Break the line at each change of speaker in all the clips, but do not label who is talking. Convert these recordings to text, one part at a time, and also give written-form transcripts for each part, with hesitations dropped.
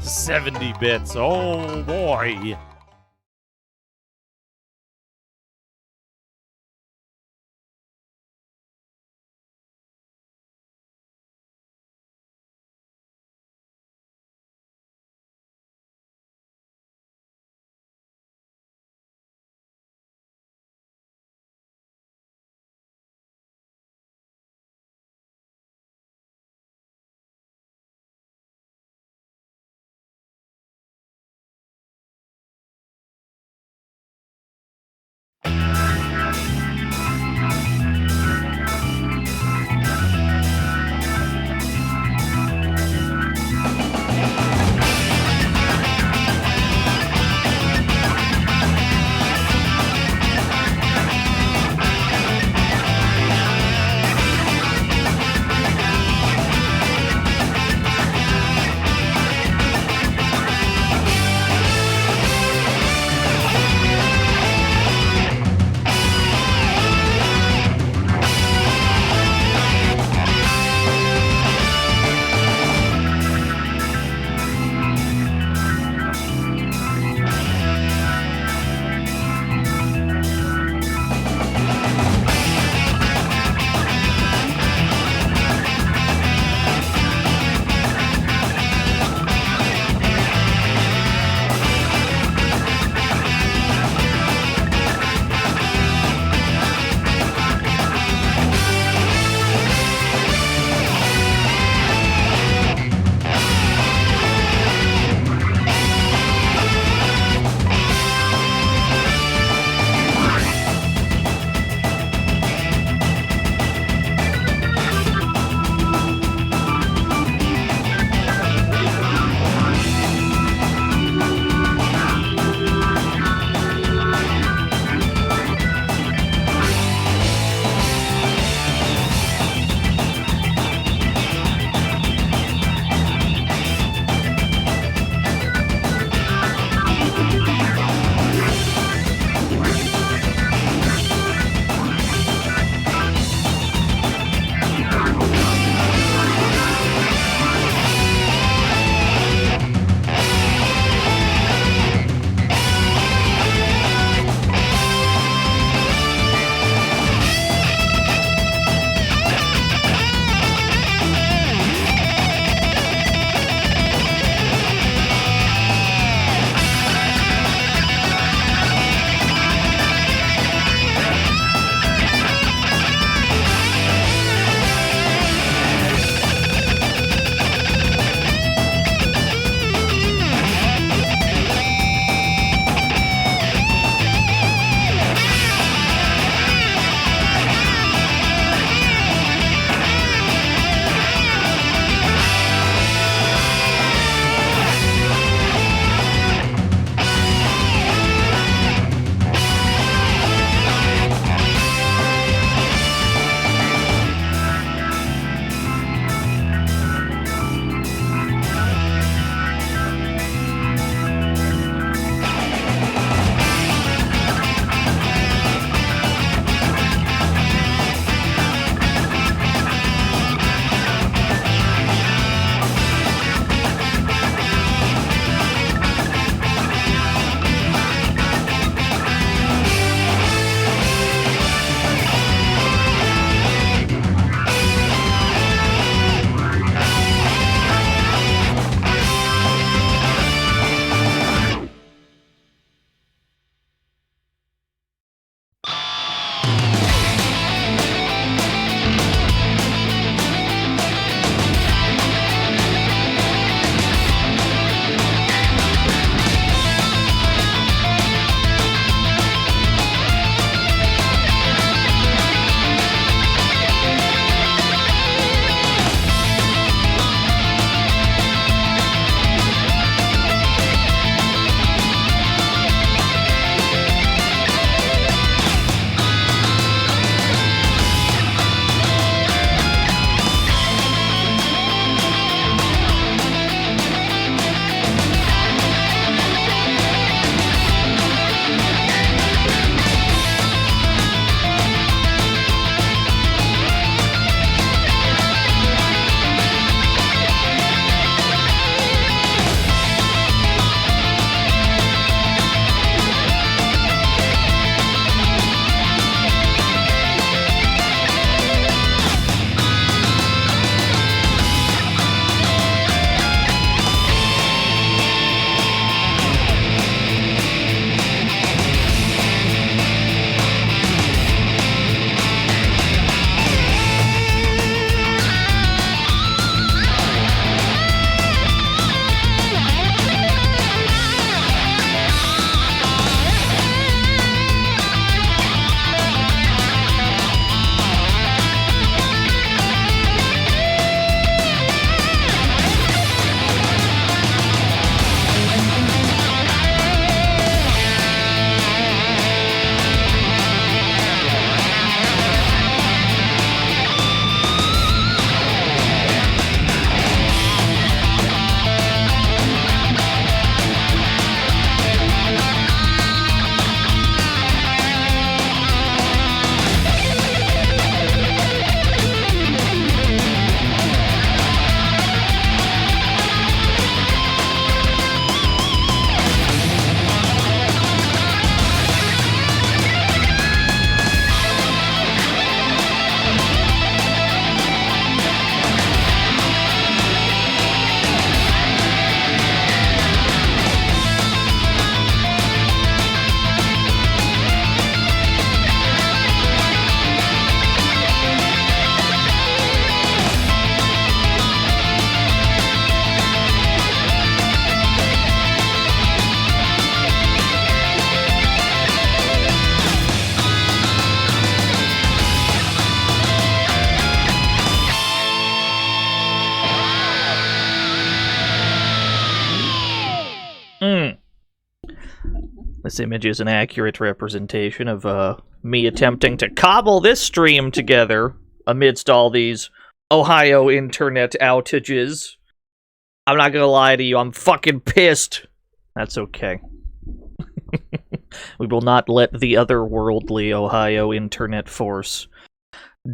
70 bits. Oh boy.
This image is an accurate representation of me attempting to cobble this stream together amidst all these Ohio internet outages. I'm not gonna lie to you, I'm fucking pissed. That's okay. We will not let the otherworldly Ohio internet force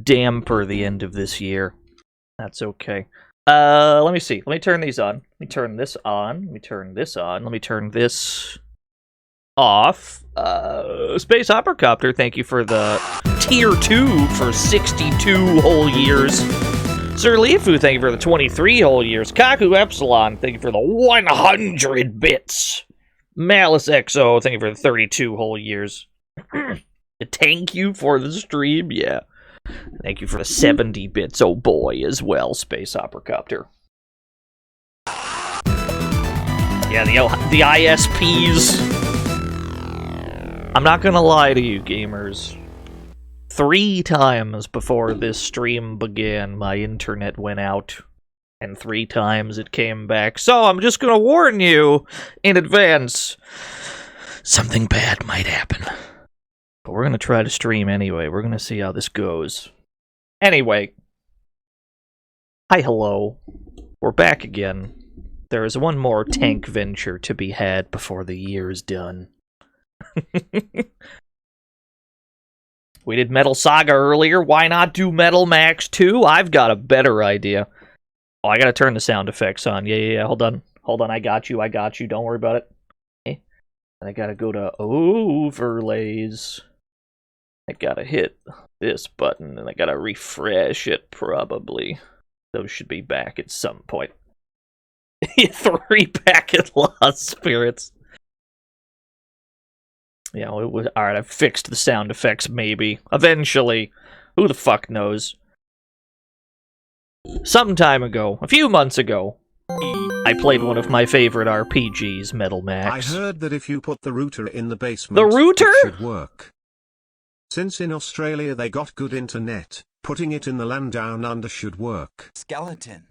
damper the end of this year. That's okay. Let me see. Let me turn these on. Let me turn this on. Let me turn this on. Let me turn this off. Space Operacopter, thank you for the tier 2 for 62 whole years. Sir Lifu, thank you for the 23 whole years. Kaku Epsilon, thank you for the 100 bits. Malice XO, thank you for the 32 whole years. Thank you for the stream, yeah. Thank you for the 70 bits, oh boy, as well, Space Operacopter. Yeah, the ISPs. I'm not gonna lie to you, gamers. 3 times before this stream began, my internet went out. And 3 times it came back. So I'm just gonna warn you in advance. Something bad might happen. But we're gonna try to stream anyway. We're gonna see how this goes. Anyway. Hi, hello. We're back again. There is one more tank venture to be had before the year's done. We did Metal Saga earlier. Why not do Metal Max 2? I've got a better idea. Oh, I gotta turn the sound effects on. Yeah. Hold on. I got you. Don't worry about it. Okay. And I gotta go to overlays. I gotta hit this button, and I gotta refresh it, probably. Those should be back at some point. 3 packet lost spirits. Yeah, alright, I've fixed the sound effects, maybe. Eventually. Who the fuck knows? Some time ago, a few months ago, I played one of my favorite RPGs, Metal Max.
I heard that if you put the router in the basement,
the router?
It should work. Since in Australia they got good internet, putting it in the land down under should work.
Skeleton.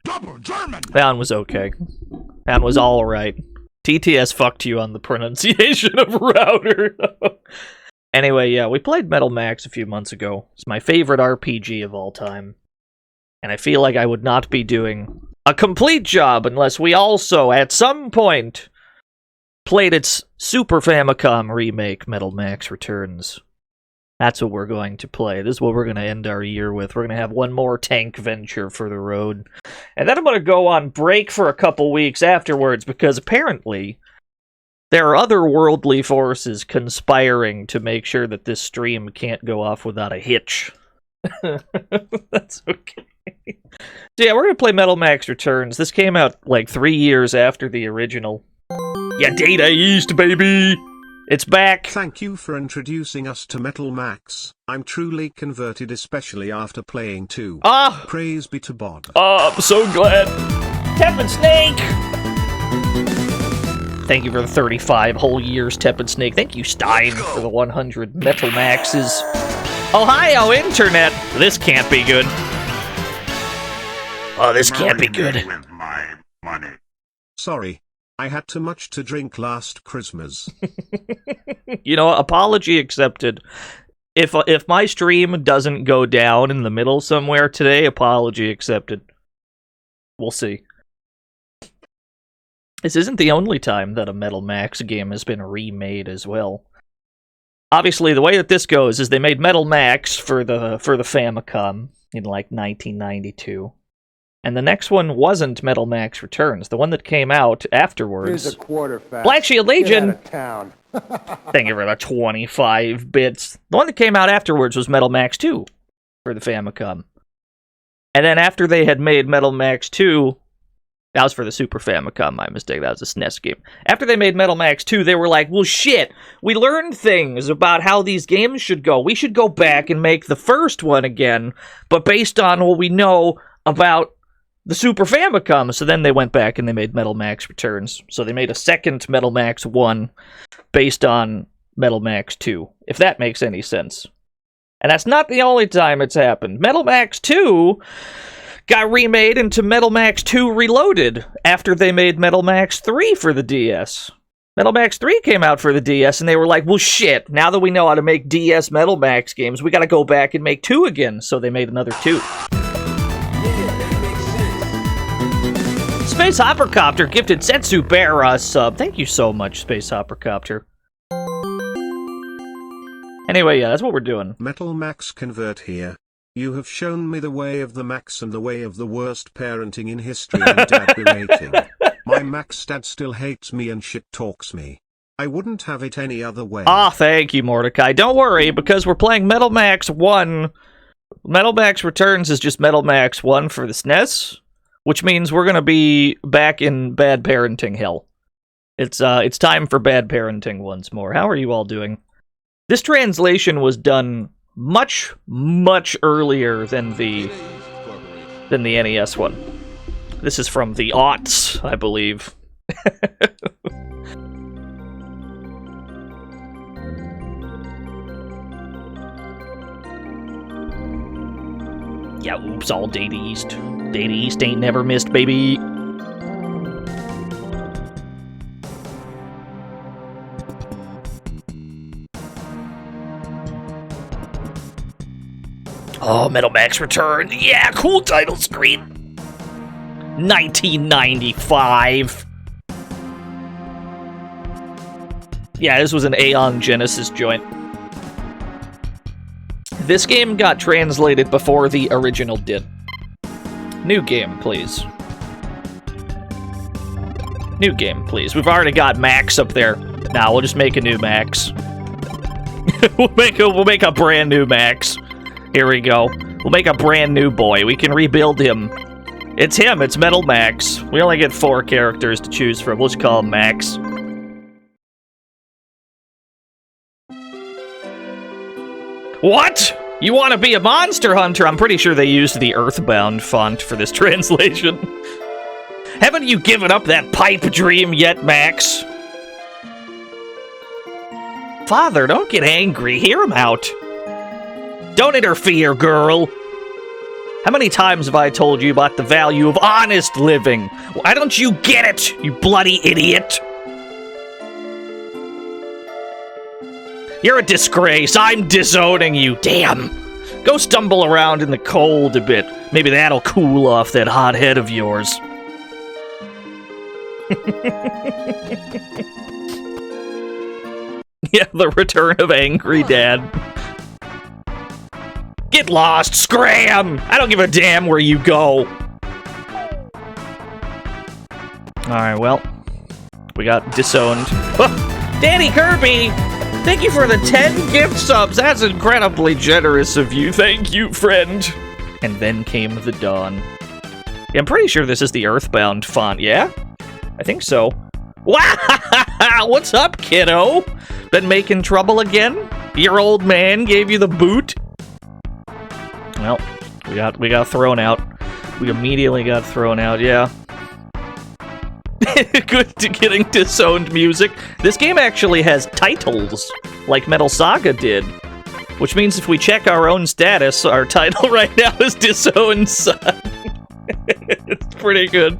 Double German!
That one was okay. That one was alright. TTS fucked you on the pronunciation of router. Anyway, yeah, we played Metal Max a few months ago. It's my favorite RPG of all time. And I feel like I would not be doing a complete job unless we also, at some point, played its Super Famicom remake, Metal Max Returns. That's what we're going to play. This is what we're going to end our year with. We're going to have one more tank venture for the road. And then I'm going to go on break for a couple weeks afterwards, because apparently there are otherworldly forces conspiring to make sure that this stream can't go off without a hitch. That's okay. So yeah, we're going to play Metal Max Returns. This came out like 3 years after the original. Yeah, Data East, baby! It's back!
Thank you for introducing us to Metal Max. I'm truly converted, especially after playing 2.
Ah!
Praise be to Bod.
Oh, I'm so glad. Tepid Snake! Thank you for the 35 whole years, Tepid Snake. Thank you, Stein, for the 100 Metal Maxes. Ohio Internet! This can't be good. Oh, this can't be good.
With my money.
Sorry. I had too much to drink last Christmas.
You know, apology accepted. If my stream doesn't go down in the middle somewhere today, apology accepted. We'll see. This isn't the only time that a Metal Max game has been remade as well. Obviously, the way that this goes is they made Metal Max for the Famicom in like 1992. And the next one wasn't Metal Max Returns. The one that came out afterwards.
Here's a quarter fast.
Black Shield Legion!
Get out of town.
Thank you for the 25 bits. The one that came out afterwards was Metal Max 2 for the Famicom. And then after they had made Metal Max 2, that was for the Super Famicom, my mistake, that was a SNES game. After they made Metal Max 2, they were like, well shit, we learned things about how these games should go. We should go back and make the first one again, but based on what we know about the Super Famicom. So then they went back and they made Metal Max Returns. So they made a second Metal Max 1 based on Metal Max 2, if that makes any sense. And that's not the only time it's happened. Metal Max 2 got remade into Metal Max 2 Reloaded after they made Metal Max 3 for the DS. Metal Max 3 came out for the DS, and they were like, well, shit, now that we know how to make DS Metal Max games, we gotta go back and make 2 again. So they made another 2. Space Hoppercopter gifted Setsu Bear a sub. Thank you so much, Space Hoppercopter. Anyway, yeah, that's what we're doing.
Metal Max Convert here. You have shown me the way of the Max and the way of the worst parenting in history and dad berating. My Max dad still hates me and shit talks me. I wouldn't have it any other way.
Ah, thank you, Mordecai. Don't worry, because we're playing Metal Max 1. Metal Max Returns is just Metal Max 1 for the SNES, which means we're gonna be back in bad parenting hell. It's time for bad parenting once more. How are you all doing? This translation was done much, much earlier than the NES one. This is from the aughts, I believe. Yeah, oops, all Data East. Data East ain't never missed, baby. Oh, Metal Max Return. Yeah, cool title screen. 1995. Yeah, this was an Aeon Genesis joint. This game got translated before the original did. New game, please. New game, please. We've already got Max up there. Now we'll just make a new Max. we'll make a brand new Max. Here we go. We'll make a brand new boy. We can rebuild him. It's him. It's Metal Max. We only get 4 characters to choose from. We'll just call him Max. What? You want to be a monster hunter? I'm pretty sure they used the Earthbound font for this translation. Haven't you given up that pipe dream yet, Max? Father, don't get angry. Hear him out. Don't interfere, girl. How many times have I told you about the value of honest living? Why don't you get it, you bloody idiot? You're a disgrace. I'm disowning you. Damn. Go stumble around in the cold a bit. Maybe that'll cool off that hot head of yours. Yeah, the return of Angry Dad. Get lost, scram! I don't give a damn where you go. Alright, well, we got disowned. Oh, Danny Kirby! Thank you for the 10 gift subs. That's incredibly generous of you. Thank you, friend. And then came the dawn. Yeah, I'm pretty sure this is the Earthbound font, yeah? I think so. Wow! What's up, kiddo? Been making trouble again? Your old man gave you the boot? Well, we got thrown out. We immediately got thrown out, yeah. Good to getting disowned music. This game actually has titles, like Metal Saga did. Which means if we check our own status, our title right now is Disowned Son. It's pretty good.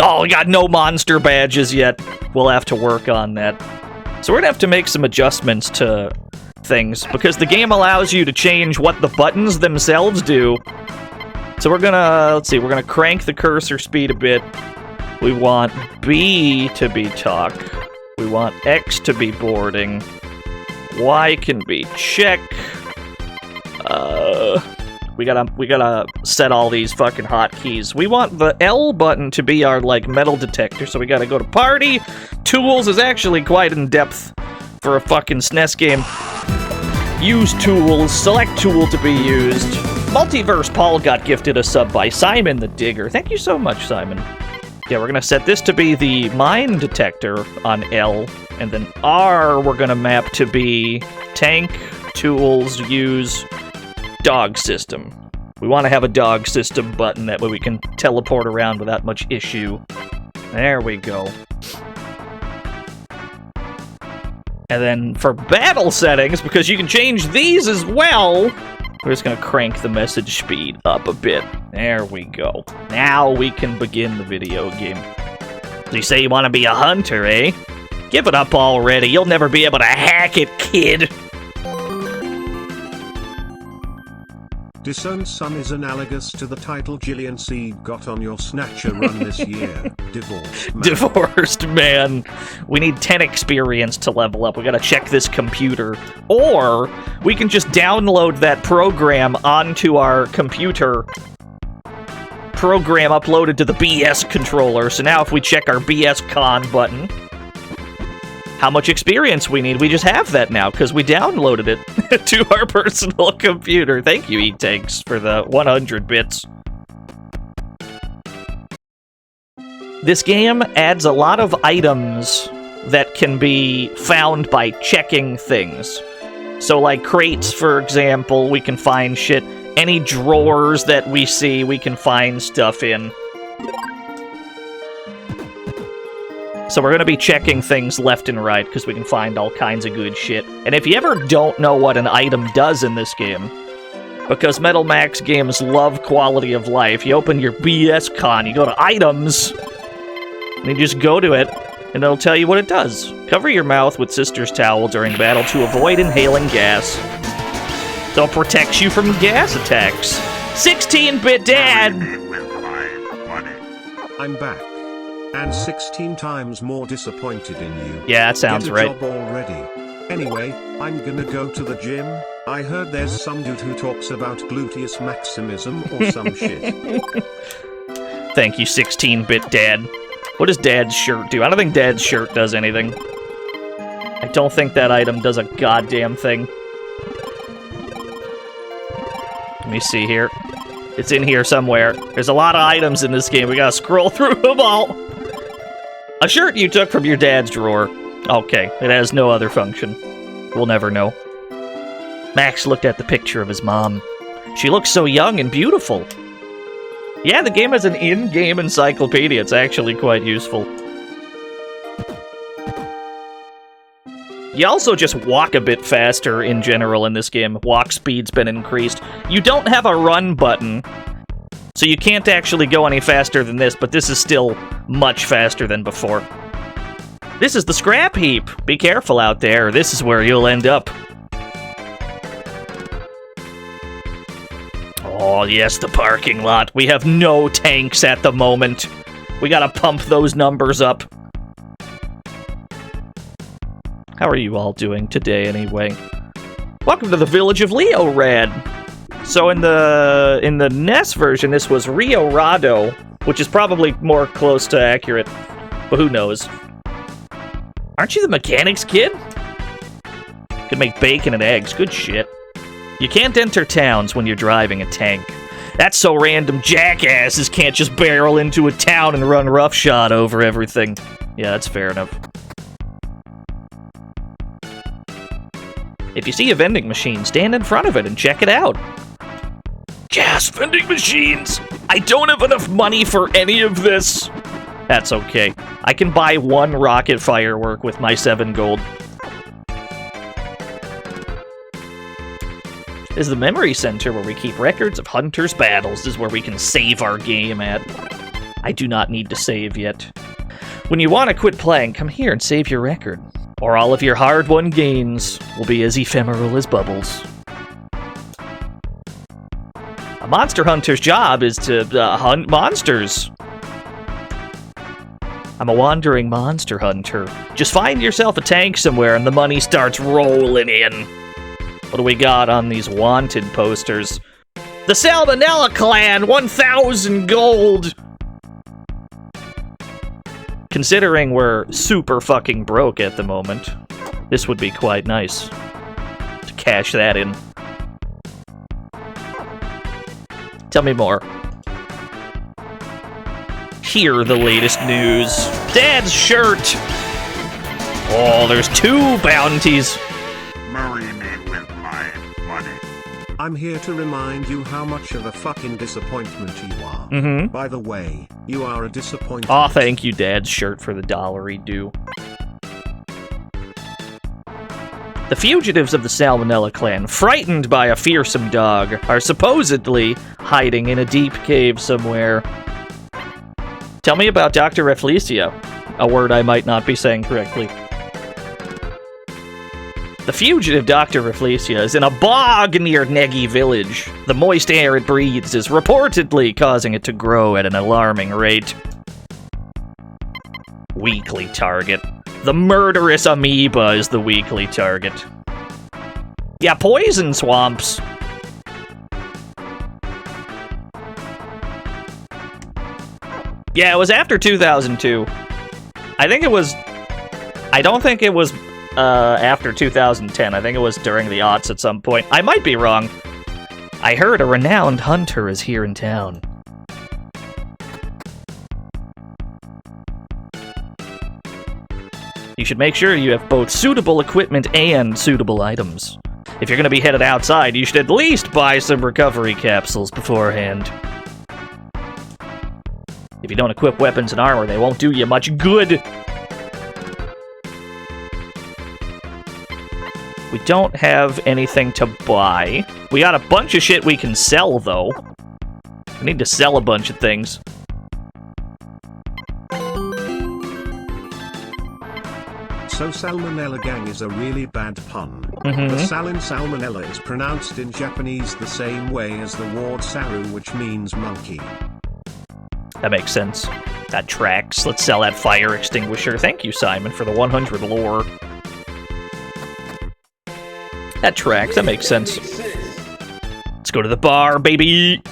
Oh, we got no monster badges yet. We'll have to work on that. So we're gonna have to make some adjustments to things, because the game allows you to change what the buttons themselves do. So we're gonna, let's see, we're gonna crank the cursor speed a bit. We want B to be talk. We want X to be boarding. Y can be check. We gotta set all these fucking hotkeys. We want the L button to be our, like, metal detector, so we gotta go to party. Tools is actually quite in depth for a fucking SNES game. Use tools, select tool to be used. Multiverse Paul got gifted a sub by Simon the Digger. Thank you so much, Simon. Yeah, we're gonna set this to be the mine detector on L, and then R we're gonna map to be tank, tools, use, dog system. We want to have a dog system button, that way we can teleport around without much issue. There we go. And then for battle settings, because you can change these as well, we're just going to crank the message speed up a bit. There we go. Now we can begin the video game. So you say you want to be a hunter, eh? Give it up already. You'll never be able to hack it, kid.
Disowned Son is analogous to the title Gillian Seed got on your Snatcher run this year. Divorced man.
Divorced man. We need 10 experience to level up. We gotta check this computer. Or we can just download that program onto our computer. Program uploaded to the BS controller. So now if we check our BS con button, how much experience we need, we just have that now because we downloaded it to our personal computer. Thank you, E-Tanks, for the 100 bits. This game adds a lot of items that can be found by checking things. So like crates, for example, we can find shit. Any drawers that we see, we can find stuff in. So we're going to be checking things left and right, because we can find all kinds of good shit. And if you ever don't know what an item does in this game, because Metal Max games love quality of life, you open your BS con, you go to items, and you just go to it, and it'll tell you what it does. Cover your mouth with Sister's Towel during battle to avoid inhaling gas. So it protects you from gas attacks. 16-bit dad!
I'm back. And 16 times more disappointed in you.
Yeah, that sounds
Get a
right.
job already. Anyway, I'm gonna go to the gym. I heard there's some dude who talks about gluteus maximism or some shit.
Thank you, 16-bit dad. What does dad's shirt do? I don't think dad's shirt does anything. I don't think that item does a goddamn thing. Let me see here. It's in here somewhere. There's a lot of items in this game. We gotta scroll through them all. A shirt you took from your dad's drawer. Okay, it has no other function. We'll never know. Max looked at the picture of his mom. She looks so young and beautiful. Yeah, the game has an in-game encyclopedia. It's actually quite useful. You also just walk a bit faster in general in this game. Walk speed's been increased. You don't have a run button, so you can't actually go any faster than this, but this is still much faster than before. This is the scrap heap. Be careful out there. This is where you'll end up. Oh, yes, the parking lot. We have no tanks at the moment. We gotta pump those numbers up. How are you all doing today, anyway? Welcome to the village of Leo Rad. So in the NES version, this was Rio Rado, which is probably more close to accurate, but who knows? Aren't you the mechanics kid? Could make bacon and eggs. Good shit. You can't enter towns when you're driving a tank. That's so random jackasses can't just barrel into a town and run roughshod over everything. Yeah, that's fair enough. If you see a vending machine, stand in front of it and check it out. Gas vending machines! I don't have enough money for any of this! That's okay. I can buy one rocket firework with my 7 gold. This is the memory center where we keep records of hunters' battles. This is where we can save our game at. I do not need to save yet. When you want to quit playing, come here and save your record. Or all of your hard-won gains will be as ephemeral as bubbles. A monster hunter's job is to hunt monsters. I'm a wandering monster hunter. Just find yourself a tank somewhere and the money starts rolling in. What do we got on these wanted posters? The Salmonella Clan, 1,000 gold! Considering we're super fucking broke at the moment, this would be quite nice to cash that in. Tell me more. Hear the latest news. Dad's shirt! Oh, there's 2 bounties.
Marry me with my money.
I'm here to remind you how much of a fucking disappointment you are.
Mm-hmm.
By the way, you are a disappointment.
Aw, thank you, Dad's shirt, for the $1 due. The fugitives of the Salmonella clan, frightened by a fearsome dog, are supposedly hiding in a deep cave somewhere. Tell me about Dr. Reflecia. a word I might not be saying correctly. The fugitive Dr. Rafflesia is in a bog near Negi Village. The moist air it breathes is reportedly causing it to grow at an alarming rate. Weekly target. The murderous amoeba is the weekly target. Yeah, poison swamps. Yeah, it was after 2002. I don't think it was after 2010. I think it was during the aughts at some point. I might be wrong. I heard a renowned hunter is here in town. You should make sure you have both suitable equipment and suitable items. If you're going to be headed outside, you should at least buy some recovery capsules beforehand. If you don't equip weapons and armor, they won't do you much good. We don't have anything to buy. We got a bunch of shit we can sell, though. We need to sell a bunch of things.
So salmonella gang is a really bad pun.
Mm-hmm.
The salin salmonella is pronounced in Japanese the same way as the word saru, which means monkey.
That makes sense. That tracks. Let's sell that fire extinguisher. Thank you, Simon, for the 100 lore. That tracks. That makes sense. Let's go to the bar, baby!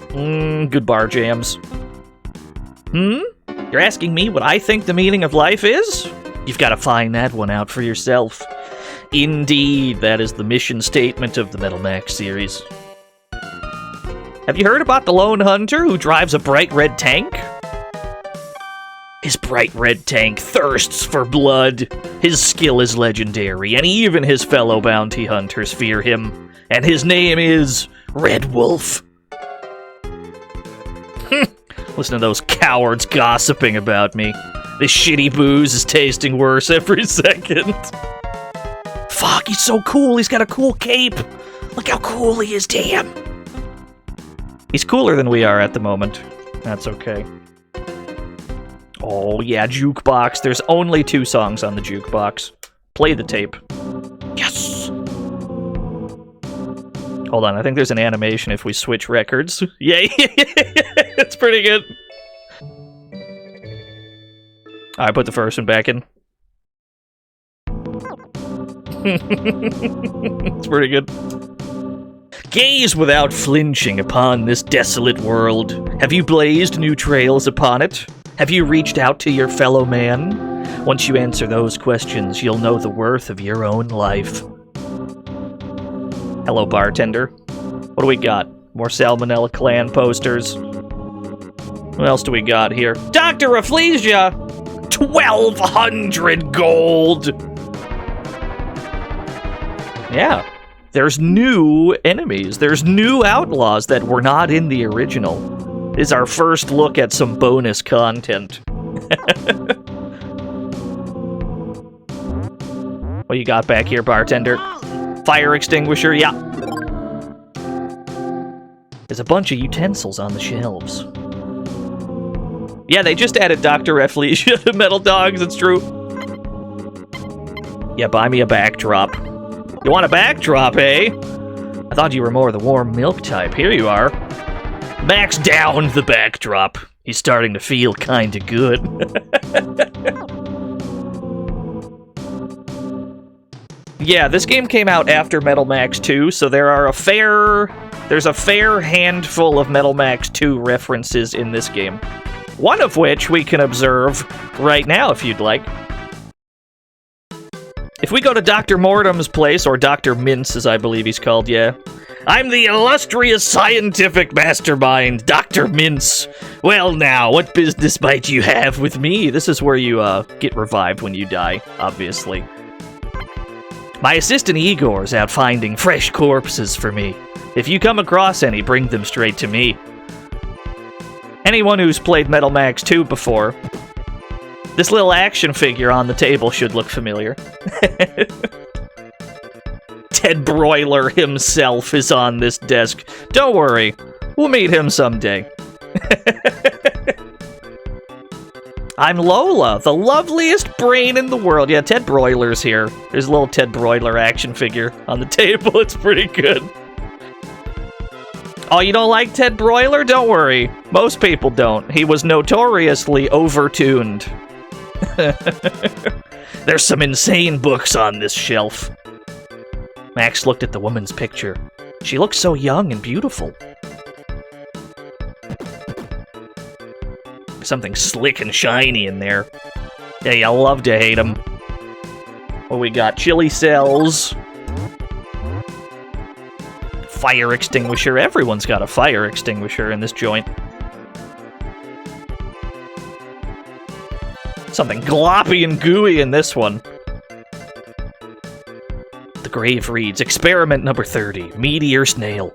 Good bar jams. You're asking me what I think the meaning of life is? You've got to find that one out for yourself. Indeed, that is the mission statement of the Metal Max series. Have you heard about the lone hunter who drives a bright red tank? His bright red tank thirsts for blood. His skill is legendary, and even his fellow bounty hunters fear him. And his name is Red Wolf. Listen to those cowards gossiping about me. This shitty booze is tasting worse every second. Fuck, he's so cool. He's got a cool cape. Look how cool he is, damn. He's cooler than we are at the moment. That's okay. Oh, yeah, jukebox. There's only 2 songs on the jukebox. Play the tape. Yes! Hold on, I think there's an animation if we switch records. Yay! It's pretty good. Alright, put the first one back in. It's pretty good. Gaze without flinching upon this desolate world. Have you blazed new trails upon it? Have you reached out to your fellow man? Once you answer those questions, you'll know the worth of your own life. Hello, bartender. What do we got? More Salmonella Clan posters. What else do we got here? Dr. Rafflesia! 1,200 gold! Yeah. There's new enemies. There's new outlaws that were not in the original. This is our first look at some bonus content. What you got back here, bartender? Fire extinguisher, yeah. There's a bunch of utensils on the shelves. Yeah, they just added Dr. Rafflesia to Metal Dogs, it's true. Yeah, buy me a backdrop. You want a backdrop, eh? I thought you were more the warm milk type. Here you are. Max down the backdrop. He's starting to feel kinda good. Yeah, this game came out after Metal Max 2, so there's a fair handful of Metal Max 2 references in this game. One of which we can observe right now, if you'd like. If we go to Dr. Mortem's place, or Dr. Mintz, as I believe he's called, yeah. I'm the illustrious scientific mastermind, Dr. Mintz. Well now, what business might you have with me? This is where you, get revived when you die, obviously. My assistant Igor's out finding fresh corpses for me. If you come across any, bring them straight to me. Anyone who's played Metal Max 2 before, this little action figure on the table should look familiar. Ted Broiler himself is on this desk. Don't worry, we'll meet him someday. I'm Lola, the loveliest brain in the world. Yeah, Ted Broiler's here. There's a little Ted Broiler action figure on the table. It's pretty good. Oh, you don't like Ted Broiler? Don't worry. Most people don't. He was notoriously overtuned. There's some insane books on this shelf. Max looked at the woman's picture. She looks so young and beautiful. Something slick and shiny in there. Yeah, you love to hate them. What we got? Chili cells. Fire extinguisher. Everyone's got a fire extinguisher in this joint. Something gloppy and gooey in this one. The grave reads, Experiment number 30, Meteor Snail.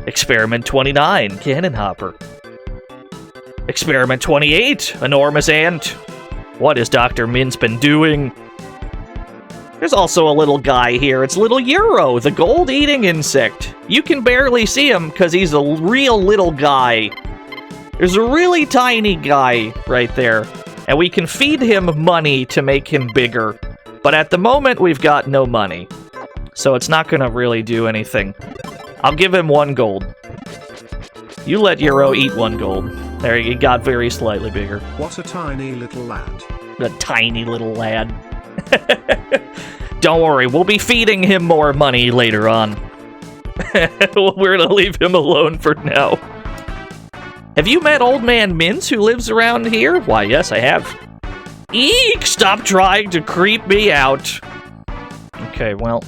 Experiment 29, Cannon Hopper. Experiment 28, Enormous Ant. What has Dr. Mintz been doing? There's also a little guy here. It's little Euro, the gold-eating insect. You can barely see him because he's a real little guy. There's a really tiny guy right there. And we can feed him money to make him bigger. But at the moment, we've got no money. So it's not going to really do anything. I'll give him 1 gold. You let Euro eat 1 gold. There, he got very slightly bigger.
What a tiny little lad.
A tiny little lad. Don't worry, we'll be feeding him more money later on. We're gonna leave him alone for now. Have you met Old Man Mintz who lives around here? Why, yes, I have. Eek! Stop trying to creep me out. Okay, well,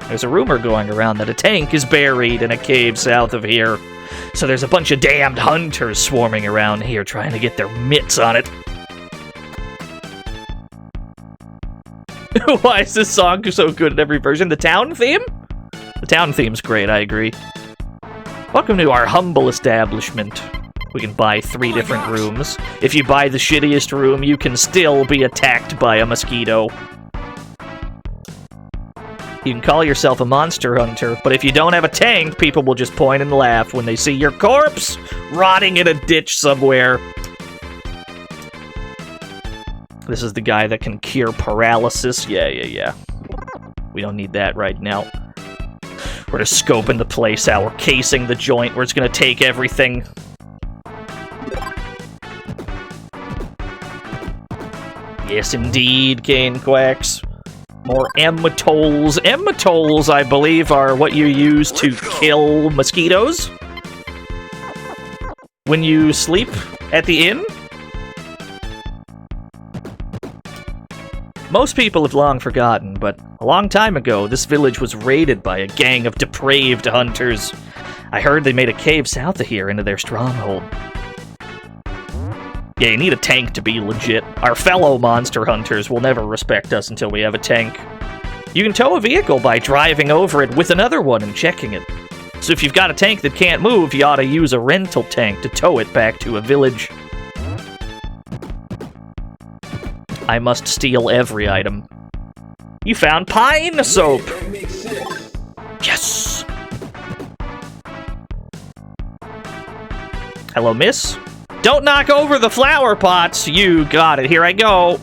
there's a rumor going around that a tank is buried in a cave south of here. So there's a bunch of damned hunters swarming around here trying to get their mitts on it. Why is this song so good in every version? The town theme? The town theme's great, I agree. Welcome to our humble establishment. We can buy 3 different rooms. If you buy the shittiest room, you can still be attacked by a mosquito. You can call yourself a monster hunter, but if you don't have a tank, people will just point and laugh when they see your corpse rotting in a ditch somewhere. This is the guy that can cure paralysis. Yeah. We don't need that right now. We're just scoping the place out. We're casing the joint. We're just gonna take everything. Yes, indeed, Cane Quacks. More emetols. Emetols, I believe, are what you use to kill mosquitoes when you sleep at the inn. Most people have long forgotten, but a long time ago, this village was raided by a gang of depraved hunters. I heard they made a cave south of here into their stronghold. Yeah, you need a tank to be legit. Our fellow monster hunters will never respect us until we have a tank. You can tow a vehicle by driving over it with another one and checking it. So if you've got a tank that can't move, you ought to use a rental tank to tow it back to a village. I must steal every item. You found pine soap! Yes! Hello, miss? Don't knock over the flower pots! You got it. Here I go.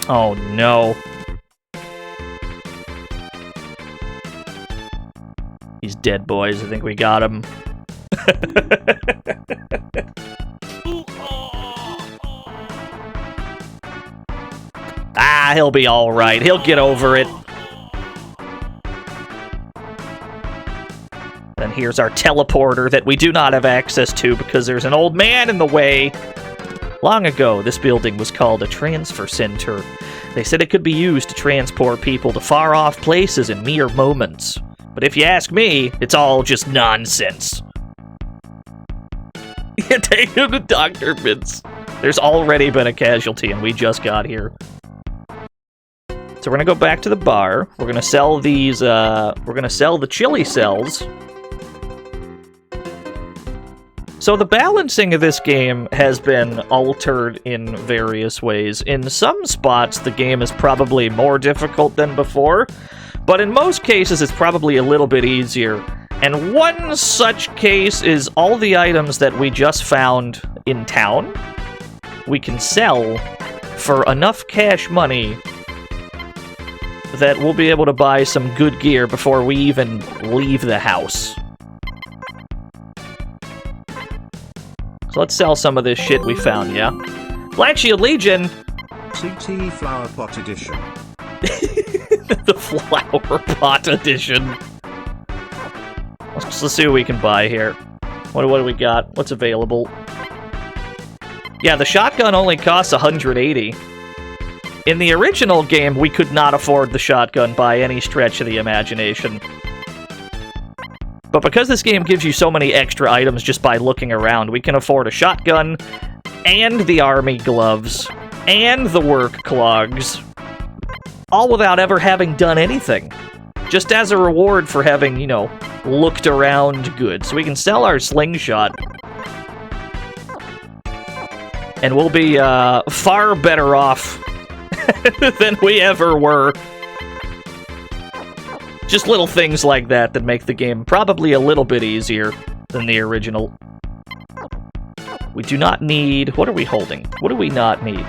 Oh, no. He's dead, boys. I think we got him. He'll be alright. He'll get over it. And here's our teleporter that we do not have access to because there's an old man in the way. Long ago, this building was called a transfer center. They said it could be used to transport people to far-off places in mere moments. But if you ask me, it's all just nonsense. Take him to Dr. Mintz. There's already been a casualty and we just got here. So we're gonna go back to the bar. We're gonna sell these, we're gonna sell the chili cells. So the balancing of this game has been altered in various ways. In some spots, the game is probably more difficult than before, but in most cases, it's probably a little bit easier. And one such case is all the items that we just found in town, we can sell for enough cash money that we'll be able to buy some good gear before we even leave the house. So let's sell some of this shit we found, yeah? Black Shield Legion!
CTE Flower Pot Edition.
The Flower Pot Edition. Let's see what we can buy here. What do we got? What's available? Yeah, the shotgun only costs 180. In the original game, we could not afford the shotgun by any stretch of the imagination. But because this game gives you so many extra items just by looking around, we can afford a shotgun, and the army gloves, and the work clogs, all without ever having done anything. Just as a reward for having, you know, looked around good. So we can sell our slingshot. And we'll be far better off than we ever were. Just little things like that make the game probably a little bit easier than the original. We do not need... What are we holding? What do we not need?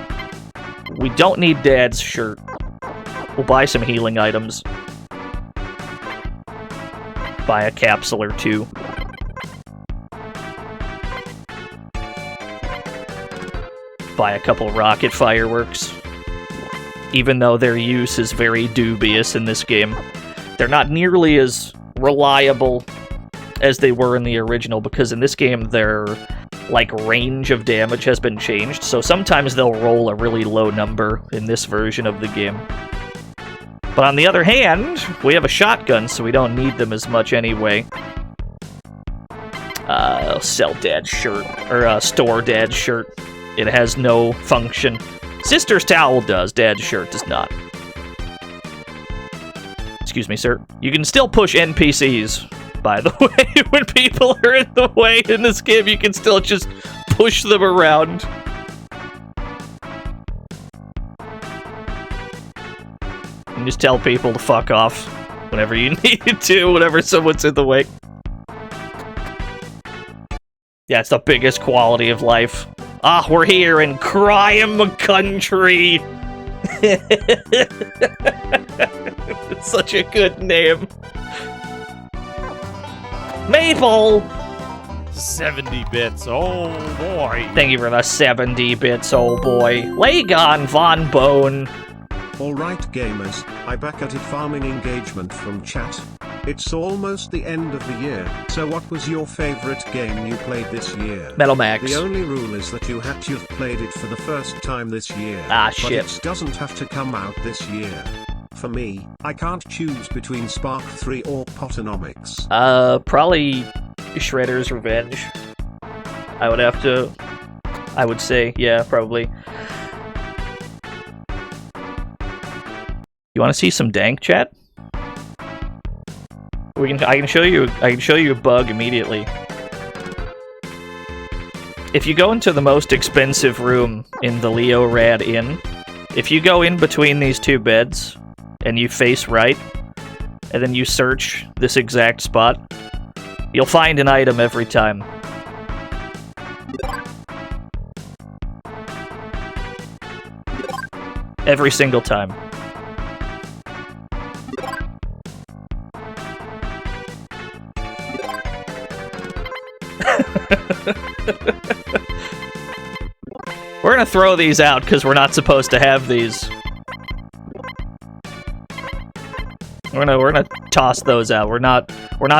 We don't need Dad's shirt. We'll buy some healing items. Buy a capsule or two. Buy a couple rocket fireworks. Even though their use is very dubious in this game. They're not nearly as reliable as they were in the original, because in this game their, like, range of damage has been changed, so sometimes they'll roll a really low number in this version of the game. But on the other hand, we have a shotgun, so we don't need them as much anyway. I'll sell Dad's shirt, or store Dad's shirt. It has no function. Sister's towel does, Dad's shirt does not. Excuse me, sir. You can still push NPCs, by the way. When people are in the way in this game, you can still just push them around. And just tell people to fuck off whenever you need to, whenever someone's in the way. Yeah, it's the biggest quality of life. Ah, we're here in crime country. It's such a good name. Maple!
70 bits, oh boy.
Thank you for the 70 bits, oh boy. Lagon Von Bone.
Alright gamers, I back at it farming engagement from chat. It's almost the end of the year, so what was your favorite game you played this year?
Metal Max.
The only rule is that you had to have played it for the first time this year.
Ah,
but
shit.
it doesn't have to come out this year. For me, I can't choose between Spark 3 or Potonomics.
Probably Shredder's Revenge. I would say, yeah, probably. You want to see some dank, chat? I can show you a bug immediately. If you go into the most expensive room in the Leo Rad Inn, if you go in between these two beds and you face right, and then you search this exact spot, you'll find an item every time. Every single time. We're gonna throw these out because we're not supposed to have these. We're gonna toss those out. We're not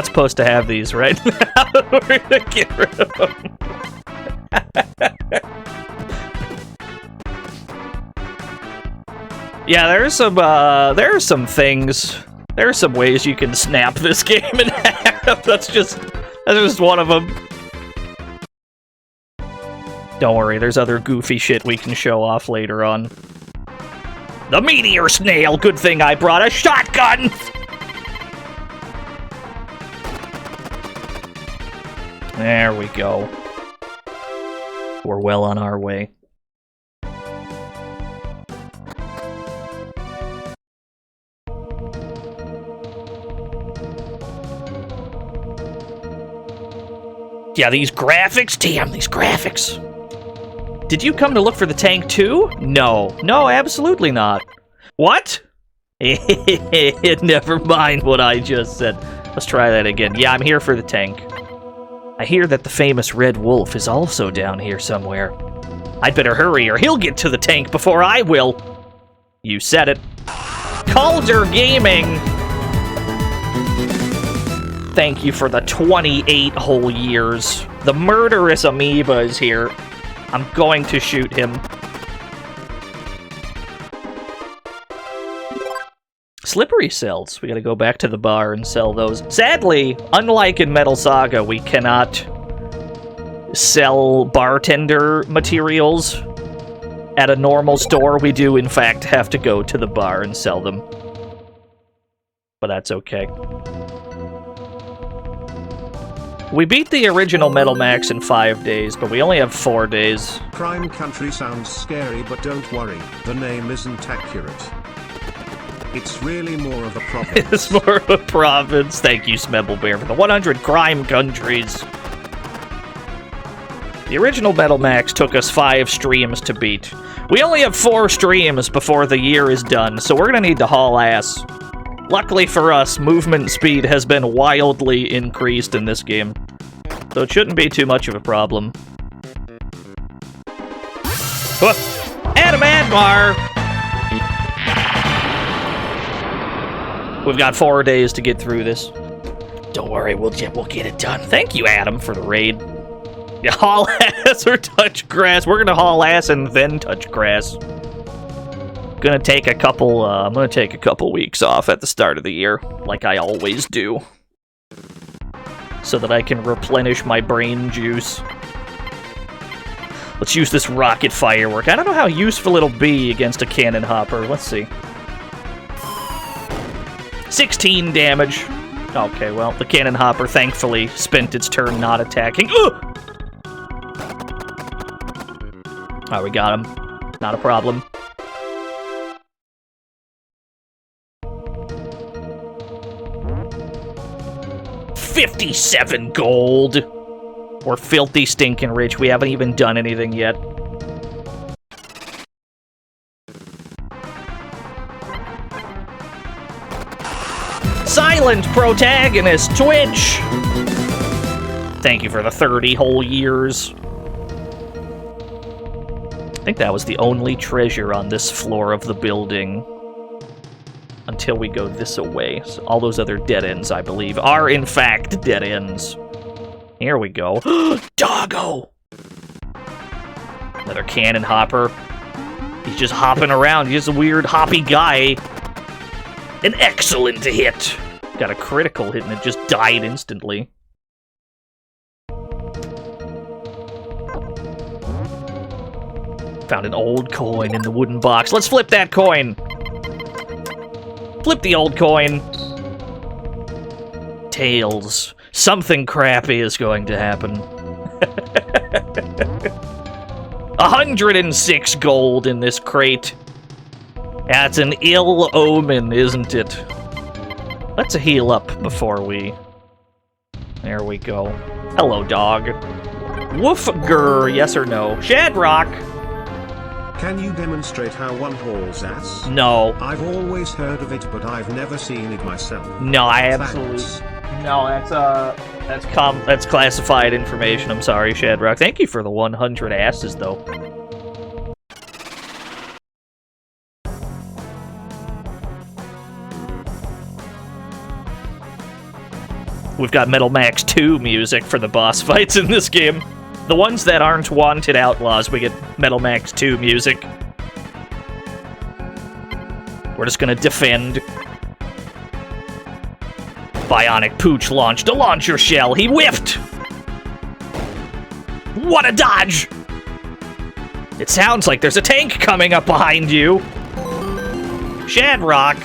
supposed to have these right now. We're gonna get rid of them. Yeah, there are some things. There are some ways you can snap this game in half. That's just one of them. Don't worry, there's other goofy shit we can show off later on. The meteor snail! Good thing I brought a shotgun! There we go. We're well on our way. Yeah, these graphics. Damn, these graphics. Did you come to look for the tank too? No. No, absolutely not. What? Never mind what I just said. Let's try that again. Yeah, I'm here for the tank. I hear that the famous Red Wolf is also down here somewhere. I'd better hurry or he'll get to the tank before I will. You said it. Calder Gaming! Thank you for the 28 whole years. The murderous amoeba is here. I'm going to shoot him. Slippery cells. We gotta go back to the bar and sell those. Sadly, unlike in Metal Saga, we cannot sell bartender materials at a normal store. We do, in fact, have to go to the bar and sell them. But that's okay. We beat the original Metal Max in 5 days, but we only have 4 days.
Crime Country sounds scary, but don't worry, the name isn't accurate. It's really more of a province.
It's more of a province. Thank you, Smebble for the 100 crime countries. The original Metal Max took us 5 streams to beat. We only have 4 streams before the year is done, so we're gonna need to haul ass. Luckily for us, movement speed has been wildly increased in this game, so it shouldn't be too much of a problem. Adam Admar! We've got 4 days to get through this. Don't worry, we'll get it done. Thank you, Adam, for the raid. You haul ass or touch grass. We're gonna haul ass and then touch grass. I'm gonna take a couple weeks off at the start of the year, like I always do, so that I can replenish my brain juice. Let's use this rocket firework. I don't know how useful it'll be against a cannon hopper. Let's see. 16 damage. Okay, well, the cannon hopper thankfully spent its turn not attacking. Ugh! Oh, we got him. Not a problem. $57 gold! We're filthy stinking rich. We haven't even done anything yet. Silent protagonist, Twitch! Thank you for the 30 whole years. I think that was the only treasure on this floor of the building. Until we go this away. So all those other dead ends, I believe, are in fact dead ends. Here we go. Doggo! Another cannon hopper. He's just hopping around. He's a weird hoppy guy. An excellent hit. Got a critical hit and it just died instantly. Found an old coin in the wooden box. Let's flip that coin. Flip the old coin. Tails. Something crappy is going to happen. 106 gold in this crate. That's an ill omen, isn't it? Let's heal up before we... There we go. Hello, dog. Woofger, yes or no? Shadrock!
Can you demonstrate how one hauls ass?
No.
I've always heard of it, but I've never seen it myself.
No, I absolutely...
Thanks.
No, that's classified information. I'm sorry, Shadrock. Thank you for the 100 asses, though. We've got Metal Max 2 music for the boss fights in this game. The ones that aren't wanted outlaws, we get Metal Max 2 music. We're just gonna defend. Bionic Pooch launched a launcher shell. He whiffed! What a dodge! It sounds like there's a tank coming up behind you. Shadrock.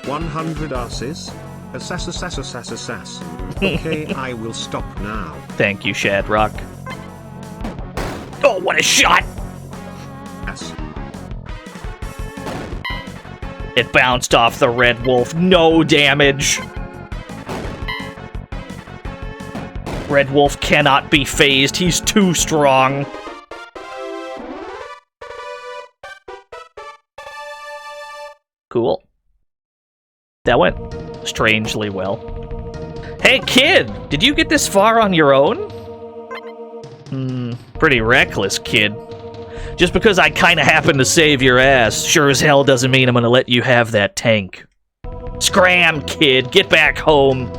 100 asses? Assass. Okay, I will stop now.
Thank you, Shadrock. Oh, what a shot!
Ass.
It bounced off the Red Wolf. No damage. Red Wolf cannot be phased. He's too strong. Cool. That went strangely well. Hey, kid! Did you get this far on your own? Pretty reckless, kid. Just because I kinda happened to save your ass, sure as hell doesn't mean I'm gonna let you have that tank. Scram, kid! Get back home!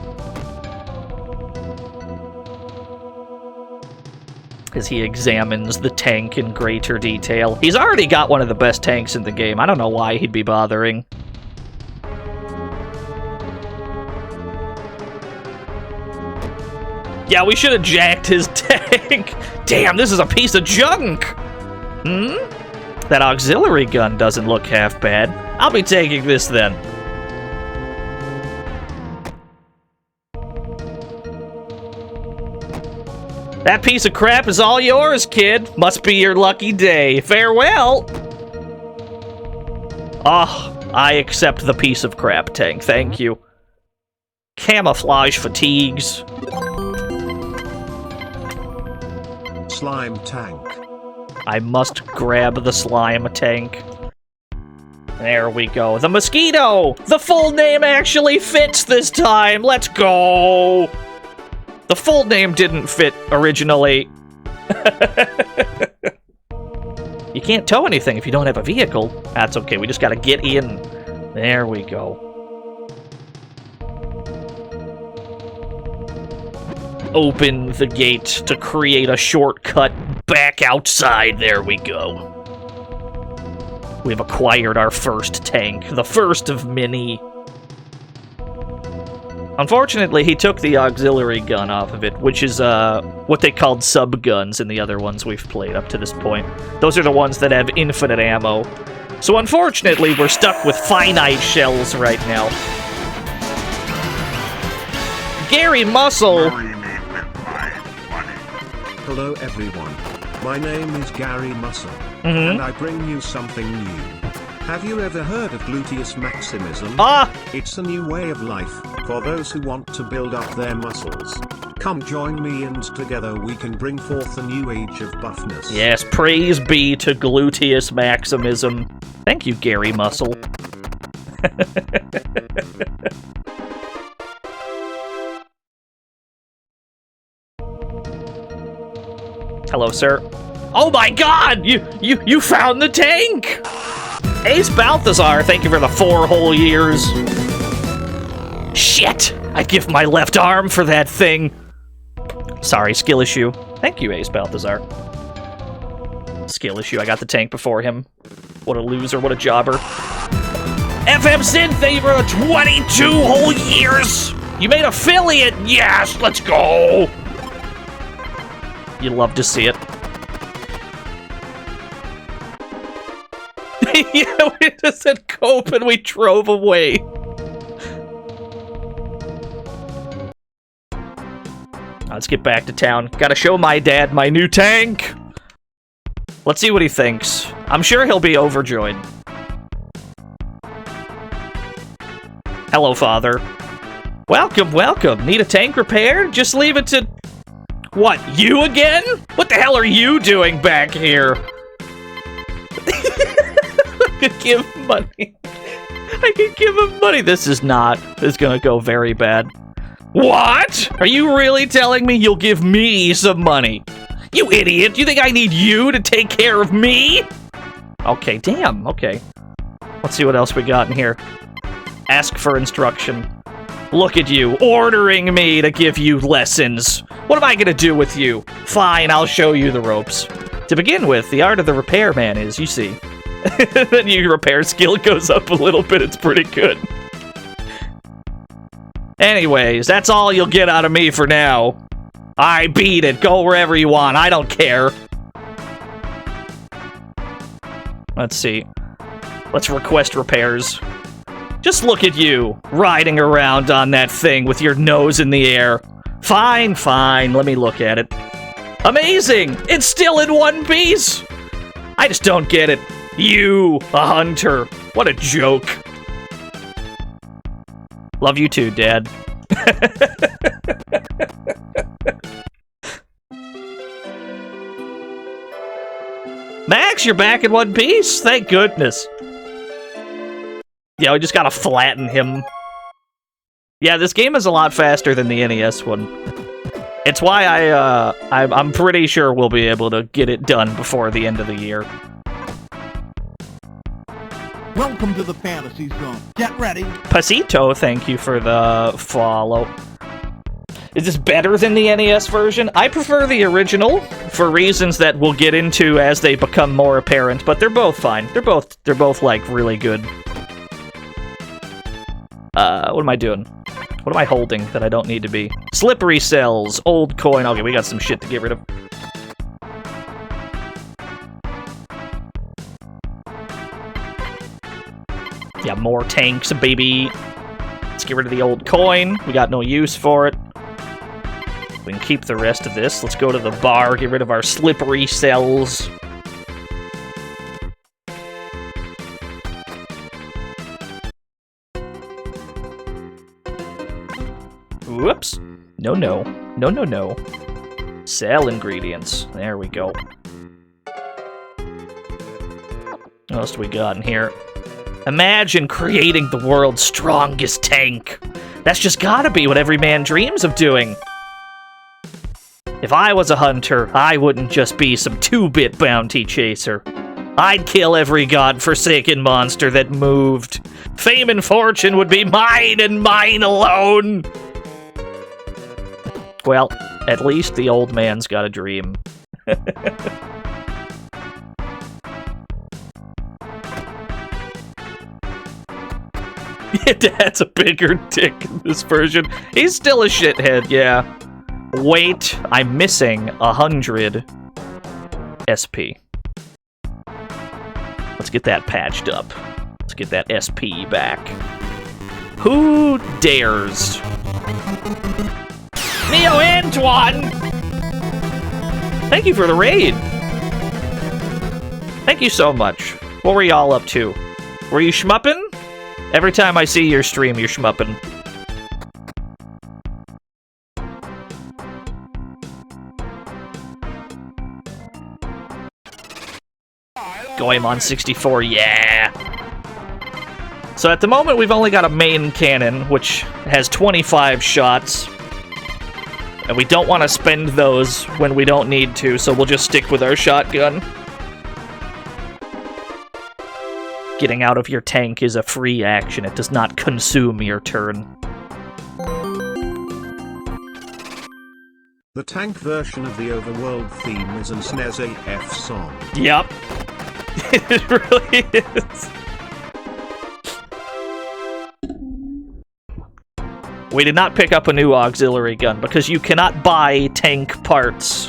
As he examines the tank in greater detail. He's already got one of the best tanks in the game. I don't know why he'd be bothering. Yeah, we should have jacked his tank. Damn, this is a piece of junk. That auxiliary gun doesn't look half bad. I'll be taking this then. That piece of crap is all yours, kid. Must be your lucky day. Farewell. Oh, I accept the piece of crap tank. Thank you. Camouflage fatigues.
Slime tank.
I must grab the slime tank. There we go. The mosquito! The full name actually fits this time! Let's go! The full name didn't fit originally. You can't tow anything if you don't have a vehicle. That's okay, we just gotta get in. There we go. Open the gate to create a shortcut back outside. There we go. We've acquired our first tank, the first of many. Unfortunately, he took the auxiliary gun off of it, which is what they called sub-guns in the other ones we've played up to this point. Those are the ones that have infinite ammo. So unfortunately, we're stuck with finite shells right now. Gary Muscle!
Marry me with my money.
Hello everyone. My name is Gary Muscle, and I bring you something new. Have you ever heard of gluteus maximism? It's a new way of life, for those who want to build up their muscles. Come join me and together we can bring forth a new age of buffness.
Yes, praise be to gluteus maximism. Thank you, Gary Muscle. Hello, sir. Oh my god! You found the tank! Ace Balthazar, thank you for the 4 whole years. Shit! I'd give my left arm for that thing. Sorry, skill issue. Thank you, Ace Balthazar. Skill issue, I got the tank before him. What a loser, what a jobber. FM Sid, thank you for the 22 whole years! You made affiliate! Yes, let's go! You love to see it. Yeah, we just said cope and we drove away. Let's get back to town. Gotta show my dad my new tank. Let's see what he thinks. I'm sure he'll be overjoyed. Hello, father. Welcome, welcome. Need a tank repaired? Just leave it to... What, you again? What the hell are you doing back here? I could give him money. I could give him money. This is gonna go very bad. What? Are you really telling me you'll give me some money? You idiot! You think I need you to take care of me? Okay, damn, okay. Let's see what else we got in here. Ask for instruction. Look at you, ordering me to give you lessons. What am I gonna do with you? Fine, I'll show you the ropes. To begin with, the art of the repairman is, you see. Then your repair skill goes up a little bit, it's pretty good. Anyways, that's all you'll get out of me for now. I beat it, go wherever you want, I don't care. Let's see. Let's request repairs. Just look at you, riding around on that thing with your nose in the air. Fine, fine, let me look at it. Amazing! It's still in one piece! I just don't get it. You, a hunter. What a joke. Love you too, Dad. Max, you're back in one piece? Thank goodness. Yeah, we just gotta flatten him. Yeah, this game is a lot faster than the NES one. It's why I'm pretty sure we'll be able to get it done before the end of the year.
Welcome to the fantasy zone. Get ready.
Pasito, thank you for the follow. Is this better than the NES version? I prefer the original for reasons that we'll get into as they become more apparent, but they're both fine. They're both like really good. What am I doing? What am I holding that I don't need to be? Slippery cells, old coin. Okay, we got some shit to get rid of. Yeah, more tanks, baby. Let's get rid of the old coin. We got no use for it. We can keep the rest of this. Let's go to the bar, get rid of our slippery cells. Whoops. No, no. No, no, no. Sell ingredients. There we go. What else do we got in here? Imagine creating the world's strongest tank. That's just gotta be what every man dreams of doing. If I was a hunter, I wouldn't just be some 2-bit bounty chaser. I'd kill every godforsaken monster that moved. Fame and fortune would be mine and mine alone. Well, at least the old man's got a dream. Dad's a bigger dick in this version. He's still a shithead, yeah. Wait, I'm missing 100 SP. Let's get that patched up. Let's get that SP back. Who dares? Neo Antoine! Thank you for the raid. Thank you so much. What were y'all up to? Were you schmupping? Every time I see your stream, you're schmupping. Goemon 64, yeah! So at the moment, we've only got a main cannon, which has 25 shots. And we don't want to spend those when we don't need to, so we'll just stick with our shotgun. Getting out of your tank is a free action. It does not consume your turn.
The tank version of the Overworld theme is an SNES AF song.
Yup. It really is. We did not pick up a new auxiliary gun because you cannot buy tank parts.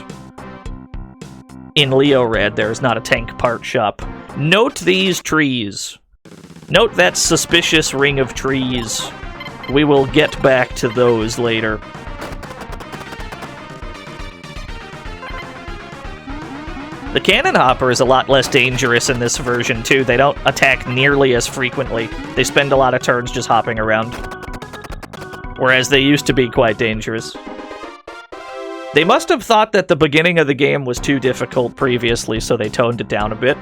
In Leorad, there is not a tank part shop. Note these trees. Note that suspicious ring of trees. We will get back to those later. The cannon hopper is a lot less dangerous in this version, too. They don't attack nearly as frequently. They spend a lot of turns just hopping around. Whereas they used to be quite dangerous. They must have thought that the beginning of the game was too difficult previously, so they toned it down a bit.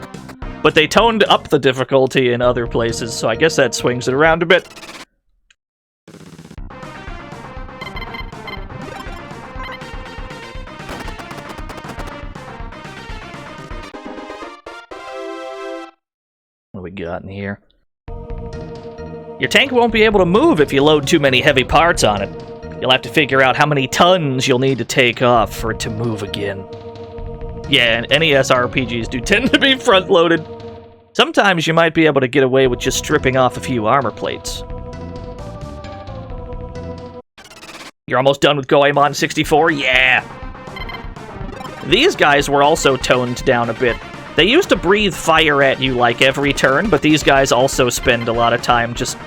But they toned up the difficulty in other places, so I guess that swings it around a bit. What do we got in here? Your tank won't be able to move if you load too many heavy parts on it. You'll have to figure out how many tons you'll need to take off for it to move again. Yeah, NES RPGs do tend to be front-loaded. Sometimes you might be able to get away with just stripping off a few armor plates. You're almost done with Goemon 64? Yeah! These guys were also toned down a bit. They used to breathe fire at you like every turn, but these guys also spend a lot of time just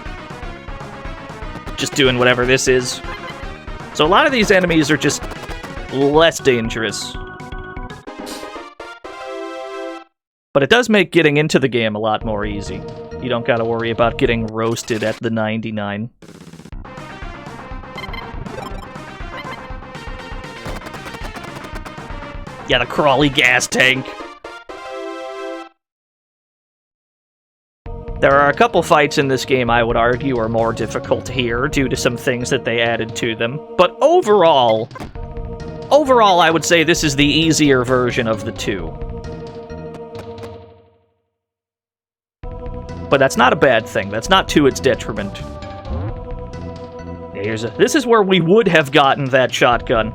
doing whatever this is. So a lot of these enemies are just less dangerous. But it does make getting into the game a lot more easy. You don't gotta worry about getting roasted at the 99. Yeah, the crawly gas tank. There are a couple fights in this game I would argue are more difficult here due to some things that they added to them. But overall, I would say this is the easier version of the two. But that's not a bad thing. That's not to its detriment. This is where we would have gotten that shotgun.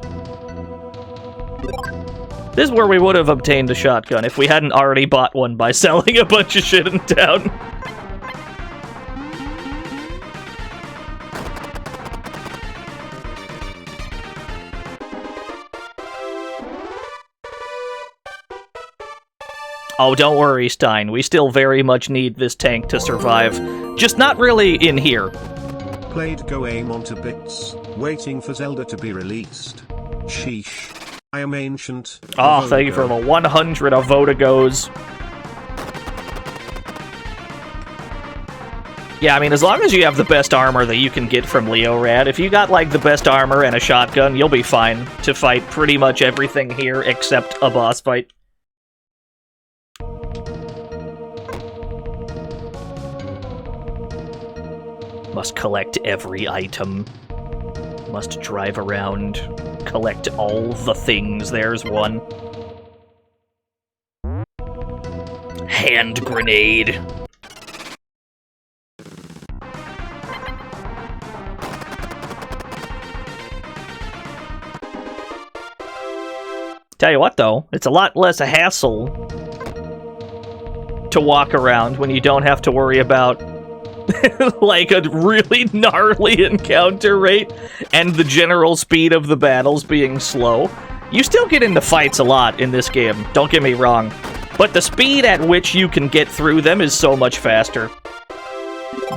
This is where we would have obtained a shotgun if we hadn't already bought one by selling a bunch of shit in town. Oh, don't worry, Stein. We still very much need this tank to survive. Just not really in here.
Played Go Aim onto bits, waiting for Zelda to be released. Sheesh. I am ancient.
Oh, thank you for the 100 of Vodagos. Yeah, I mean, as long as you have the best armor that you can get from Leorad, if you got, like, the best armor and a shotgun, you'll be fine to fight pretty much everything here except a boss fight. Must collect every item. Must drive around. Collect all the things. There's one. Hand grenade. Tell you what, though, it's a lot less a hassle to walk around when you don't have to worry about like a really gnarly encounter rate and the general speed of the battles being slow. You still get into fights a lot in this game, don't get me wrong, but the speed at which you can get through them is so much faster.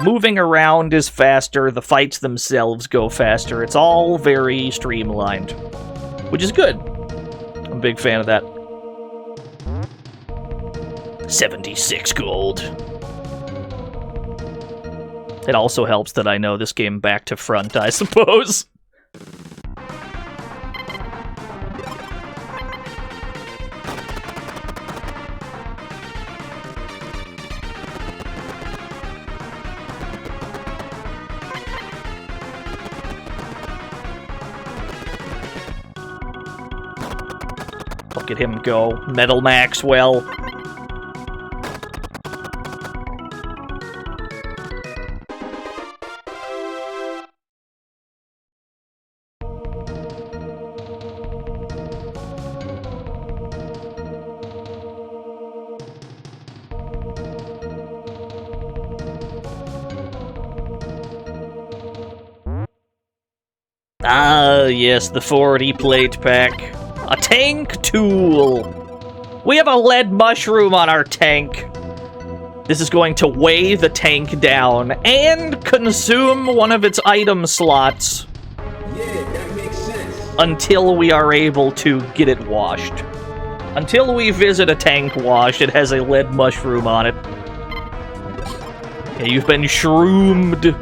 Moving around is faster, the fights themselves go faster, it's all very streamlined, which is good. I'm a big fan of that. 76 gold. It also helps that I know this game back to front, I suppose. Look at him go. Metal Maxwell. Ah, yes, the 40 plate pack. A tank tool! We have a lead mushroom on our tank. This is going to weigh the tank down and consume one of its item slots.
Yeah, that makes sense.
Until we are able to get it washed. Until we visit a tank wash, it has a lead mushroom on it. Yeah, you've been shroomed.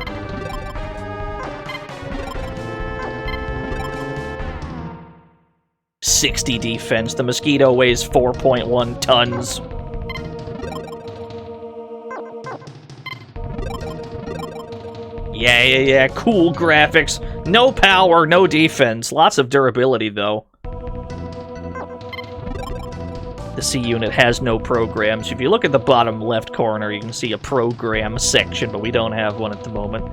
.60 defense. The mosquito weighs 4.1 tons. Yeah. Cool graphics. No power, no defense. Lots of durability, though. The C unit has no programs. If you look at the bottom left corner, you can see a program section, but we don't have one at the moment.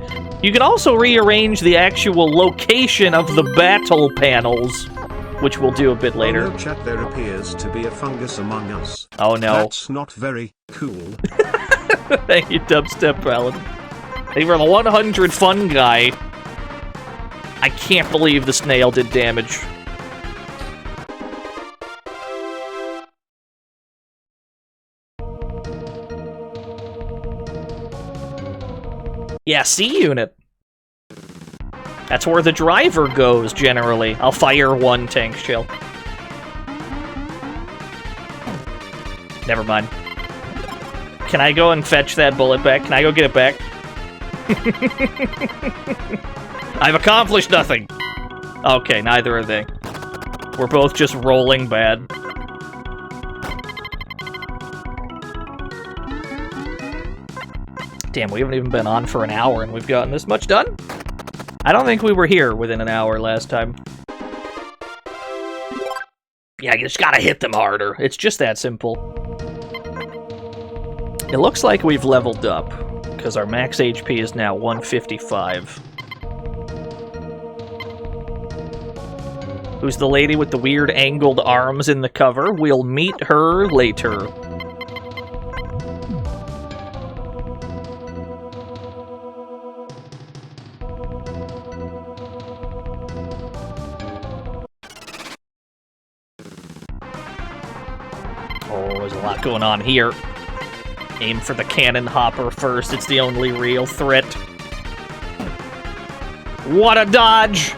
You can also rearrange the actual location of the battle panels, which we'll do a bit later.
Oh no, chat, there appears to be a fungus among us.
Oh no.
That's not very cool.
Thank you, Dubstep Paladin. Thank you for the 100 fun guy. I can't believe the snail did damage. Yeah, C unit. That's where the driver goes, generally. I'll fire one tank shell. Never mind. Can I go and fetch that bullet back? Can I go get it back? I've accomplished nothing. Okay, neither are they. We're both just rolling bad. Damn, we haven't even been on for an hour and we've gotten this much done? I don't think we were here within an hour last time. Yeah, you just gotta hit them harder. It's just that simple. It looks like we've leveled up, because our max HP is now 155. Who's the lady with the weird angled arms in the cover? We'll meet her later. Oh, there's a lot going on here. Aim for the cannon hopper first. It's the only real threat. What a dodge!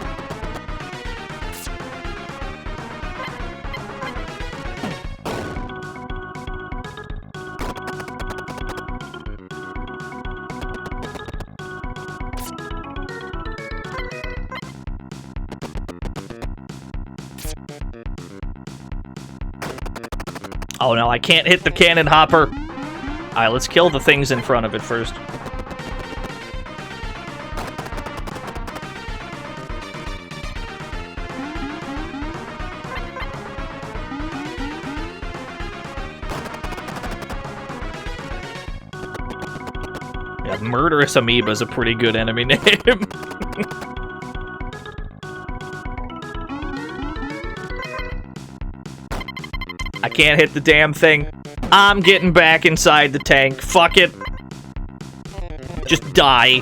Oh no, I can't hit the cannon hopper. Alright, let's kill the things in front of it first. Yeah, Murderous Amoeba is a pretty good enemy name. I can't hit the damn thing. I'm getting back inside the tank. Fuck it. Just die.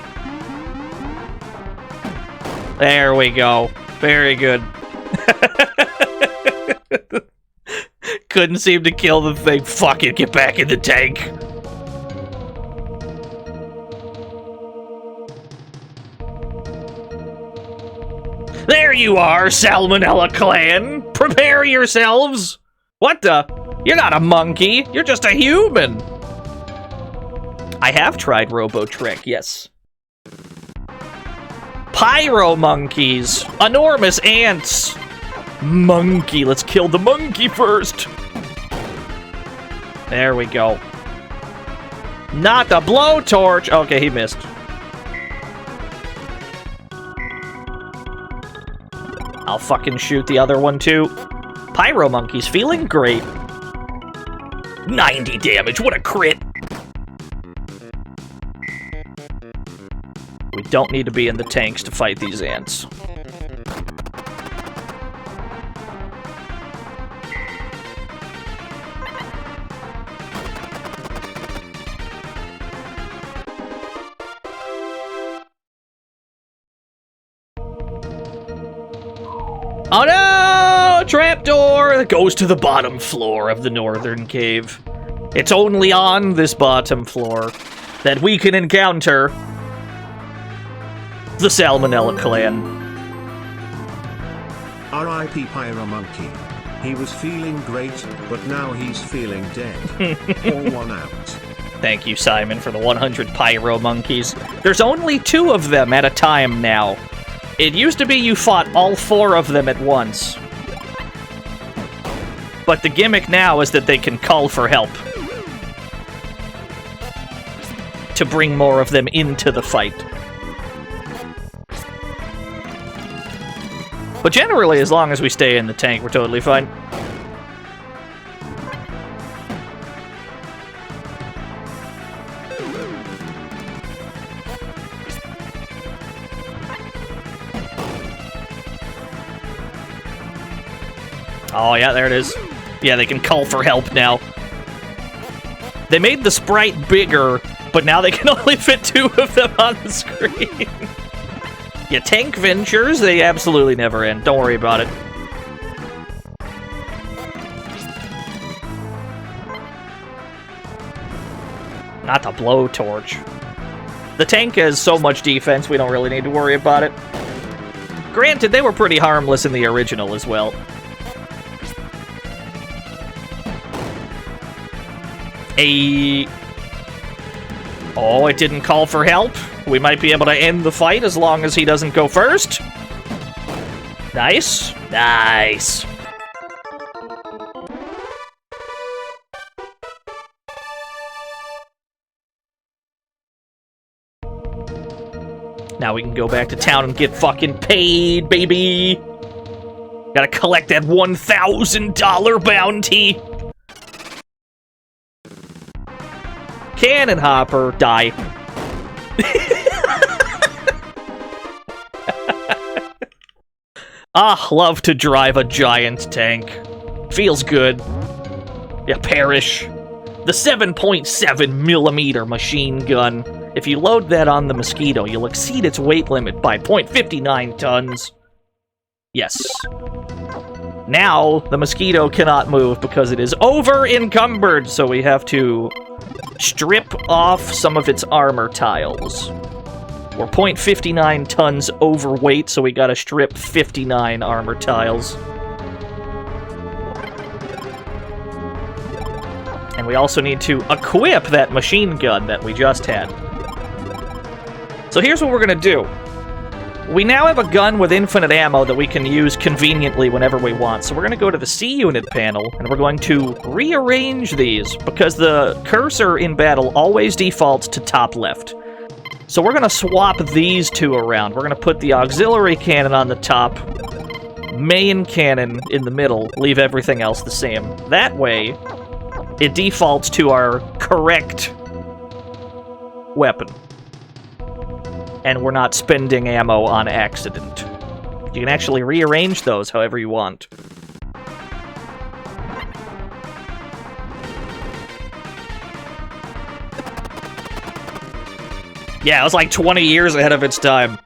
There we go. Very good. Couldn't seem to kill the thing. Fuck it, get back in the tank. There you are, Salmonella Clan. Prepare yourselves. What the? You're not a monkey. You're just a human. I have tried Robo-Trick, yes. Pyro monkeys. Enormous ants. Monkey. Let's kill the monkey first. There we go. Not the blowtorch. Okay, he missed. I'll fucking shoot the other one too. Pyro monkey's feeling great. 90 damage, what a crit! We don't need to be in the tanks to fight these ants. Oh no! Trapdoor that goes to the bottom floor of the northern cave. It's only on this bottom floor that we can encounter the Salmonella Clan.
R.I.P. Pyro Monkey. He was feeling great, but now he's feeling dead. Pour one out.
Thank you, Simon, for the 100 Pyro Monkeys. There's only 2 of them at a time now. It used to be you fought all 4 of them at once. But the gimmick now is that they can call for help. To bring more of them into the fight. But generally, as long as we stay in the tank, we're totally fine. Oh, yeah, there it is. Yeah, they can call for help now. They made the sprite bigger, but now they can only fit 2 of them on the screen. Yeah, tank ventures, they absolutely never end. Don't worry about it. Not the blowtorch. The tank has so much defense, we don't really need to worry about it. Granted, they were pretty harmless in the original as well. Oh, it didn't call for help. We might be able to end the fight as long as he doesn't go first. Nice. Nice. Now we can go back to town and get fucking paid, baby! Gotta collect that $1,000 bounty! Cannon hopper, die. Ah, love to drive a giant tank. Feels good. Yeah, perish. The 7.7mm machine gun. If you load that on the Mosquito, you'll exceed its weight limit by 0.59 tons. Yes. Now, the Mosquito cannot move because it is over-encumbered, so we have to strip off some of its armor tiles. We're 0.59 tons overweight, so we gotta strip 59 armor tiles. And we also need to equip that machine gun that we just had. So here's what we're gonna do. We now have a gun with infinite ammo that we can use conveniently whenever we want. So we're gonna go to the C-Unit panel, and we're going to rearrange these, because the cursor in battle always defaults to top left. So we're gonna swap these two around. We're gonna put the auxiliary cannon on the top, main cannon in the middle, leave everything else the same. That way, it defaults to our correct weapon. And we're not spending ammo on accident. You can actually rearrange those however you want. Yeah, it was like 20 years ahead of its time.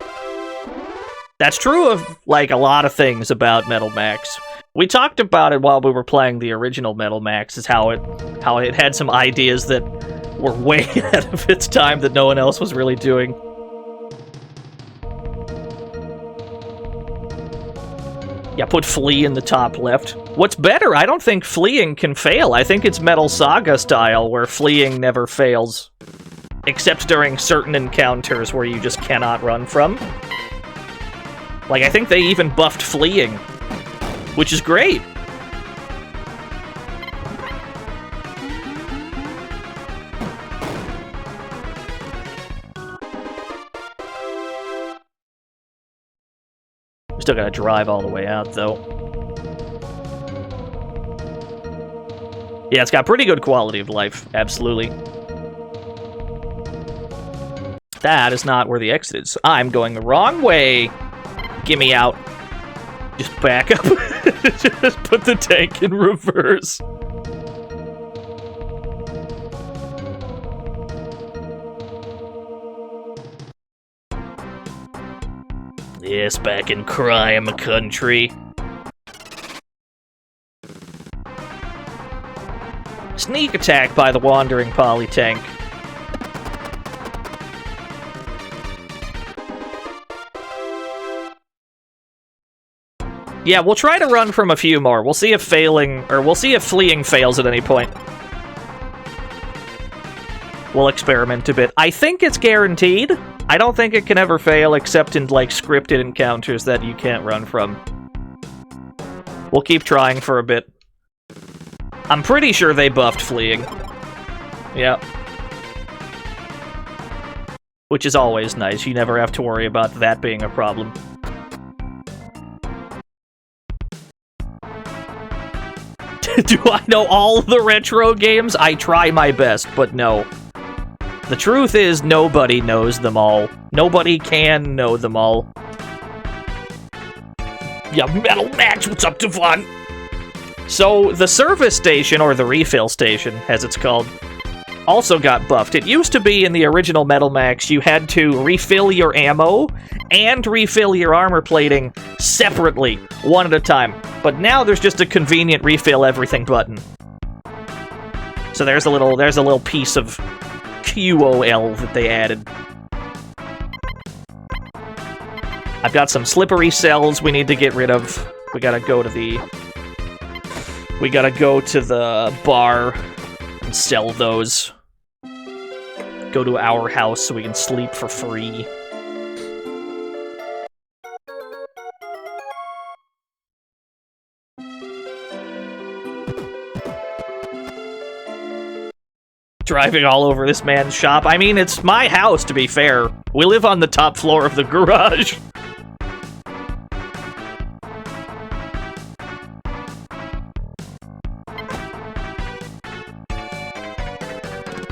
That's true of, like, a lot of things about Metal Max. We talked about it while we were playing the original Metal Max, is how it had some ideas that were way ahead of its time that no one else was really doing. Yeah, put flee in the top left. What's better, I don't think fleeing can fail. I think it's Metal Saga style, where fleeing never fails. Except during certain encounters where you just cannot run from. Like, I think they even buffed fleeing, which is great. Still gotta drive all the way out, though. Yeah, it's got pretty good quality of life, absolutely. That is not where the exit is. I'm going the wrong way. Gimme out. Just back up. Just put the tank in reverse. Yes, back in crime country. Sneak attack by the wandering poly tank. Yeah, we'll try to run from a few more. We'll see if fleeing fails at any point. We'll experiment a bit. I think it's guaranteed. I don't think it can ever fail except in, like, scripted encounters that you can't run from. We'll keep trying for a bit. I'm pretty sure they buffed fleeing. Yeah. Which is always nice. You never have to worry about that being a problem. Do I know all the retro games? I try my best, but no. The truth is, nobody knows them all. Nobody can know them all. Yeah, Metal Max, what's up, Devon? So, the service station, or the refill station, as it's called, also got buffed. It used to be in the original Metal Max, you had to refill your ammo and refill your armor plating separately, one at a time. But now there's just a convenient refill everything button. So there's a little piece of QOL that they added. I've got some slippery cells we need to get rid of. We gotta go to the bar and sell those. Go to our house so we can sleep for free. Driving all over this man's shop. I mean, it's my house, to be fair. We live on the top floor of the garage.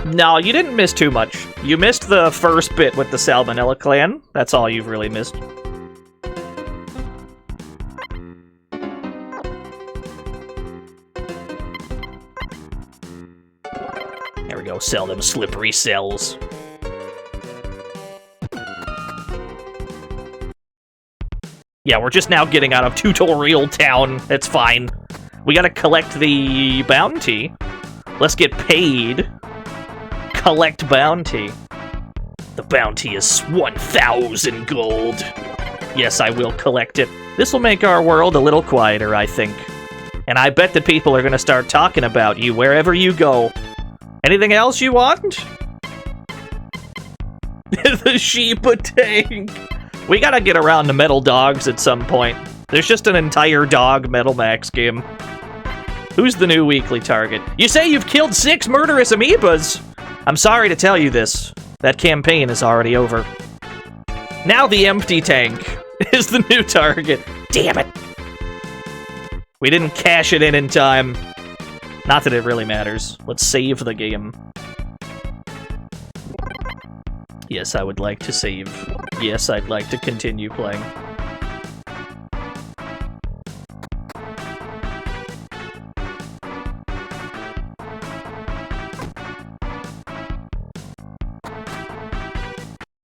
No, you didn't miss too much. You missed the first bit with the Salmonella clan. That's all you've really missed. There we go, sell them slippery cells. Yeah, we're just now getting out of Tutorial Town. It's fine. We gotta collect the bounty. Let's get paid. Collect bounty. The bounty is 1,000 gold. Yes, I will collect it. This will make our world a little quieter, I think. And I bet that people are gonna start talking about you wherever you go. Anything else you want? The sheep tank. We gotta get around to Metal Dogs at some point. There's just an entire dog Metal Max game. Who's the new weekly target? You say you've killed 6 murderous amoebas! I'm sorry to tell you this. That campaign is already over. Now the empty tank is the new target. Damn it! We didn't cash it in time. Not that it really matters. Let's save the game. Yes, I would like to save. Yes, I'd like to continue playing.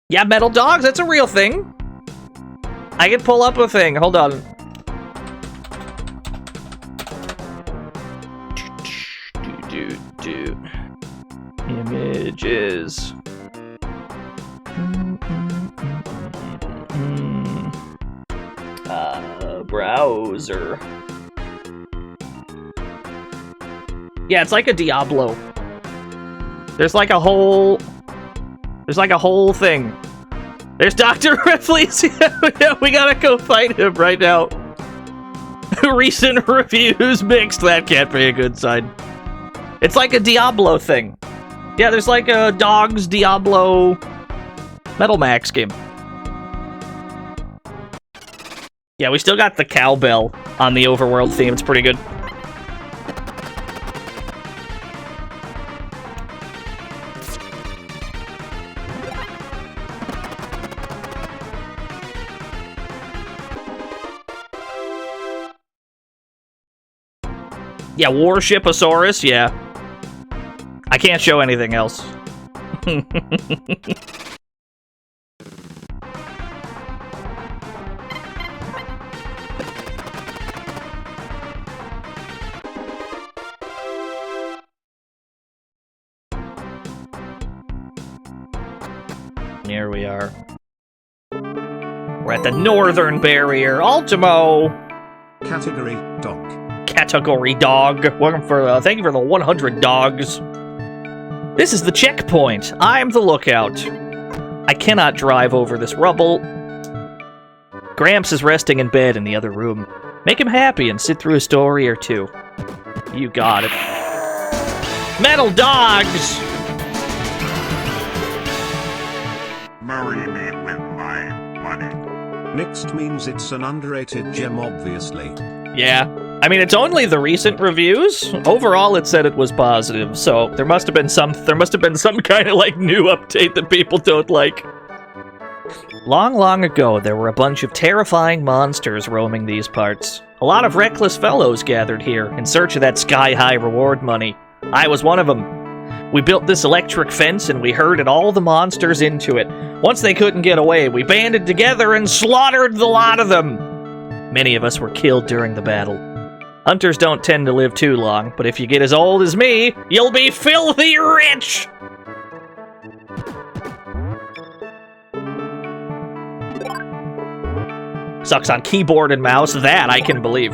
Yeah, Metal Dogs, that's a real thing. I can pull up a thing. Hold on. Images. Browser. Yeah, it's like a Diablo. There's like a whole thing. There's Dr. Ripley's. Yeah, we gotta go fight him right now. Recent reviews mixed. That can't be a good sign. It's like a Diablo thing. Yeah, there's like a Dogs Diablo Metal Max game. Yeah, we still got the cowbell on the overworld theme. It's pretty good. Yeah, Warshiposaurus, yeah. I can't show anything else. Here we are. We're at the northern barrier. Ultimo!
Category dog.
Category dog. Welcome for thank you for the 100 dogs. This is the checkpoint. I'm the lookout. I cannot drive over this rubble. Gramps is resting in bed in the other room. Make him happy and sit through a story or two. You got it. Metal Dogs!
Marry me with my money.
Mixed means it's an underrated gem, obviously.
Yeah. I mean, it's only the recent reviews. Overall, it said it was positive, so there must have been some kind of, like, new update that people don't like. Long, long ago, there were a bunch of terrifying monsters roaming these parts. A lot of reckless fellows gathered here in search of that sky-high reward money. I was one of them. We built this electric fence and we herded all the monsters into it. Once they couldn't get away, we banded together and slaughtered the lot of them. Many of us were killed during the battle. Hunters don't tend to live too long, but if you get as old as me, you'll be filthy rich! Sucks on keyboard and mouse, that I can believe.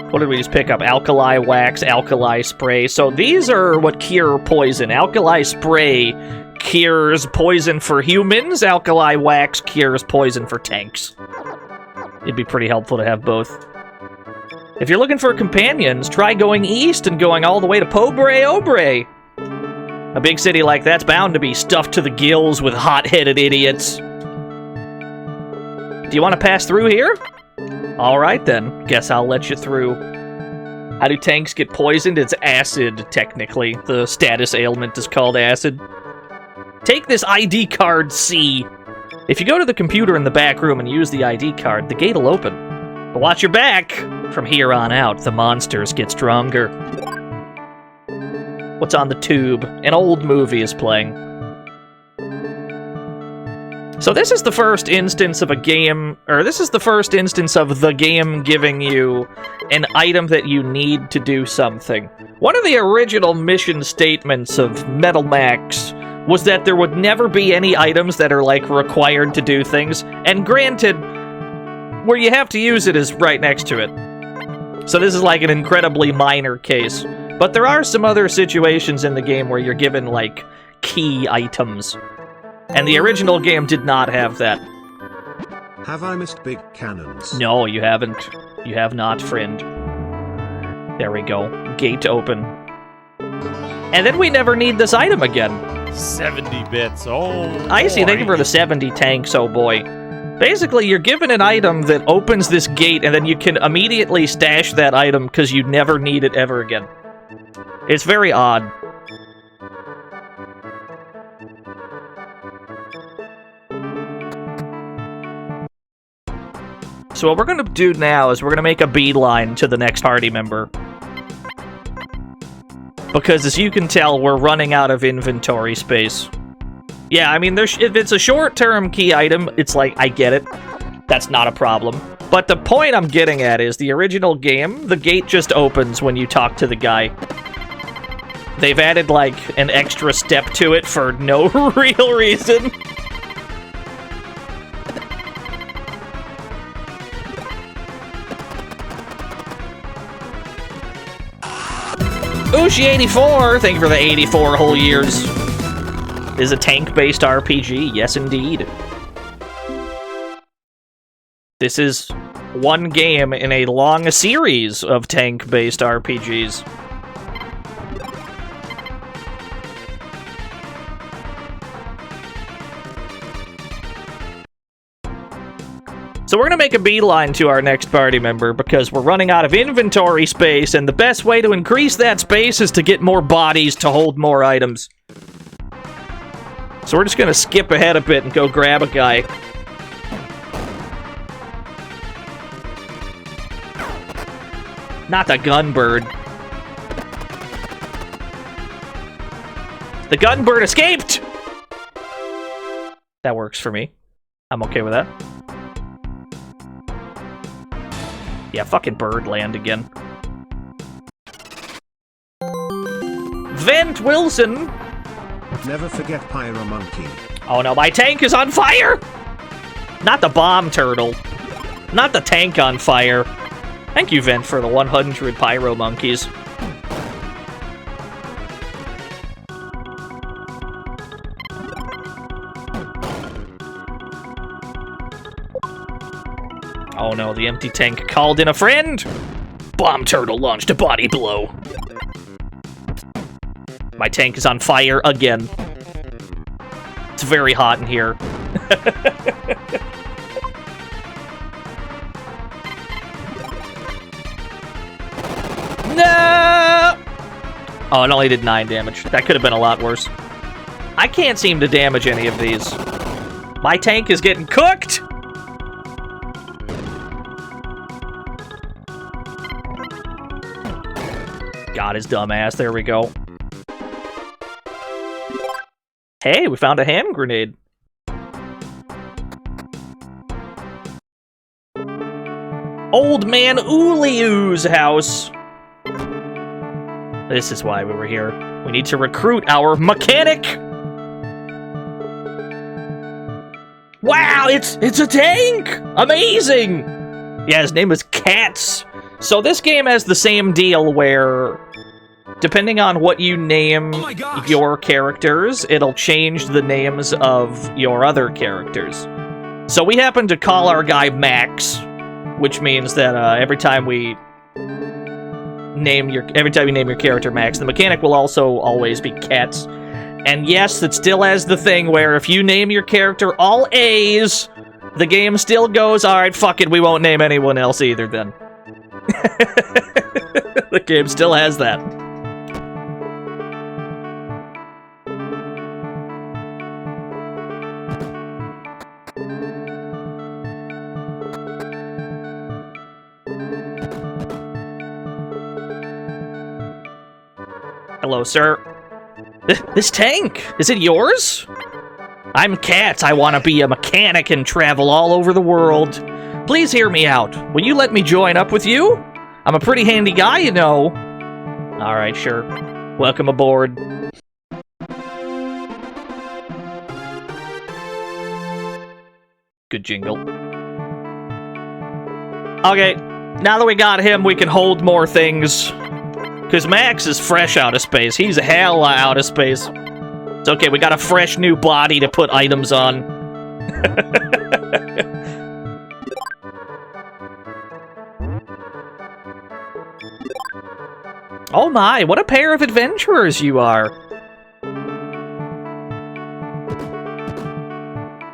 What did we just pick up? Alkali wax, alkali spray. So these are what cure poison. Alkali spray cures poison for humans. Alkali wax cures poison for tanks. It'd be pretty helpful to have both. If you're looking for companions, try going east and going all the way to Pobre Obre. A big city like that's bound to be stuffed to the gills with hot-headed idiots. Do you want to pass through here? Alright then, guess I'll let you through. How do tanks get poisoned? It's acid, technically. The status ailment is called acid. Take this ID card C. If you go to the computer in the back room and use the ID card, the gate will open. But watch your back! From here on out, the monsters get stronger. What's on the tube? An old movie is playing. So this is the first instance of a game, or this is the first instance of the game giving you an item that you need to do something. One of the original mission statements of Metal Max was that there would never be any items that are, like, required to do things, and granted, where you have to use it is right next to it. So this is, like, an incredibly minor case. But there are some other situations in the game where you're given, like, key items. And the original game did not have that.
Have I missed big cannons?
No, you haven't. You have not, friend. There we go. Gate open. And then we never need this item again.
70 bits. Oh,
I see. Thank you
boy.
for the 70 tanks, oh boy. Basically, you're given an item that opens this gate, and then you can immediately stash that item because you never need it ever again. It's very odd. So what we're going to do now is we're going to make a beeline to the next party member. Because as you can tell, we're running out of inventory space. Yeah, I mean, if it's a short-term key item, it's like, I get it. That's not a problem. But the point I'm getting at is the original game, the gate just opens when you talk to the guy. They've added, like, an extra step to it for no real reason. Ushi84, thank you for the 84 whole years. Is a tank-based RPG? Yes, indeed. This is one game in a long series of tank-based RPGs. So we're gonna make a beeline to our next party member because we're running out of inventory space, and the best way to increase that space is to get more bodies to hold more items. So we're just gonna skip ahead a bit and go grab a guy. Not the gunbird. The gunbird escaped! That works for me. I'm okay with that. Yeah, fucking bird land again. Vent Wilson!
Never forget Pyro Monkey.
Oh no, my tank is on fire! Not the bomb turtle. Not the tank on fire. Thank you, Vent, for the 100 Pyro Monkeys. Oh no, the empty tank called in a friend! Bomb turtle launched a body blow. My tank is on fire again. It's very hot in here. No! Oh, it only did 9 damage. That could have been a lot worse. I can't seem to damage any of these. My tank is getting cooked! Got his dumb ass. There we go. Hey, we found a hand grenade. Old Man Uliu's house. This is why we were here. We need to recruit our mechanic. Wow, it's a tank! Amazing! Yeah, his name is Cats. So this game has the same deal where, depending on what you name your characters, it'll change the names of your other characters. So we happen to call our guy Max, which means that every time you name your character Max, the mechanic will also always be Cats. And yes, it still has the thing where if you name your character all A's, the game still goes, alright, fuck it, we won't name anyone else either then. The game still has that. Hello, sir. This tank, is it yours? I'm Kat. I want to be a mechanic and travel all over the world. Please hear me out. Will you let me join up with you? I'm a pretty handy guy, you know. Alright, sure. Welcome aboard. Good jingle. Okay, now that we got him, we can hold more things. Because Max is fresh out of space. He's hell out of space. It's okay, we got a fresh new body to put items on. Oh my, what a pair of adventurers you are.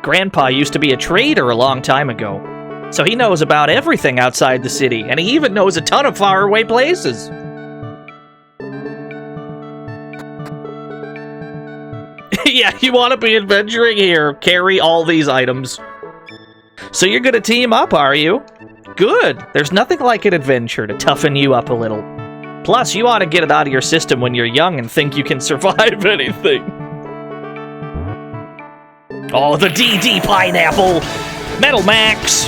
Grandpa used to be a trader a long time ago. So he knows about everything outside the city, and he even knows a ton of faraway places. Yeah, you want to be adventuring here. Carry all these items. So you're gonna team up, are you? Good. There's nothing like an adventure to toughen you up a little. Plus, you ought to get it out of your system when you're young and think you can survive anything. Oh, the DD pineapple! Metal Max!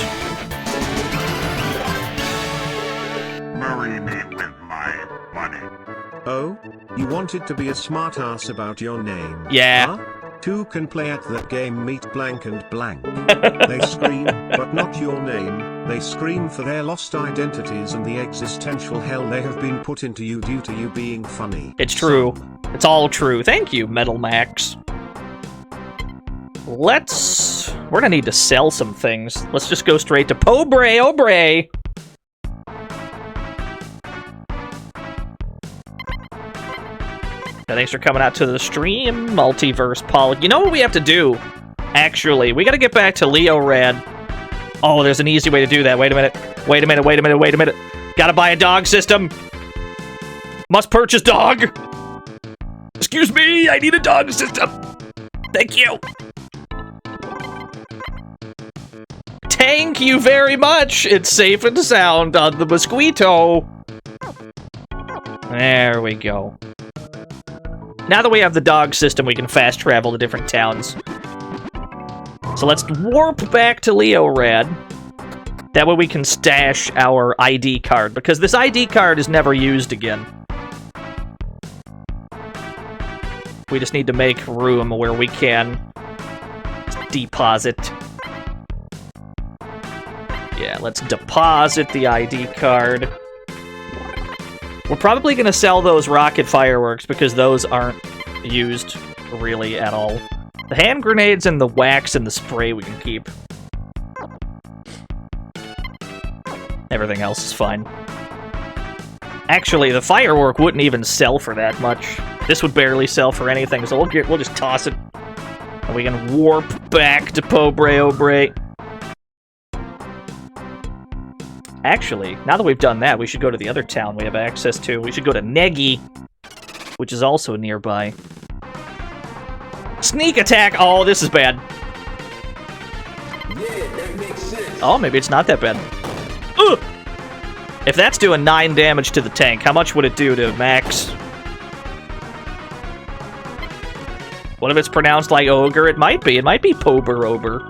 Marry me with my money.
Oh? You wanted to be a smartass about your name?
Yeah.
Huh? Two can play at that game meet blank and blank. They scream, but not your name. They scream for their lost identities and the existential hell they have been put into you due to you being funny.
It's true. It's all true. Thank you, Metal Max. We're gonna need to sell some things. Let's just go straight to Pobre Obre. Thanks for coming out to the stream, Multiverse Paul. You know what we have to do? Actually, we gotta get back to Leo Rad. Oh, there's an easy way to do that. Wait a minute. Wait a minute, wait a minute, wait a minute. Gotta buy a dog system. Must purchase dog. Excuse me, I need a dog system. Thank you. Thank you very much. It's safe and sound on the mosquito. There we go. Now that we have the dog system, we can fast travel to different towns. So let's warp back to Leo Rad. That way we can stash our ID card, because this ID card is never used again. We just need to make room where we can deposit. Yeah, let's deposit the ID card. We're probably going to sell those rocket fireworks because those aren't used really at all. The hand grenades and the wax and the spray we can keep. Everything else is fine. Actually, the firework wouldn't even sell for that much. This would barely sell for anything, so we'll just toss it. And we can warp back to Pobre Obre. Actually, now that we've done that, we should go to the other town we have access to. We should go to Negi, which is also nearby. Sneak attack! Oh, this is bad.
Yeah, that makes sense.
Oh, maybe it's not that bad. Ugh! If that's doing 9 damage to the tank, how much would it do to Max? What if it's pronounced like ogre? It might be. It might be Pober Ober.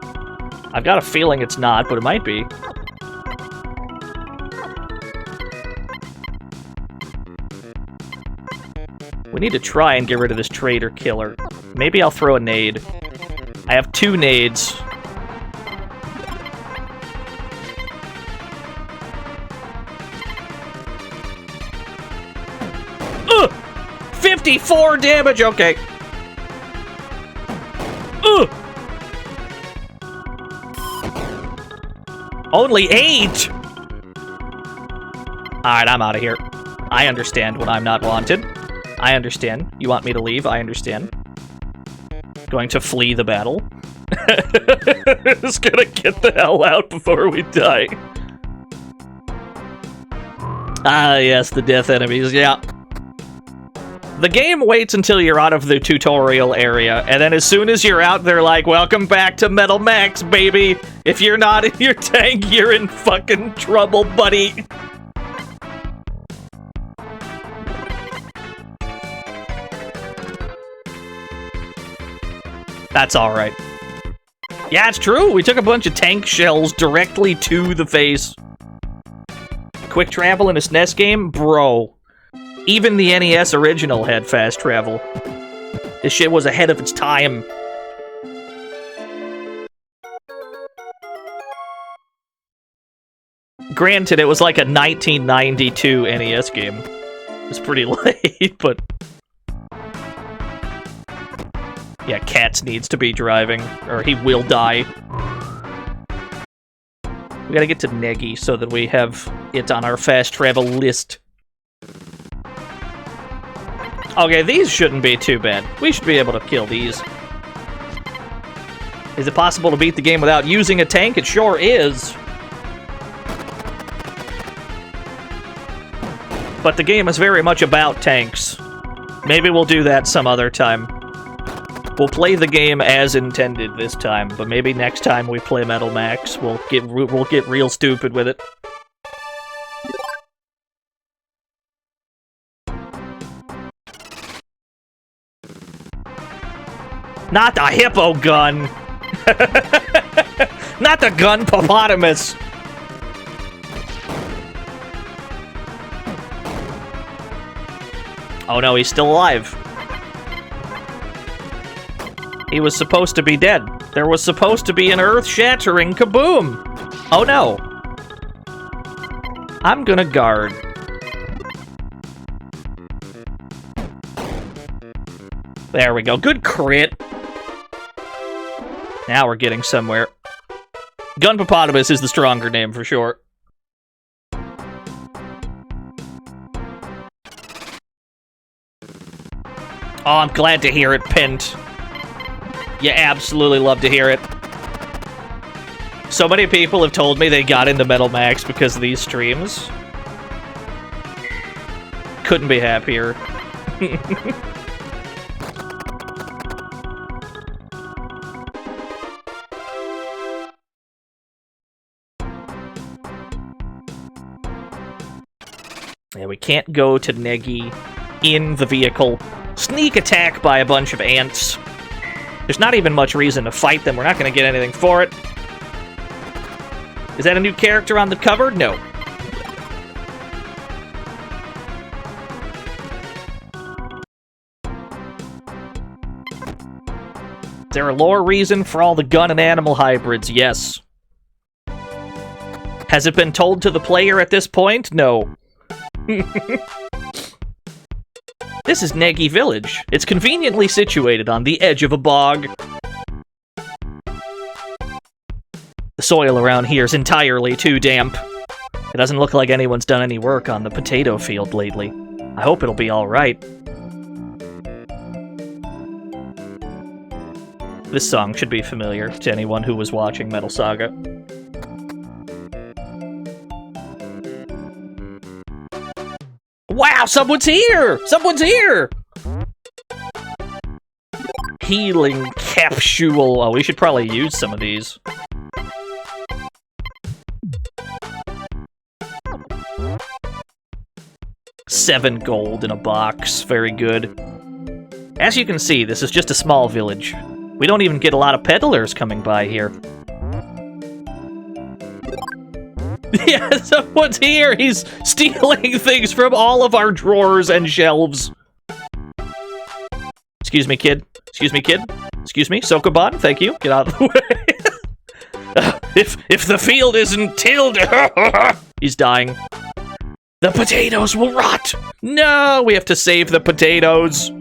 I've got a feeling it's not, but it might be. We need to try and get rid of this traitor killer. Maybe I'll throw a nade. I have 2 nades. Ugh! 54 damage! Okay. Ugh! Only 8! Alright, I'm out of here. I understand when I'm not wanted. I understand. You want me to leave? I understand. Going to flee the battle. Just gonna get the hell out before we die. Ah, yes, the death enemies, yeah. The game waits until you're out of the tutorial area, and then as soon as you're out, they're like, welcome back to Metal Max, baby! If you're not in your tank, you're in fucking trouble, buddy! That's alright. Yeah, it's true! We took a bunch of tank shells directly to the face. Quick travel in a SNES game? Bro. Even the NES original had fast travel. This shit was ahead of its time. Granted, it was like a 1992 NES game. It was pretty late, but... Yeah, Katz needs to be driving, or he will die. We gotta get to Negi so that we have it on our fast travel list. Okay, these shouldn't be too bad. We should be able to kill these. Is it possible to beat the game without using a tank? It sure is. But the game is very much about tanks. Maybe we'll do that some other time. We'll play the game as intended this time, but maybe next time we play Metal Max, we'll get real stupid with it. Not the hippo gun! Not the gun hippopotamus! Oh no, he's still alive. He was supposed to be dead. There was supposed to be an earth-shattering kaboom! Oh no. I'm gonna guard. There we go. Good crit. Now we're getting somewhere. Gun hippopotamus is the stronger name for sure. Oh, I'm glad to hear it, Pint. You absolutely love to hear it. So many people have told me they got into Metal Max because of these streams. Couldn't be happier. Yeah, we can't go to Negi in the vehicle. Sneak attack by a bunch of ants. There's not even much reason to fight them. We're not going to get anything for it. Is that a new character on the cover? No. Is there a lore reason for all the gun and animal hybrids? Yes. Has it been told to the player at this point? No. This is Negi Village. It's conveniently situated on the edge of a bog. The soil around here is entirely too damp. It doesn't look like anyone's done any work on the potato field lately. I hope it'll be alright. This song should be familiar to anyone who was watching Metal Saga. Wow, someone's here! Someone's here! Healing capsule. Oh, we should probably use some of these. $7 gold in a box. Very good. As you can see, this is just a small village. We don't even get a lot of peddlers coming by here. Yeah, someone's here! He's stealing things from all of our drawers and shelves. Excuse me, kid. Excuse me, kid. Excuse me, Sokoban, thank you. Get out of the way. If the field isn't tilled... He's dying. The potatoes will rot! No, we have to save the potatoes.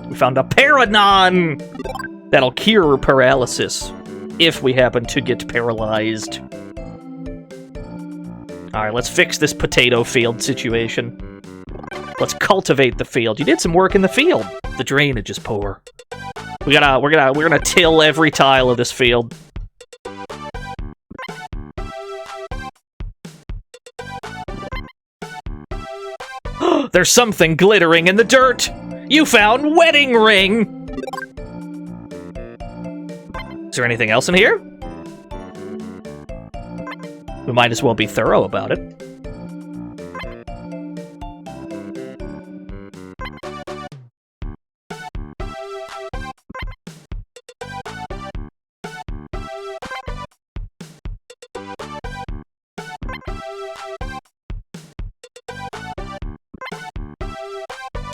We found a Paranon! That'll cure paralysis. If we happen to get paralyzed. Alright, let's fix this potato field situation. Let's cultivate the field. You did some work in the field. the drainage is poor. We're gonna till every tile of this field. There's something glittering in the dirt! You found wedding ring! Is there anything else in here? We might as well be thorough about it.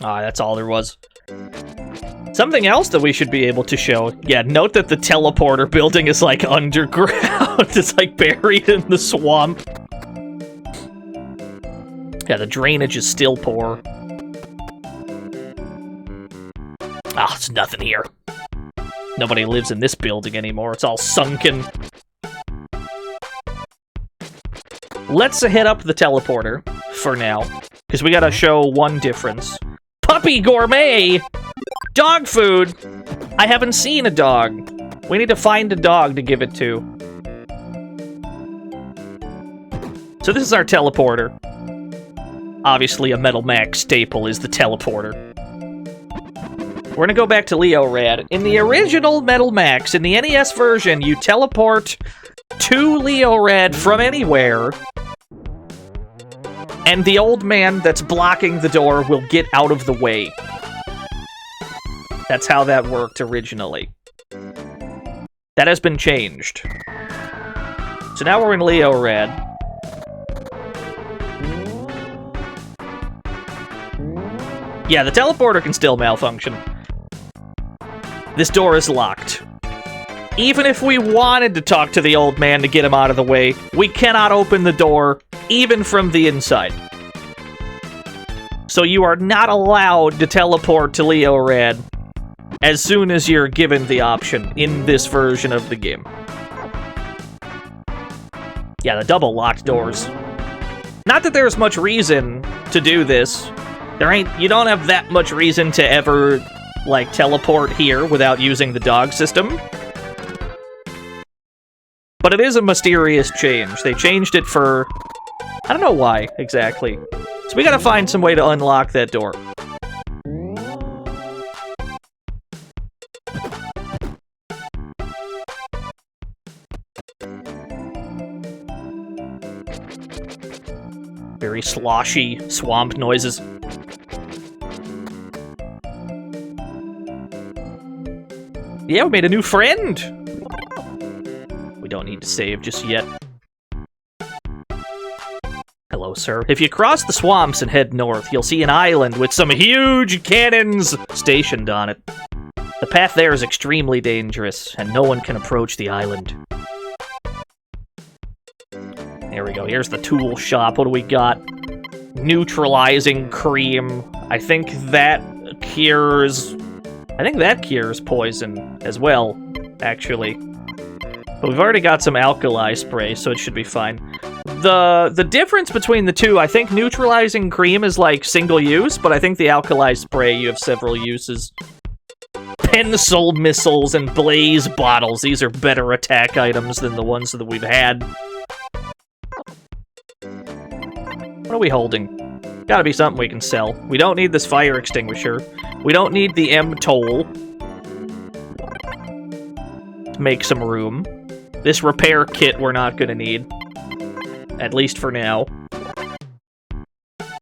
Ah, that's all there was. Something else that we should be able to show. Yeah, note that the teleporter building is, like, underground. It's, like, buried in the swamp. Yeah, the drainage is still poor. Ah, there's nothing here. Nobody lives in this building anymore. It's all sunken. Let's head up the teleporter for now, because we gotta show one difference. Puppy gourmet! Dog food! I haven't seen a dog. We need to find a dog to give it to. So this is our teleporter. Obviously a Metal Max staple is the teleporter. We're gonna go back to Leo Rad. In the original Metal Max, in the NES version, you teleport to Leo Rad from anywhere, and the old man that's blocking the door will get out of the way. That's how that worked originally. That has been changed. So now we're in Leo Rad. Yeah, the teleporter can still malfunction. This door is locked. Even if we wanted to talk to the old man to get him out of the way, we cannot open the door, even from the inside. So you are not allowed to teleport to Leo Rad as soon as you're given the option in this version of the game. Yeah, the double locked doors. Not that there's much reason to do this. You don't have that much reason to ever, like, teleport here without using the dog system. But it is a mysterious change. They changed it for... I don't know why, exactly. So we gotta find some way to unlock that door. Very sloshy swamp noises. Yeah, we made a new friend! We don't need to save just yet. Hello, sir. If you cross the swamps and head north, you'll see an island with some huge cannons stationed on it. The path there is extremely dangerous, and no one can approach the island. There we go. Here's the tool shop. What do we got? Neutralizing cream. I think that cures poison as well, actually. But we've already got some alkali spray, so it should be fine. The difference between the two, I think neutralizing cream is like single use, but I think the alkali spray, you have several uses. Pencil missiles and blaze bottles. These are better attack items than the ones that we've had. What are we holding? Gotta be something we can sell. We don't need this fire extinguisher. We don't need the M-toll. To make some room. This repair kit we're not gonna need. At least for now.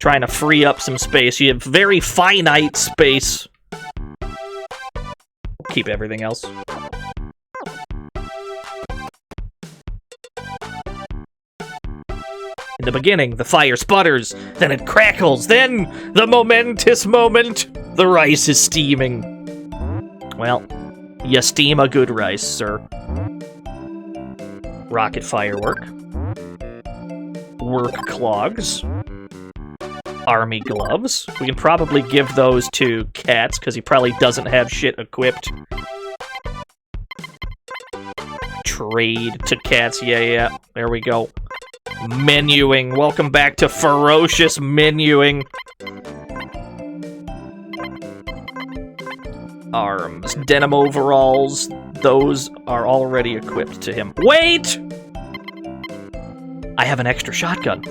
Trying to free up some space. You have very finite space. Keep everything else. In the beginning, the fire sputters, then it crackles, then the momentous moment, the rice is steaming. Well, you steam a good rice, sir. Rocket firework. Work clogs. Army gloves. We can probably give those to Cats, because he probably doesn't have shit equipped. Trade to Cats, yeah, there we go. Menuing. Welcome back to ferocious menuing. arms. Denim overalls, those are already equipped to him. Wait! I have an extra shotgun.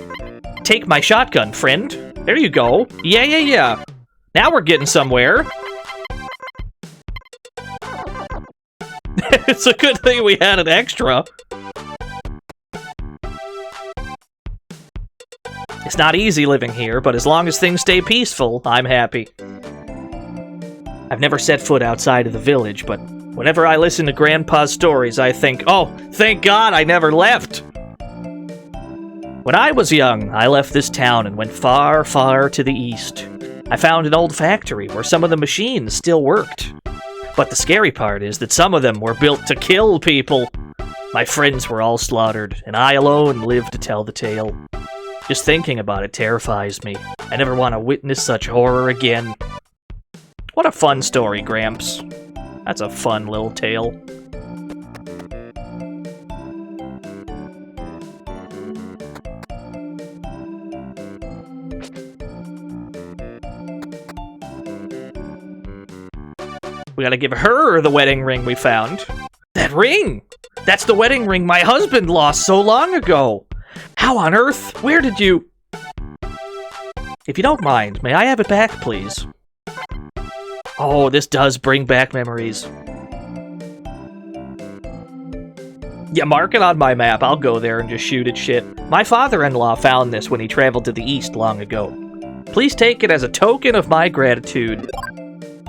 Take my shotgun, friend. There you go. Yeah. Now we're getting somewhere. It's a good thing we had an extra. It's not easy living here, but as long as things stay peaceful, I'm happy. I've never set foot outside of the village, but whenever I listen to Grandpa's stories, I think, oh, thank God I never left! When I was young, I left this town and went far, far to the east. I found an old factory where some of the machines still worked. But the scary part is that some of them were built to kill people. My friends were all slaughtered, and I alone lived to tell the tale. Just thinking about it terrifies me. I never want to witness such horror again. What a fun story, Gramps. That's a fun little tale. We gotta give her the wedding ring we found. That ring! That's the wedding ring my husband lost so long ago! How on earth? Where did you... If you don't mind, may I have it back, please? Oh, this does bring back memories. Yeah, mark it on my map. I'll go there and just shoot at shit. My father-in-law found this when he traveled to the east long ago. Please take it as a token of my gratitude.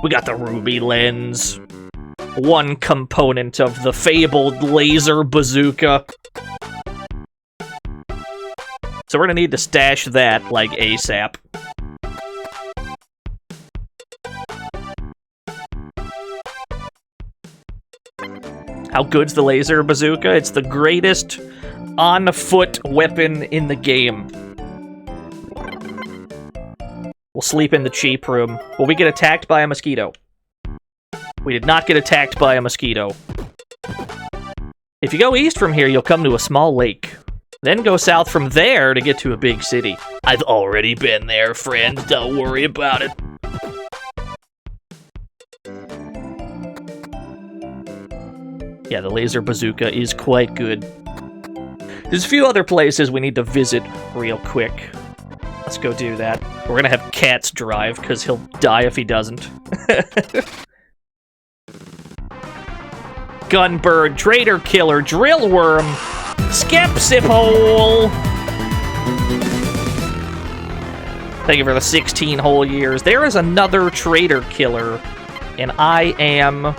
We got the ruby lens. One component of the fabled laser bazooka. So we're gonna need to stash that, like, ASAP. How good's the laser bazooka? It's the greatest on-foot weapon in the game. We'll sleep in the cheap room. Will we get attacked by a mosquito? We did not get attacked by a mosquito. If you go east from here, you'll come to a small lake. Then go south from there to get to a big city. I've already been there, friend. Don't worry about it. Yeah, the laser bazooka is quite good. There's a few other places we need to visit real quick. Let's go do that. We're gonna have Cats drive, because he'll die if he doesn't. Gunbird, Traitor Killer, Drillworm, Skepsipole! Thank you for the 16 whole years. There is another Traitor Killer, and I am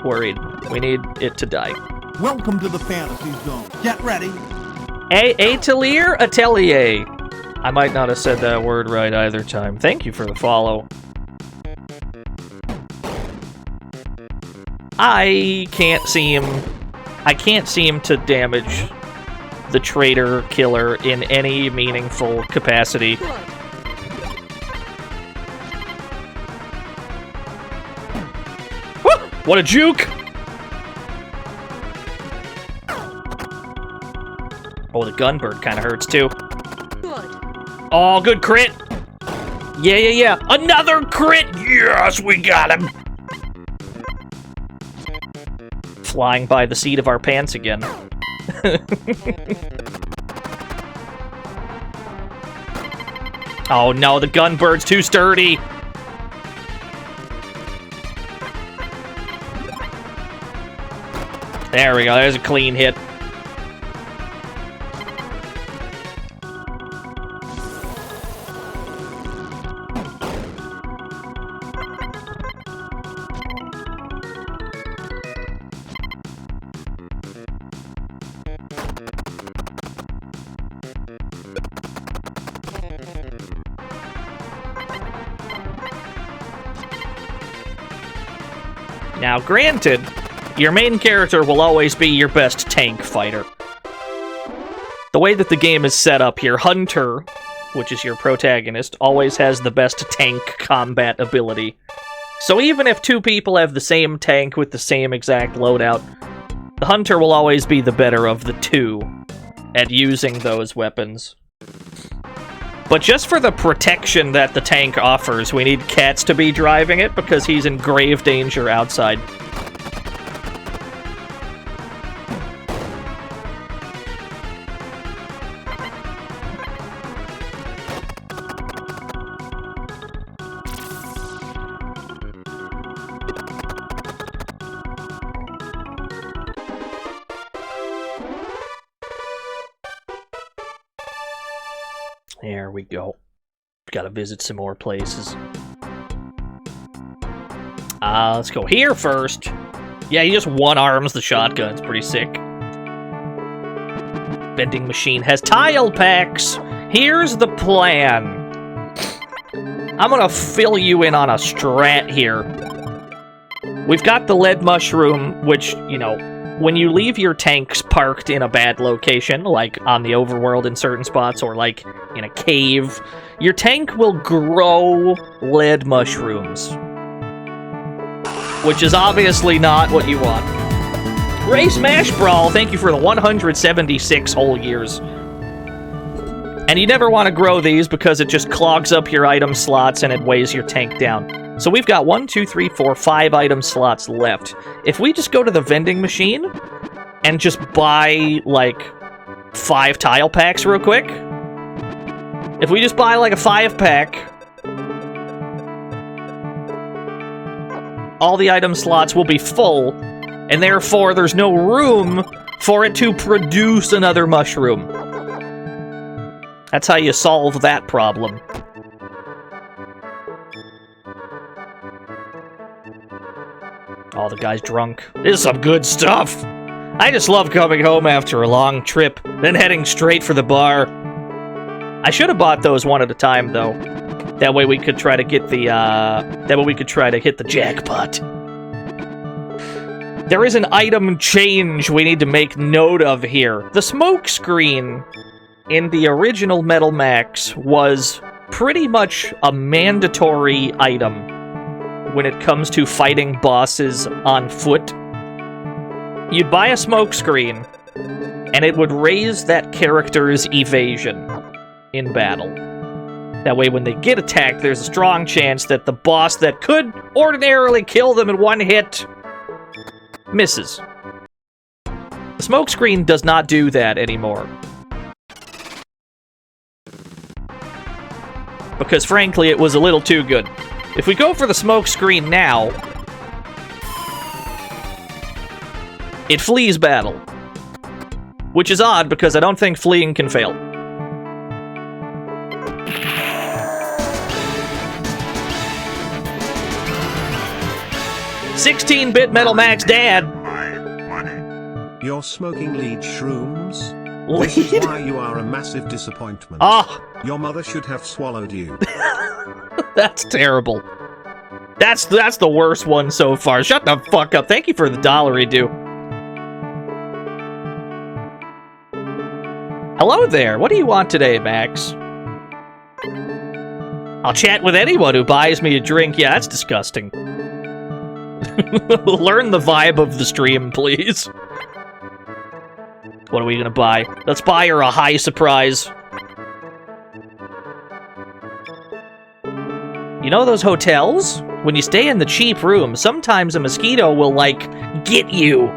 worried. We need it to die.
Welcome to the fantasy zone. Get ready.
Atelier? Atelier. I might not have said that word right either time. Thank you for the follow. I can't seem to damage the Traitor Killer in any meaningful capacity. Woo! What a juke! Oh, the Gunbird kind of hurts too. Good. Oh, good crit! Yeah. Another crit! Yes, we got him! Flying by the seat of our pants again. Oh no, the Gunbird's too sturdy! There we go, there's a clean hit. Now, granted, your main character will always be your best tank fighter. The way that the game is set up, your hunter, which is your protagonist, always has the best tank combat ability. So even if two people have the same tank with the same exact loadout, the hunter will always be the better of the two at using those weapons. But just for the protection that the tank offers, we need Cats to be driving it because he's in grave danger outside. There we go. Gotta visit some more places. Let's go here first. Yeah, he just one-arms the shotgun. It's pretty sick. Vending machine has tile packs. Here's the plan. I'm gonna fill you in on a strat here. We've got the lead mushroom, which, you know, when you leave your tanks parked in a bad location, like on the overworld in certain spots, or like in a cave, your tank will grow lead mushrooms. Which is obviously not what you want. Ray Smash Brawl, thank you for the 176 whole years. And you never want to grow these because it just clogs up your item slots and it weighs your tank down. So we've got 1, 2, 3, 4, 5 item slots left. If we just go to the vending machine and just buy, like, 5 tile packs real quick. If we just buy, like, a 5-pack, all the item slots will be full, and therefore there's no room for it to produce another mushroom. That's how you solve that problem. Oh, the guy's drunk. This is some good stuff. I just love coming home after a long trip, then heading straight for the bar. I should have bought those one at a time, though. That way we could try to get the, that way we could try to hit the jackpot. There is an item change we need to make note of here. The smoke screen in the original Metal Max was pretty much a mandatory item when it comes to fighting bosses on foot. You'd buy a smoke screen, and it would raise that character's evasion in battle. That way when they get attacked, there's a strong chance that the boss that could ordinarily kill them in one hit misses. The smoke screen does not do that anymore. Because frankly, it was a little too good. If we go for the smoke screen now, it flees battle. Which is odd, because I don't think fleeing can fail. "16-bit Metal Max Dad."
My money.
You're smoking lead shrooms?
Lead?
This is why you are a massive disappointment.
Ah,
Your mother should have swallowed you.
that's terrible. That's the worst one so far. Shut the fuck up. Thank you for the $1, Hello there. What do you want today, Max? I'll chat with anyone who buys me a drink. Yeah, that's disgusting. Learn the vibe of the stream, please. What are we gonna buy? Let's buy her a high surprise. You know those hotels? When you stay in the cheap room, sometimes a mosquito will, like, get you.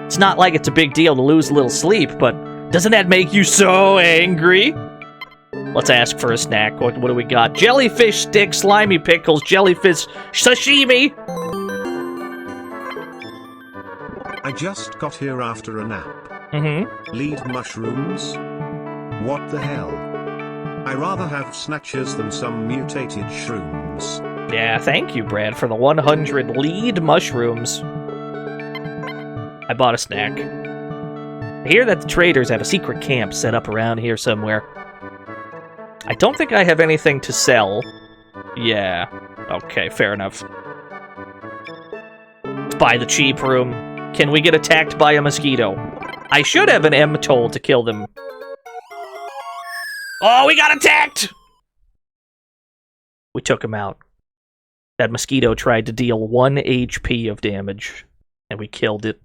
It's not like it's a big deal to lose a little sleep, but doesn't that make you so angry? Let's ask for a snack. What do we got? Jellyfish sticks, slimy pickles, jellyfish sashimi.
I just got here after a nap.
Mm-hmm.
Lead mushrooms? What the hell? I rather have snatchers than some mutated shrooms.
Yeah, thank you, Brad, for the 100 lead mushrooms. I bought a snack. I hear that the traders have a secret camp set up around here somewhere. I don't think I have anything to sell. Yeah. Okay, fair enough. Let's buy the cheap room. Can we get attacked by a mosquito? I should have an M-toll to kill them. Oh, we got attacked! We took him out. That mosquito tried to deal 1 HP of damage, and we killed it.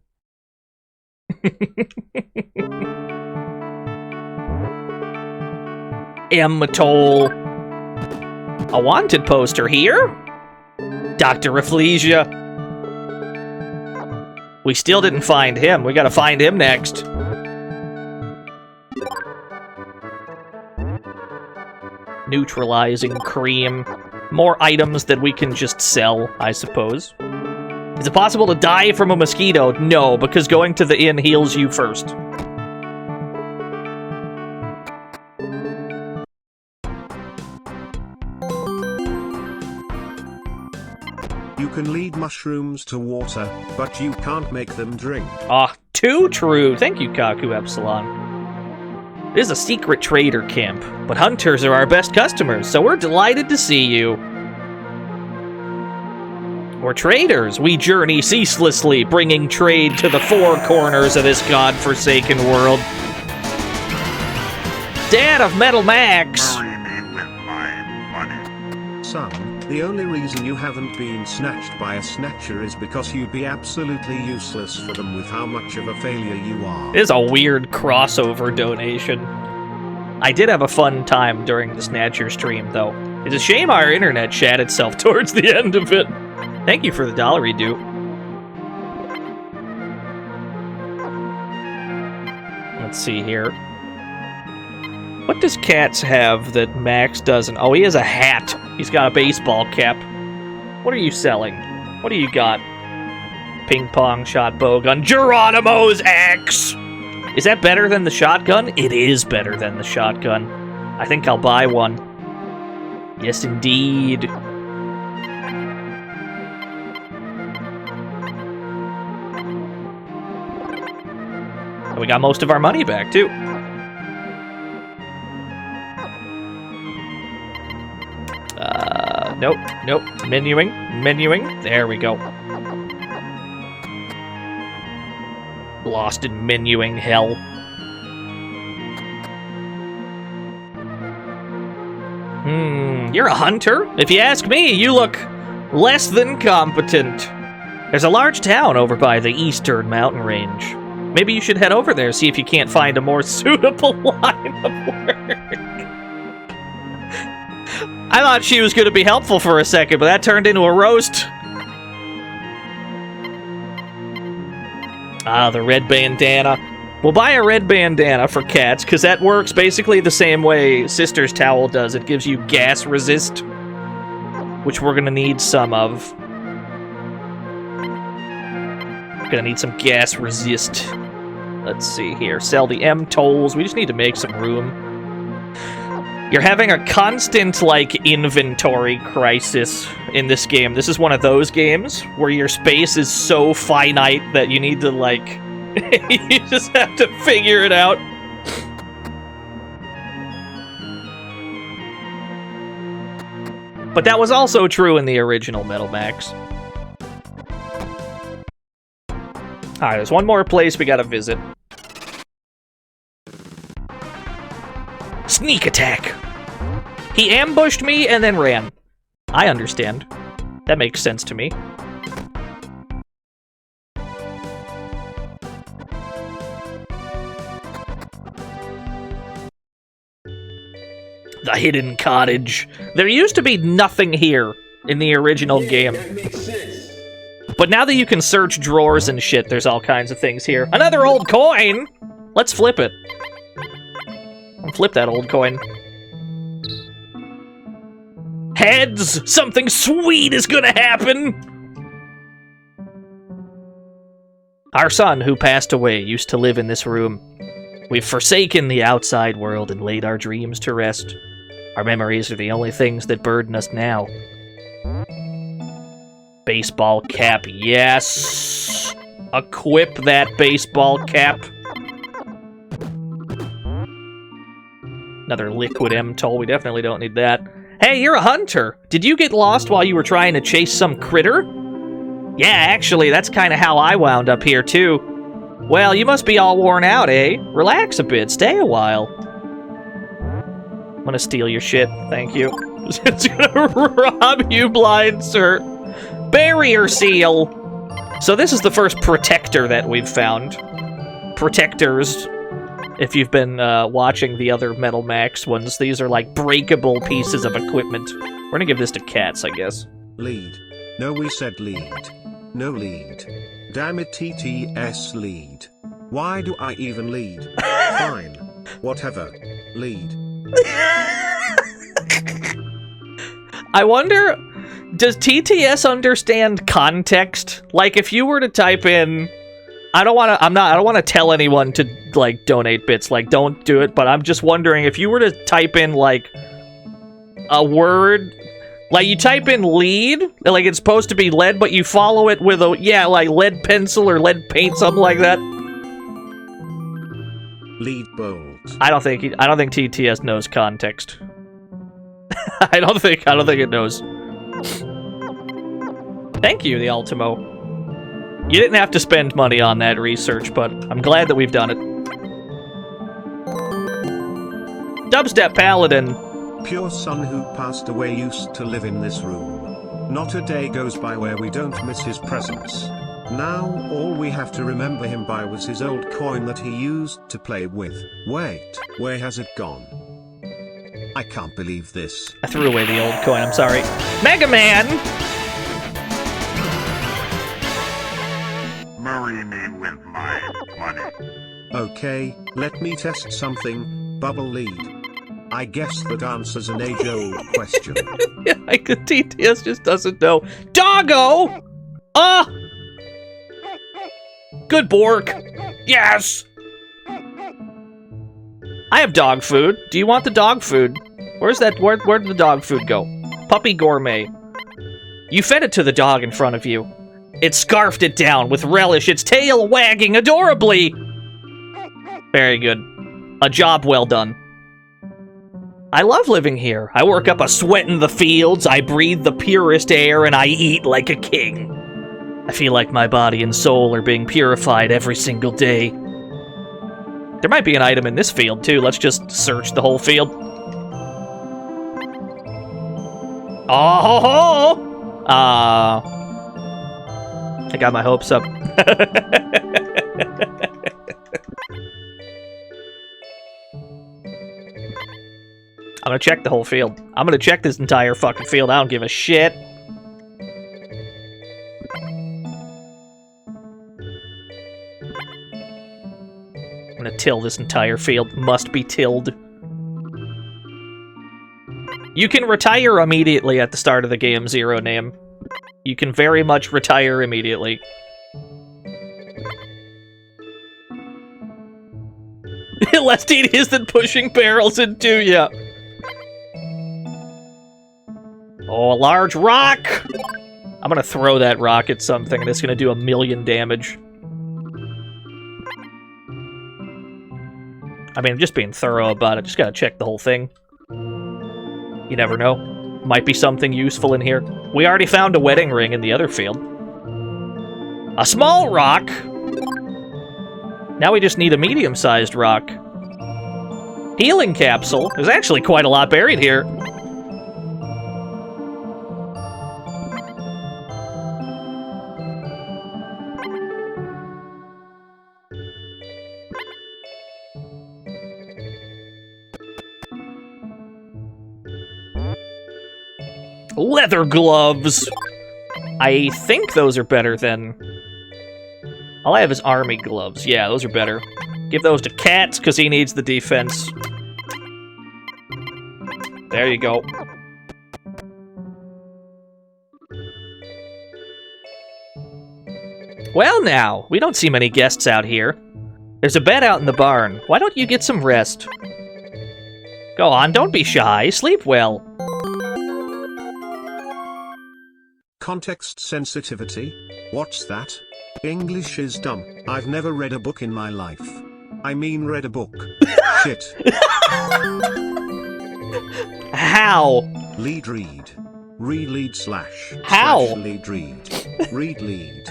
M toll. A wanted poster here? Dr. Rafflesia. We still didn't find him. We gotta find him next. Neutralizing cream. More items that we can just sell, I suppose. Is it possible to die from a mosquito? No, because going to the inn heals you first.
You can lead mushrooms to water, but you can't make them drink.
Ah, too true. Thank you, Kaku Epsilon. It is a secret trader camp, but hunters are our best customers, so we're delighted to see you. We're traders. We journey ceaselessly, bringing trade to the four corners of this godforsaken world. Dad of Metal Max!
Bury me with my money.
Son, the only reason you haven't been snatched by a snatcher is because you'd be absolutely useless for them with how much of a failure you are.
It is a weird crossover donation. I did have a fun time during the Snatcher stream, though. It's a shame our internet shat itself towards the end of it. Thank you for the dollary, dude. Let's see here. What does Cats have that Max doesn't? Oh, he has a hat. He's got a baseball cap. What are you selling? What do you got? Ping pong shot bow gun. Geronimo's axe! Is that better than the shotgun? It is better than the shotgun. I think I'll buy one. Yes, indeed. We got most of our money back, too. Nope, nope. Menuing. There we go. Lost in menuing hell. You're a hunter? If you ask me, you look less than competent. There's a large town over by the eastern mountain range. Maybe you should head over there, see if you can't find a more suitable line of work. I thought she was going to be helpful for a second, but that turned into a roast. Ah, the red bandana. We'll buy a red bandana for Cats, because that works basically the same way Sister's Towel does. It gives you gas resist, which we're going to need some of. Gonna need some gas resist. Let's see here. Sell the M tolls. We just need to make some room. You're having a constant, like, inventory crisis in this game. This is one of those games where your space is so finite that you need to, like, you just have to figure it out. But that was also true in the original Metal Max. Alright, there's one more place we gotta visit. Sneak attack! He ambushed me and then ran. I understand. That makes sense to me. The hidden cottage. There used to be nothing here in the original game.
That makes sense.
But now that you can search drawers and shit, there's all kinds of things here. Another old coin! Let's flip it. Flip that old coin. Heads! Something sweet is gonna happen! Our son, who passed away, used to live in this room. We've forsaken the outside world and laid our dreams to rest. Our memories are the only things that burden us now. Baseball cap, yes! Equip that baseball cap. Another liquid M-toll, we definitely don't need that. Hey, you're a hunter! Did you get lost while you were trying to chase some critter? Yeah, actually, that's kind of how I wound up here, too. Well, you must be all worn out, eh? Relax a bit, stay a while. I'm gonna steal your shit, thank you. It's gonna rob you blind, sir. Barrier seal! So this is the first protector that we've found. Protectors. If you've been watching the other Metal Max ones, these are like breakable pieces of equipment. We're gonna give this to cats, I guess.
Lead. No, we said lead. No lead. Damn it, TTS lead. Why do I even lead? Fine. Whatever. Lead.
I wonder, does TTS understand context? Like, if you were to type in, I don't want to tell anyone to, like, donate bits, like, don't do it, but I'm just wondering, if you were to type in, like, a word, like, you type in lead, like, it's supposed to be lead, but you follow it with a, yeah, like, lead pencil or lead paint, something like that.
Lead bolt.
I don't think TTS knows context. I don't think it knows. Thank you, the Ultimo. You didn't have to spend money on that research, but I'm glad that we've done it. Dubstep Paladin.
Pure son who passed away used to live in this room. Not a day goes by where we don't miss his presence. Now, all we have to remember him by was his old coin that he used to play with. Wait, where has it gone? I can't believe this.
I threw away the old coin, I'm sorry. Mega Man!
Marry me with my money.
Okay, let me test something. Bubble lead. I guess that answers an age-old question.
Yeah, TTS just doesn't know. Doggo! Good Bork. Yes! I have dog food. Do you want the dog food? Where'd the dog food go? Puppy Gourmet. You fed it to the dog in front of you. It scarfed it down with relish, its tail wagging adorably. Very good. A job well done. I love living here. I work up a sweat in the fields, I breathe the purest air, and I eat like a king. I feel like my body and soul are being purified every single day. There might be an item in this field, too. Let's just search the whole field. Oh! I got my hopes up. I'm gonna check the whole field. I'm gonna check this entire fucking field. I don't give a shit. I'm gonna till this entire field. Must be tilled. You can retire immediately at the start of the game, Zero Name. You can very much retire immediately. Less tedious than pushing barrels into ya. Oh, a large rock! I'm gonna throw that rock at something, and it's gonna do 1,000,000 damage. I mean, I'm just being thorough about it. Just gotta check the whole thing. You never know. Might be something useful in here. We already found a wedding ring in the other field. A small rock! Now we just need a medium-sized rock. Healing capsule. There's actually quite a lot buried here. Leather gloves! I think those are better than... All I have is army gloves. Yeah, those are better. Give those to Cats, because he needs the defense. There you go. Well now, we don't see many guests out here. There's a bed out in the barn. Why don't you get some rest? Go on, don't be shy. Sleep well.
Context sensitivity? What's that? English is dumb. I've never read a book in my life. I mean read a book. Shit.
How?
Lead read. Read lead slash.
How?
Slash lead read. Read lead.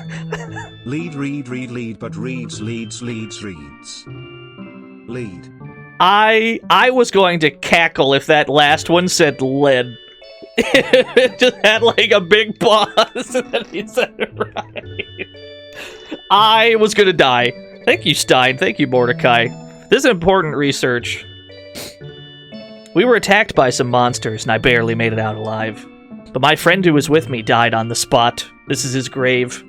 Lead read read lead but reads leads leads reads. Lead.
I was going to cackle if that last one said lead. It just had like a big pause and then he said it right. I was gonna die. Thank you, Stein. Thank you, Mordecai. This is important research. We were attacked by some monsters, and I barely made it out alive. But my friend who was with me died on the spot. This is his grave.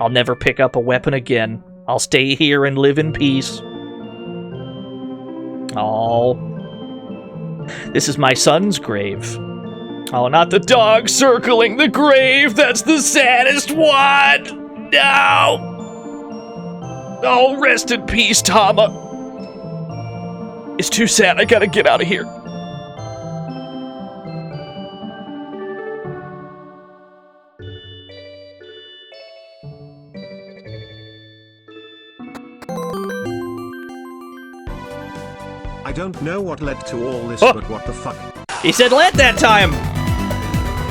I'll never pick up a weapon again. I'll stay here and live in peace. Oh. This is my son's grave. Oh, not the dog circling the grave! That's the saddest one! No! Oh, rest in peace, Tama. It's too sad, I gotta get out of here.
I don't know what led to all this, but what the fuck?
He said let that time!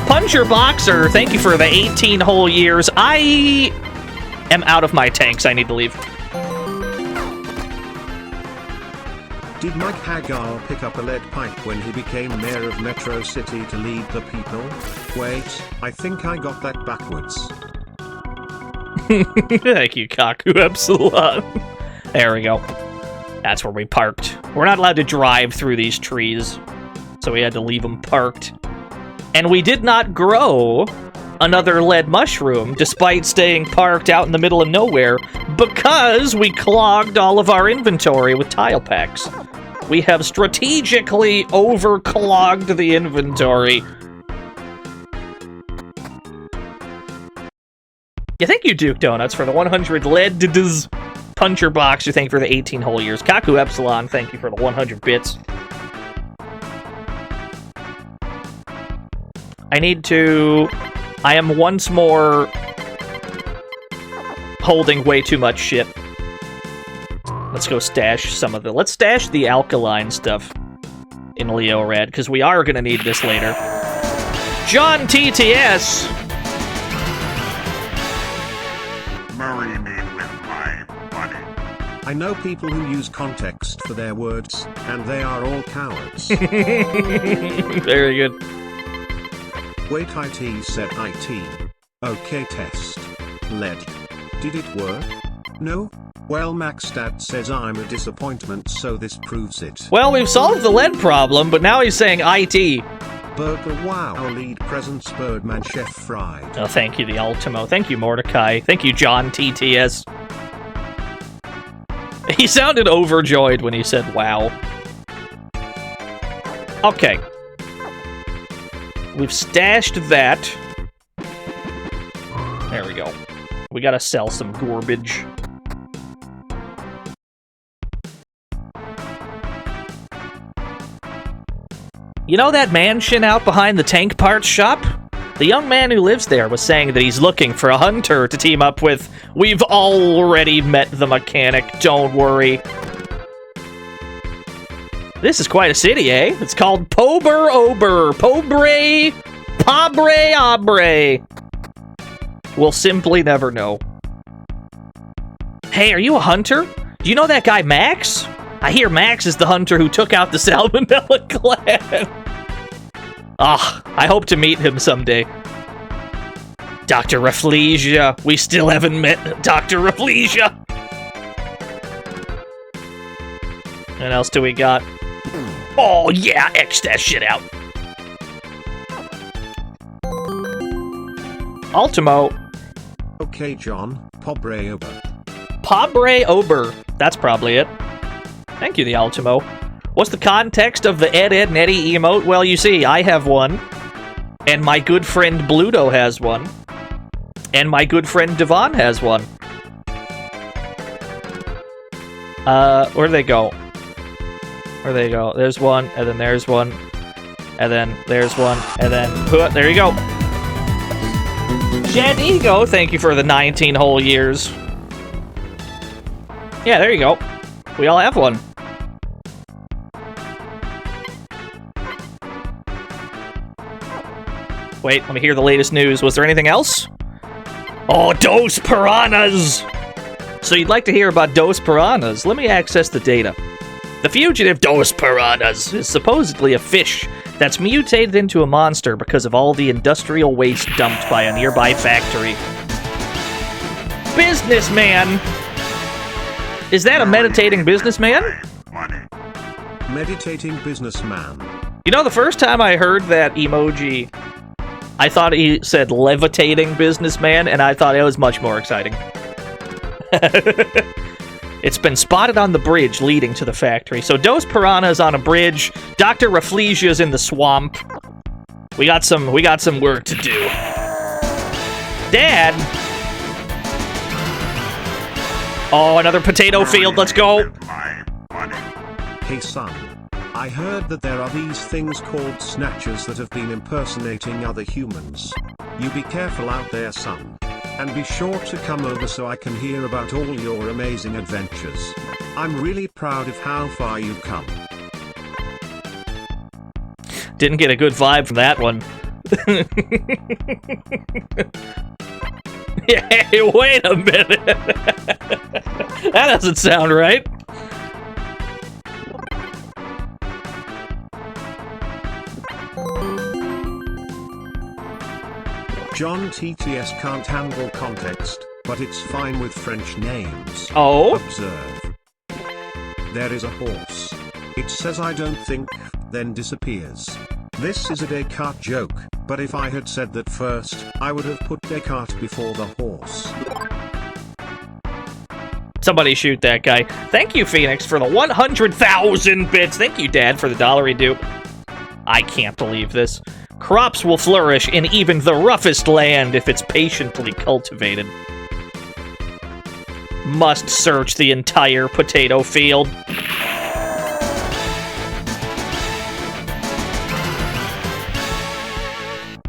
Puncher Boxer, thank you for the 18 whole years. I am out of my tanks, I need to leave.
Did Mike Hagar pick up a lead pipe when he became mayor of Metro City to lead the people? Wait, I think I got that backwards.
Thank you, Kaku Epsilon. There we go. That's where we parked. We're not allowed to drive through these trees, so we had to leave them parked. And we did not grow another lead mushroom, despite staying parked out in the middle of nowhere, because we clogged all of our inventory with tile packs. We have strategically overclogged the inventory. Yeah, thank you, Duke Donuts, for the 100 lead Puncher Boxer, thank you for the 18 whole years. Kaku Epsilon, thank you for the 100 bits. I am once more holding way too much shit. Let's go stash some of the... Let's stash the alkaline stuff in Leo Red, because we are going to need this later. John TTS!
Marry me with my money.
I know people who use context for their words, and they are all cowards.
Very good.
Wait, IT said IT. Okay, test. Lead. Did it work? No? Well, Max Dad says I'm a disappointment, so this proves it.
Well, we've solved the lead problem, but now he's saying IT.
Burger wow. Our lead presents Birdman Chef Fried.
Oh, thank you, the Ultimo. Thank you, Mordecai. Thank you, John TTS. He sounded overjoyed when he said wow. Okay. We've stashed that. There we go. We gotta sell some garbage. You know that mansion out behind the tank parts shop? The young man who lives there was saying that he's looking for a hunter to team up with. We've already met the mechanic, don't worry. This is quite a city, eh? It's called Pober Ober. Pobre... Pabre Abre. We'll simply never know. Hey, are you a hunter? Do you know that guy Max? I hear Max is the hunter who took out the Salmonella clan. Ah, I hope to meet him someday. Dr. Rafflesia. We still haven't met Dr. Rafflesia. What else do we got? Oh, yeah, X that shit out. Ultimo.
Okay, John. Pobre Ober.
Pabre Ober. That's probably it. Thank you, the Ultimo. What's the context of the Ed, Ed, and Eddie emote? Well, you see, I have one. And my good friend Bluto has one. And my good friend Devon has one. Where'd they go? Where'd they go? There's one, and then there's one. And then there's one, and then... There you go. Jet Ego, thank you for the 19 whole years. Yeah, there you go. We all have one. Wait, let me hear the latest news. Was there anything else? Oh, Dos Piranhas! So you'd like to hear about Dos Piranhas? Let me access the data. The fugitive Dos Piranhas is supposedly a fish that's mutated into a monster because of all the industrial waste dumped by a nearby factory. Businessman! Is that a meditating businessman?
funny.
Meditating businessman.
You know, the first time I heard that emoji, I thought he said levitating businessman, and I thought it was much more exciting. It's been spotted on the bridge leading to the factory. So Dos Piranhas on a bridge. Dr. Rafflesia's in the swamp. We got some work to do. Dad! Oh, another potato field. Let's go.
With my money.
Hey son. I heard that there are these things called snatchers that have been impersonating other humans. You be careful out there, son. And be sure to come over so I can hear about all your amazing adventures. I'm really proud of how far you've come.
Didn't get a good vibe from that one. Hey, wait a minute. That doesn't sound right.
John TTS can't handle context, but it's fine with French names.
Oh?
Observe. There is a horse. It says I don't think, then disappears. This is a Descartes joke, but if I had said that first, I would have put Descartes before the horse.
Somebody shoot that guy. Thank you, Phoenix, for the 100,000 bits. Thank you, Dad, for the $1 dupe. I can't believe this. Crops will flourish in even the roughest land if it's patiently cultivated. Must search the entire potato field.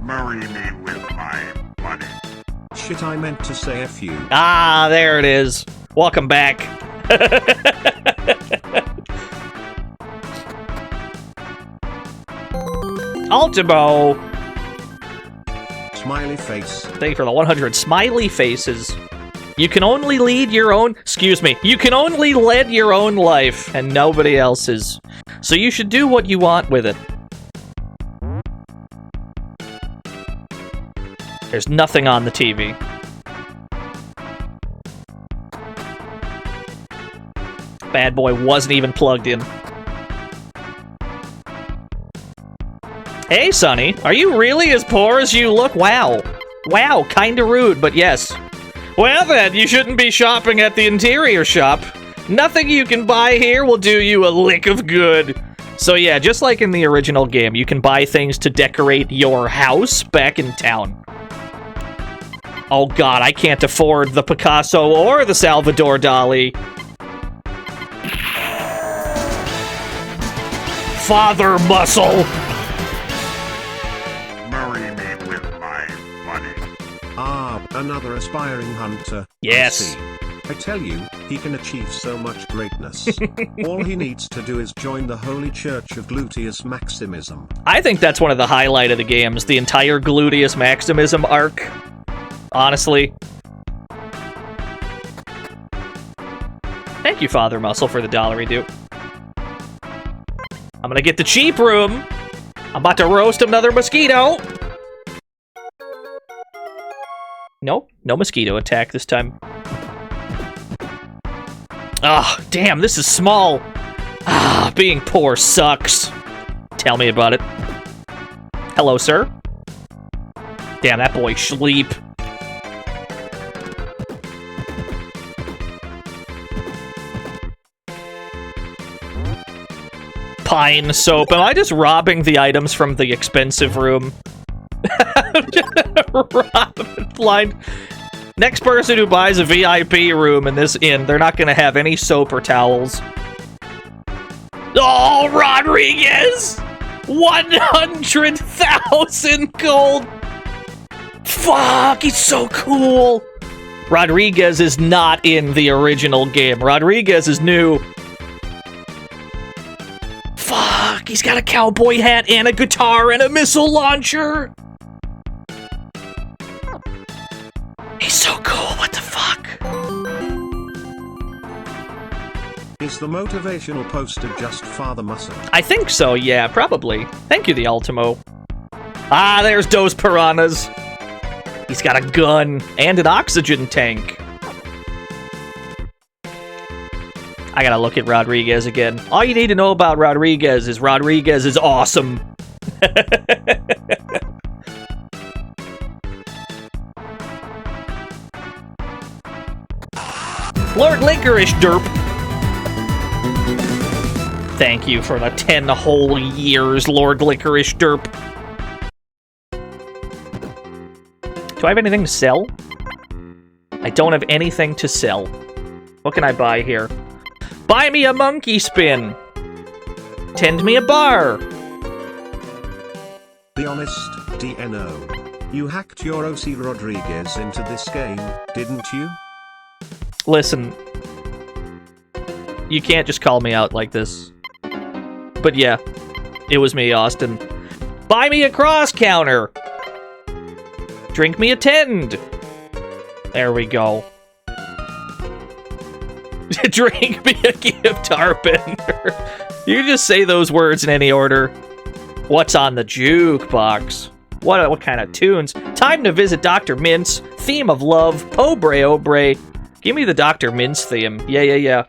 Marry me with my money.
Shit, I meant to say F you.
Ah, there it is. Welcome back. Ultimo!
Smiley face.
Thank you for the 100 smiley faces. You can only lead your own... Excuse me. You can only lead your own life, and nobody else's. So you should do what you want with it. There's nothing on the TV. Bad boy wasn't even plugged in. Hey, Sonny, are you really as poor as you look? Wow. Wow, kinda rude, but yes. Well then, you shouldn't be shopping at the interior shop. Nothing you can buy here will do you a lick of good. So yeah, just like in the original game, you can buy things to decorate your house back in town. Oh god, I can't afford the Picasso or the Salvador Dali. Father Muscle!
Marry me with my money.
Ah, another aspiring hunter.
Yes.
I see. I tell you, he can achieve so much greatness. All he needs to do is join the Holy Church of Gluteus Maximism.
I think that's one of the highlight of the games, the entire Gluteus Maximism arc. Honestly. Thank you, Father Muscle, for the $1 dupe. I'm gonna get the cheap room. I'm about to roast another mosquito. Nope, no mosquito attack this time. Ah, damn, this is small. Ah, being poor sucks. Tell me about it. Hello, sir. Damn, that boy sleep. Pine soap. Am I just robbing the items from the expensive room? Line. Next person who buys a VIP room in this inn, they're not gonna have any soap or towels. Oh, Rodriguez! 100,000 gold! Fuck, he's so cool! Rodriguez is not in the original game. Rodriguez is new. Fuck, he's got a cowboy hat and a guitar and a missile launcher! He's so cool, what the fuck?
Is the motivational poster just Father Muscle?
I think so, yeah, probably. Thank you, the Ultimo. Ah, there's Dos Piranhas. He's got a gun and an oxygen tank. I gotta look at Rodriguez again. All you need to know about Rodriguez is awesome. Lord Licorice Derp. Thank you for the 10 whole years, Lord Licorice Derp. Do I have anything to sell? I don't have anything to sell. What can I buy here? Buy me a monkey spin! Tend me a bar!
The honest DNO. You hacked your OC Rodriguez into this game, didn't you?
Listen. You can't just call me out like this. But yeah, it was me, Austin. Buy me a cross counter! Drink me a tend! There we go. Drink me a gift arbender. You just say those words in any order. What's on the jukebox? What kind of tunes? Time to visit Dr. Mintz. Theme of love. Pobre obre. Give me the Dr. Mintz theme. Yeah.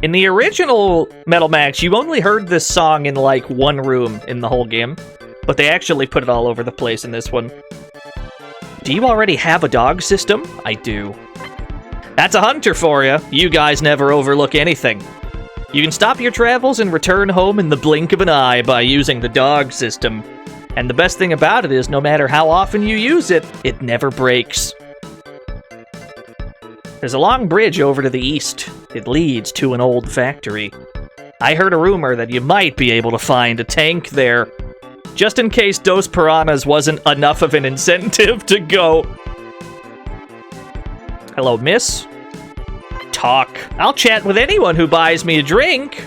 In the original Metal Max, you only heard this song in like one room in the whole game. But they actually put it all over the place in this one. Do you already have a dog system? I do. That's a hunter for you. You guys never overlook anything. You can stop your travels and return home in the blink of an eye by using the dog system. And the best thing about it is, no matter how often you use it, it never breaks. There's a long bridge over to the east. It leads to an old factory. I heard a rumor that you might be able to find a tank there. Just in case Dos Piranhas wasn't enough of an incentive to go. Hello, miss? Talk. I'll chat with anyone who buys me a drink.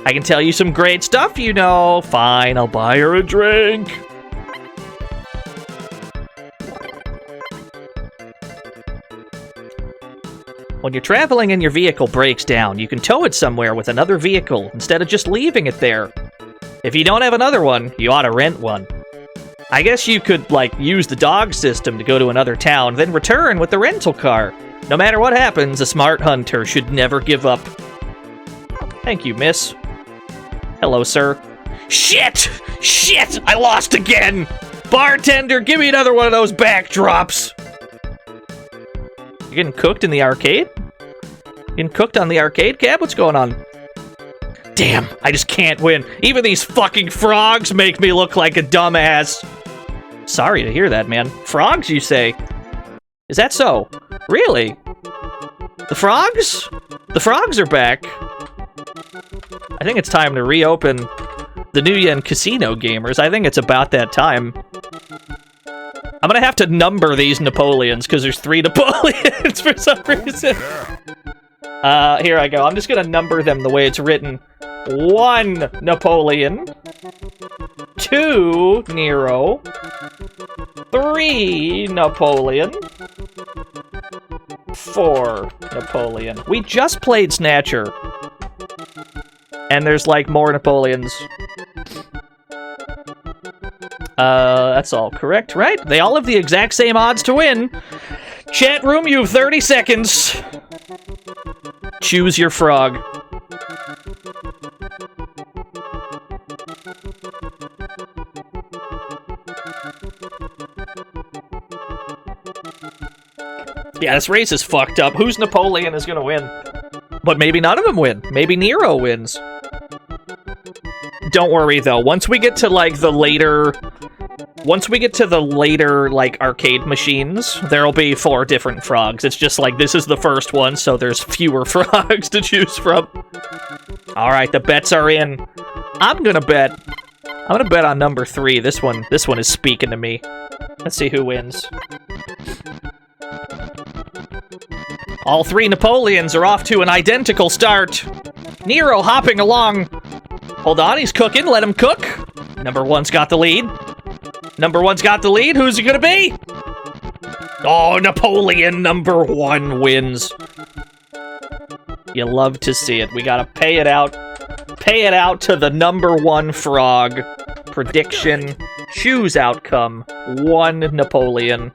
I can tell you some great stuff, you know. Fine, I'll buy her a drink. When you're traveling and your vehicle breaks down, you can tow it somewhere with another vehicle instead of just leaving it there. If you don't have another one, you ought to rent one. I guess you could, like, use the dog system to go to another town, then return with the rental car. No matter what happens, a smart hunter should never give up. Thank you, miss. Hello, sir. Shit! Shit! I lost again! Bartender, give me another one of those backdrops! You getting cooked in the arcade? You getting cooked on the arcade cab? What's going on? Damn, I just can't win. Even these fucking frogs make me look like a dumbass. Sorry to hear that, man. Frogs, you say? Is that so? Really? The frogs? The frogs are back. I think it's time to reopen the New Yen Casino Gamers. I think it's about that time. I'm gonna have to number these Napoleons, because there's 3 Napoleons for some reason. Here I go. I'm just gonna number them the way it's written. 1 Napoleon. 2 Nero. 3 Napoleon. 4 Napoleon. We just played Snatcher. And there's, like, more Napoleons. That's all correct, right? They all have the exact same odds to win. Chat room, you have 30 seconds. Choose your frog. Yeah, this race is fucked up. Whose Napoleon is gonna win? But maybe none of them win. Maybe Nero wins. Don't worry, though. Once we get to, like, the later, like, arcade machines, there'll be 4 different frogs. It's just like, this is the first one, so there's fewer frogs to choose from. Alright, the bets are in. I'm gonna bet on number 3. This one is speaking to me. Let's see who wins. All 3 Napoleons are off to an identical start. Nero hopping along. Hold on, he's cooking. Let him cook. Number 1's got the lead. Number 1's got the lead. Who's it gonna be? Oh, Napoleon number 1 wins. You love to see it. We gotta pay it out. Pay it out to the number 1 frog. Prediction. Choose outcome. 1 Napoleon.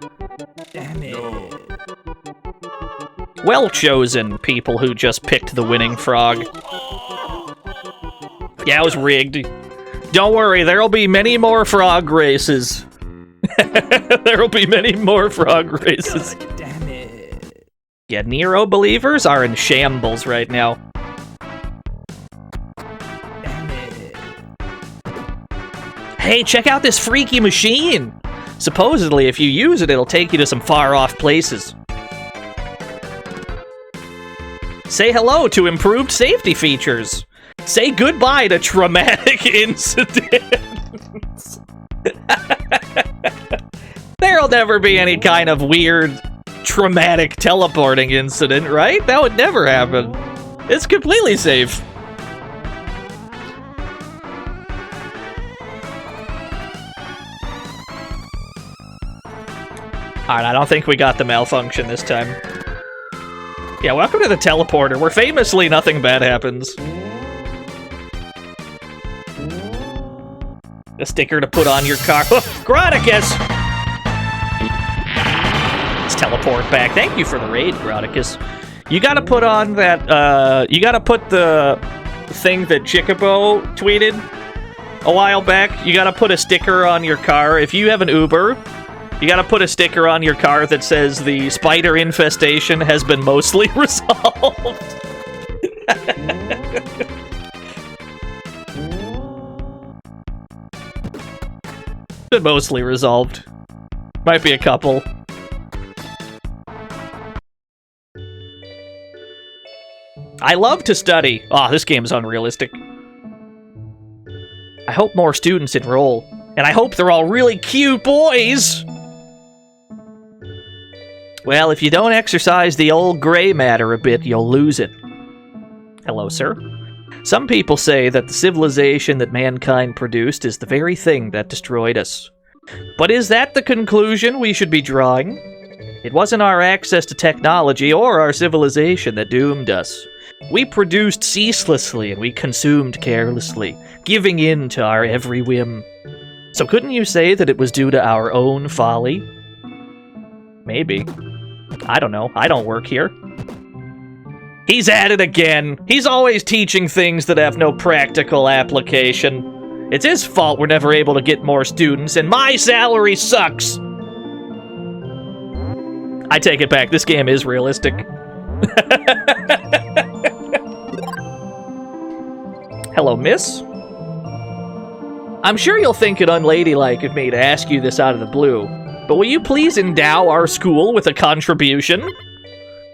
Well chosen, people who just picked the winning frog. Yeah, it was rigged. Don't worry, there'll be many more frog races. There'll be many more frog races.
Damn it.
Yeah, Nero believers are in shambles right now.
Damn it.
Hey, check out this freaky machine! Supposedly, if you use it, it'll take you to some far-off places. Say hello to improved safety features. Say goodbye to traumatic incidents. There'll never be any kind of weird, traumatic teleporting incident, right? That would never happen. It's completely safe. Alright, I don't think we got the malfunction this time. Yeah, welcome to the teleporter, where famously nothing bad happens. A sticker to put on your car. Graticus! Let's teleport back. Thank you for the raid, Graticus. You gotta put on that, you gotta put the thing that Chickabo tweeted a while back. You gotta put a sticker on your car. If you have an Uber, you gotta put a sticker on your car that says the spider infestation has been mostly resolved. Been mostly resolved. Might be a couple. I love to study. Ah, this game's unrealistic. I hope more students enroll. And I hope they're all really cute boys! Well, if you don't exercise the old gray matter a bit, you'll lose it. Hello, sir. Some people say that the civilization that mankind produced is the very thing that destroyed us. But is that the conclusion we should be drawing? It wasn't our access to technology or our civilization that doomed us. We produced ceaselessly and we consumed carelessly, giving in to our every whim. So couldn't you say that it was due to our own folly? Maybe. I don't know. I don't work here. He's at it again. He's always teaching things that have no practical application. It's his fault we're never able to get more students, and my salary sucks! I take it back. This game is realistic. Hello, miss? I'm sure you'll think it unladylike of me to ask you this out of the blue, but will you please endow our school with a contribution?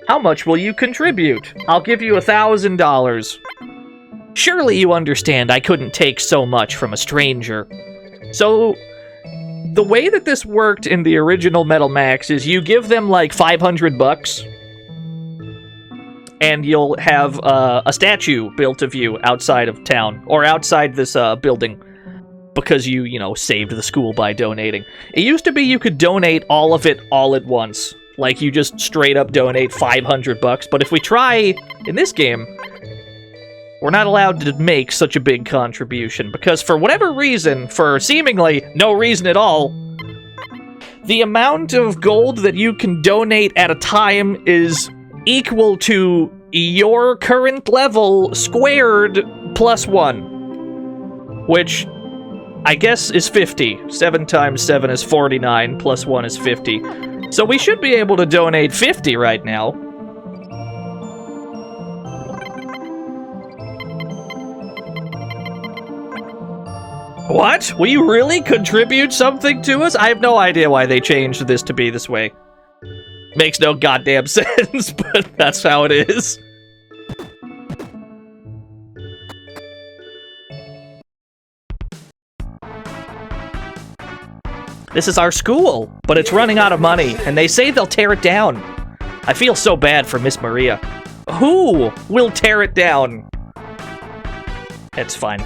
How much will you contribute? I'll give you $1,000. Surely you understand I couldn't take so much from a stranger. So, the way that this worked in the original Metal Max is you give them like $500, and you'll have a statue built of you outside of town, or outside this building, because you know, saved the school by donating. It used to be you could donate all of it all at once. Like, you just straight up donate $500, but if we try in this game, we're not allowed to make such a big contribution, because for whatever reason, for seemingly no reason at all, the amount of gold that you can donate at a time is equal to your current level squared plus 1, which I guess is 50. 7 times 7 is 49, plus 1 is 50. So we should be able to donate 50 right now. What? Will you really contribute something to us? I have no idea why they changed this to be this way. Makes no goddamn sense, but that's how it is. This is our school, but it's running out of money, and they say they'll tear it down. I feel so bad for Miss Maria. Who will tear it down? It's fine.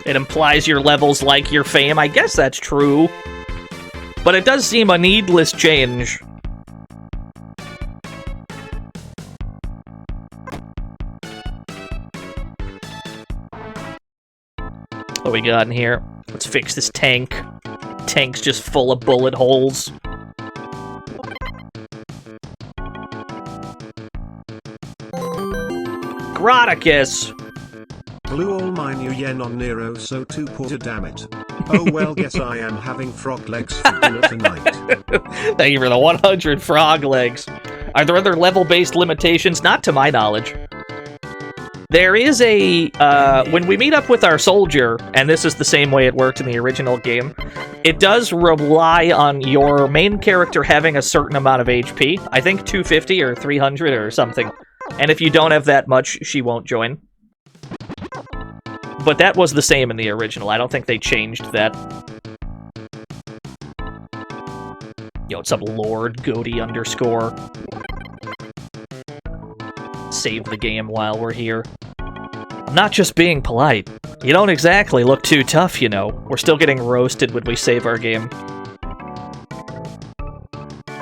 It implies your levels like your fame. I guess that's true. But it does seem a needless change. What we got in here? Let's fix this tank. Tank's just full of bullet holes. Graticus!
Blew all my new yen on Nero, so too poor, damn it. Oh well, guess I am having frog legs for dinner tonight.
Thank you for the 100 frog legs. Are there other level-based limitations? Not to my knowledge. There is a, when we meet up with our soldier, and this is the same way it worked in the original game, it does rely on your main character having a certain amount of HP. I think 250 or 300 or something. And if you don't have that much, she won't join. But that was the same in the original. I don't think they changed that. Yo, what's up, Lord Goaty _. Save the game while we're here. I'm not just being polite. You don't exactly look too tough, you know. We're still getting roasted when we save our game.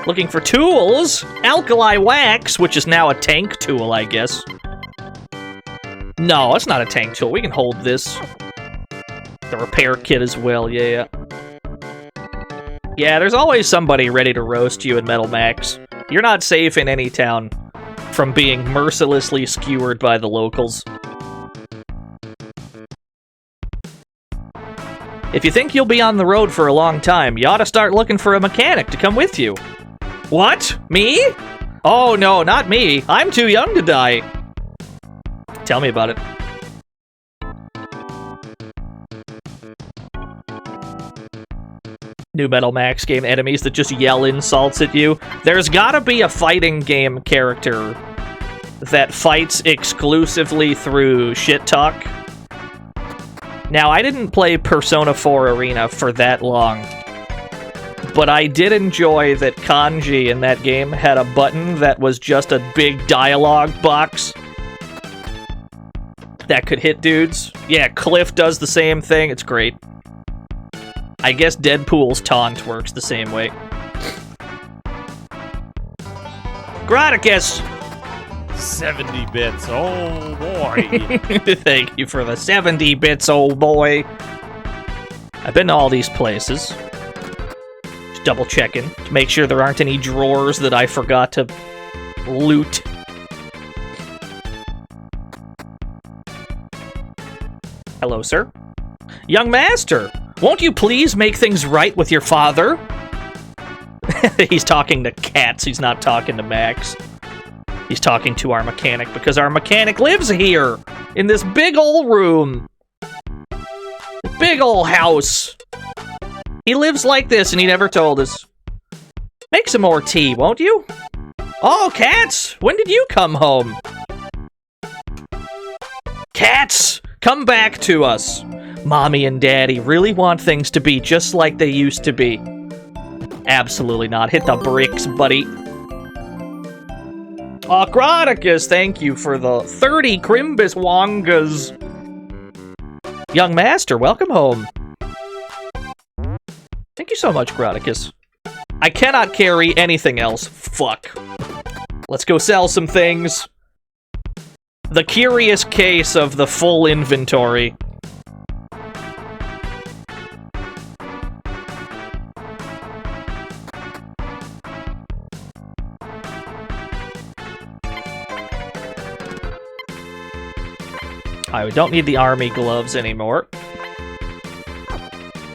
Looking for tools? Alkali wax, which is now a tank tool, I guess. No, it's not a tank tool. We can hold this. The repair kit as well, yeah. Yeah, there's always somebody ready to roast you in Metal Max. You're not safe in any town from being mercilessly skewered by the locals. If you think you'll be on the road for a long time, you ought to start looking for a mechanic to come with you. What? Me? Oh no, not me. I'm too young to die. Tell me about it. New Metal Max game enemies that just yell insults at you. There's gotta be a fighting game character that fights exclusively through shit talk. Now, I didn't play Persona 4 Arena for that long, but I did enjoy that Kanji in that game had a button that was just a big dialogue box that could hit dudes. Yeah, Cliff does the same thing. It's great. I guess Deadpool's taunt works the same way. Graticus!
70 bits, oh boy.
Thank you for the 70 bits, old boy. I've been to all these places. Just double checking to make sure there aren't any drawers that I forgot to loot. Hello, sir. Young master, won't you please make things right with your father? He's talking to cats, he's not talking to Max. He's talking to our mechanic because our mechanic lives here in this big ol' room. Big ol' house. He lives like this and he never told us. Make some more tea, won't you? Oh, cats! When did you come home? Cats! Come back to us. Mommy and Daddy really want things to be just like they used to be. Absolutely not. Hit the bricks, buddy. Graticus, thank you for the 30 Crimbus Wongas. Young master, welcome home. Thank you so much, Graticus. I cannot carry anything else. Fuck. Let's go sell some things. The curious case of the full inventory. We don't need the army gloves anymore.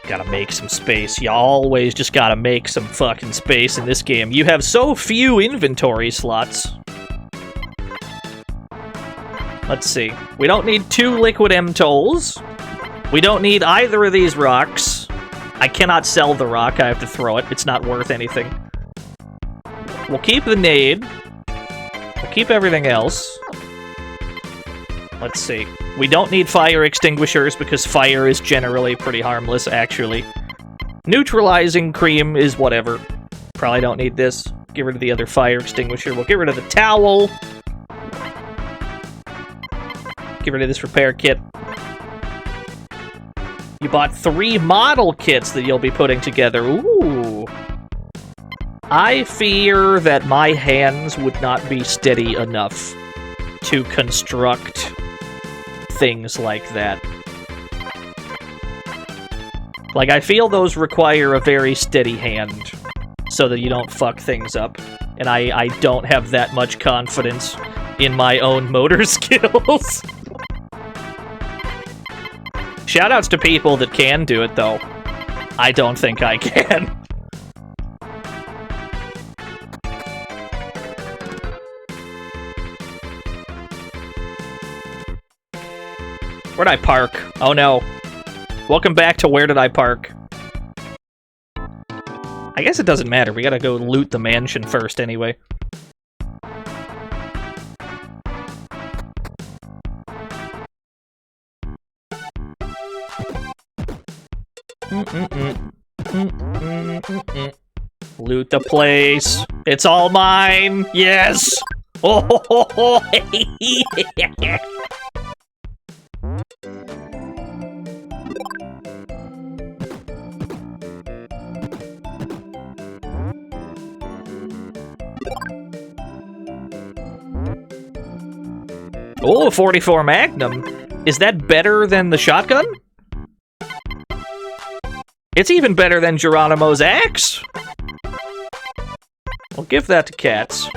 Gotta make some space. You always just gotta make some fucking space in this game. You have so few inventory slots. Let's see. We don't need 2 liquid M-tolls. We don't need either of these rocks. I cannot sell the rock. I have to throw it. It's not worth anything. We'll keep the nade. We'll keep everything else. Let's see. We don't need fire extinguishers because fire is generally pretty harmless, actually. Neutralizing cream is whatever. Probably don't need this. Get rid of the other fire extinguisher. We'll get rid of the towel. Get rid of this repair kit. You bought 3 model kits that you'll be putting together. Ooh. I fear that my hands would not be steady enough to construct things like that. Like, I feel those require a very steady hand so that you don't fuck things up. And I don't have that much confidence in my own motor skills. Shoutouts to people that can do it, though. I don't think I can. Where'd I park? Oh no. Welcome back to Where Did I Park? I guess it doesn't matter. We gotta go loot the mansion first anyway. Loot the place. It's all mine. Yes. Oh, yeah. Oh, 44 Magnum. Is that better than the shotgun? It's even better than Geronimo's axe. We'll give that to Cats.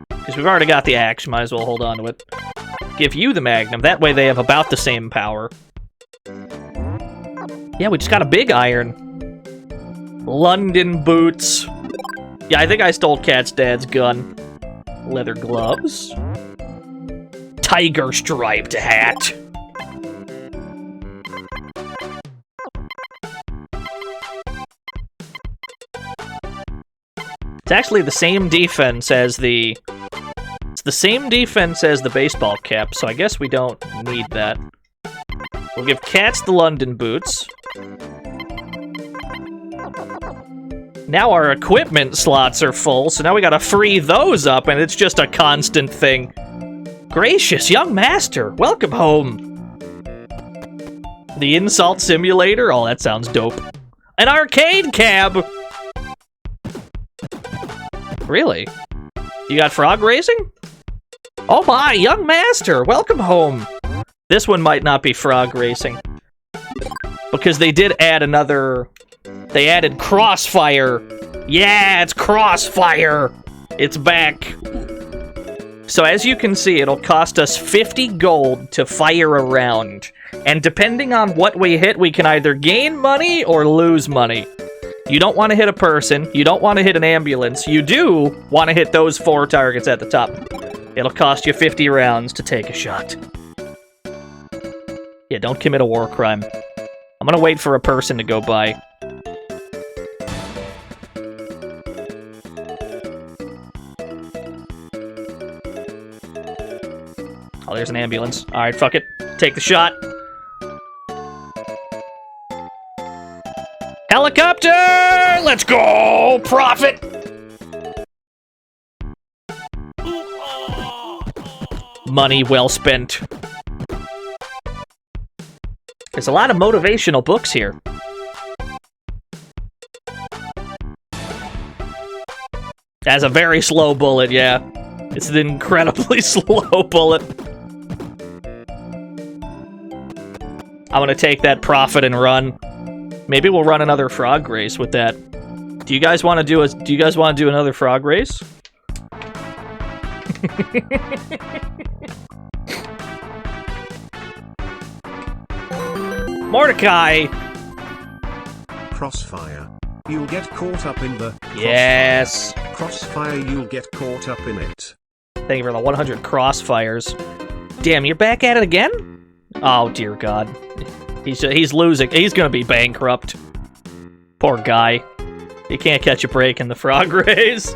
Because we've already got the axe, might as well hold on to it. Give you the Magnum, that way they have about the same power. Yeah, we just got a big iron. London boots. Yeah, I think I stole Cat's dad's gun. Leather gloves. Tiger striped hat. It's actually the same defense as the... It's the same defense as the baseball cap, so I guess we don't need that. We'll give Cats the London boots. Now our equipment slots are full, so now we gotta free those up, and it's just a constant thing. Gracious young master, welcome home. The insult simulator? Oh, that sounds dope. An arcade cab! Really? You got frog racing? Oh my, young master, welcome home. This one might not be frog racing. Because they did add another... They added crossfire. Yeah, it's crossfire. It's back. So as you can see, it'll cost us 50 gold to fire a round. And depending on what we hit, we can either gain money or lose money. You don't want to hit a person. You don't want to hit an ambulance. You do want to hit those 4 targets at the top. It'll cost you 50 rounds to take a shot. Yeah, don't commit a war crime. I'm gonna wait for a person to go by. Oh, there's an ambulance. Alright, fuck it. Take the shot. Helicopter! Let's go! Profit! Money well spent. There's a lot of motivational books here. That's a very slow bullet, yeah. It's an incredibly slow bullet. I'm gonna take that profit and run. Maybe we'll run another frog race with that. Do you guys want to do another frog race? Mordecai!
Crossfire. You'll get caught up in the...
Yes!
Crossfire, you'll get caught up in it.
Thank you for the 100 crossfires. Damn, you're back at it again? Oh, dear God. He's losing. He's gonna be bankrupt. Poor guy. He can't catch a break in the frog race.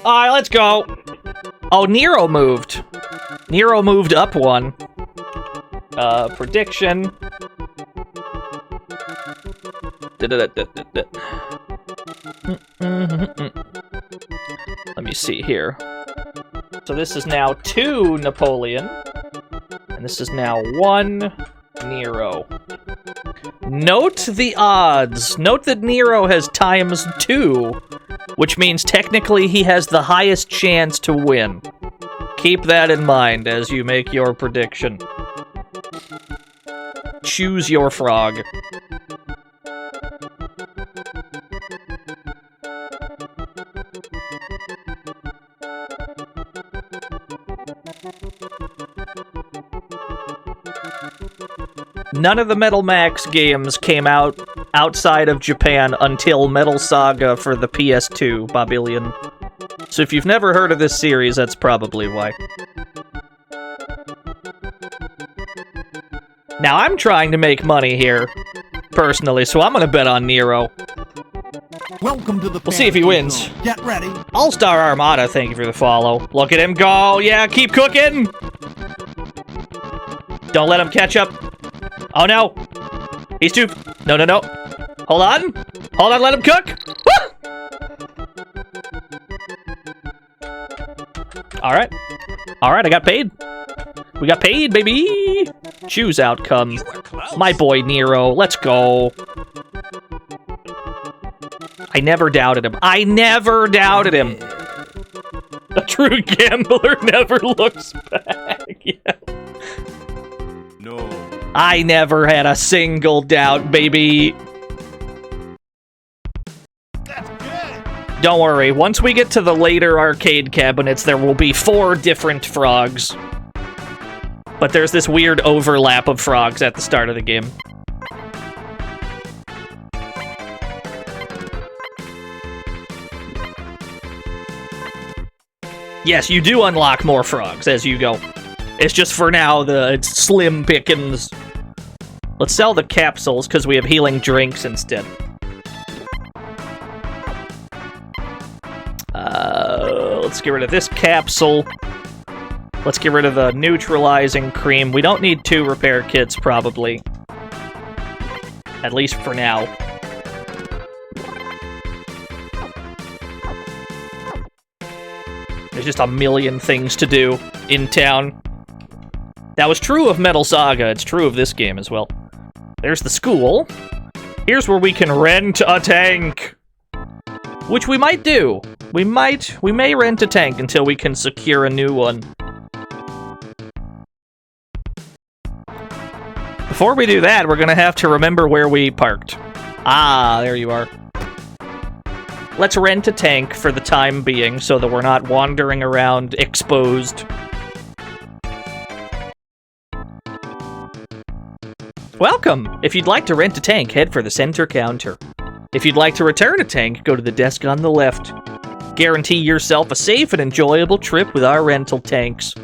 Alright, let's go! Oh, Nero moved. Nero moved up 1. Prediction. Let me see here. So this is now 2 Napoleon. And this is now 1 Nero. Note the odds. Note that Nero has ×2, which means technically he has the highest chance to win. Keep that in mind as you make your prediction. Choose your frog. None of the Metal Max games came out outside of Japan until Metal Saga for the PS2, Bobillion. So if you've never heard of this series, that's probably why. Now, I'm trying to make money here, personally, so I'm gonna bet on Nero.
Welcome to the
We'll see if he
fantasy
wins.
zone. Get ready.
All-Star Armada, thank you for the follow. Look at him go! Yeah, keep cooking! Don't let him catch up. Oh no! He's too... No, no, no. Hold on! Hold on, let him cook! Woo! Alright. Alright, I got paid. We got paid, baby! Choose outcome. My boy Nero, let's go. I never doubted him. I never doubted him. A true gambler never looks back. Yeah.
No.
I never had a single doubt, baby. Don't worry, once we get to the later arcade cabinets, there will be 4 different frogs. But there's this weird overlap of frogs at the start of the game. Yes, you do unlock more frogs as you go. It's just for now, it's slim pickings. Let's sell the capsules, because we have healing drinks instead. Let's get rid of this capsule. Let's get rid of the neutralizing cream. We don't need 2 repair kits, probably. At least for now. There's just a million things to do in town. That was true of Metal Saga. It's true of this game as well. There's the school. Here's where we can rent a tank. Which we might do. We may rent a tank until we can secure a new one. Before we do that, we're gonna have to remember where we parked. Ah, there you are. Let's rent a tank for the time being so that we're not wandering around exposed. Welcome! If you'd like to rent a tank, head for the center counter. If you'd like to return a tank, go to the desk on the left. Guarantee yourself a safe and enjoyable trip with our rental tanks.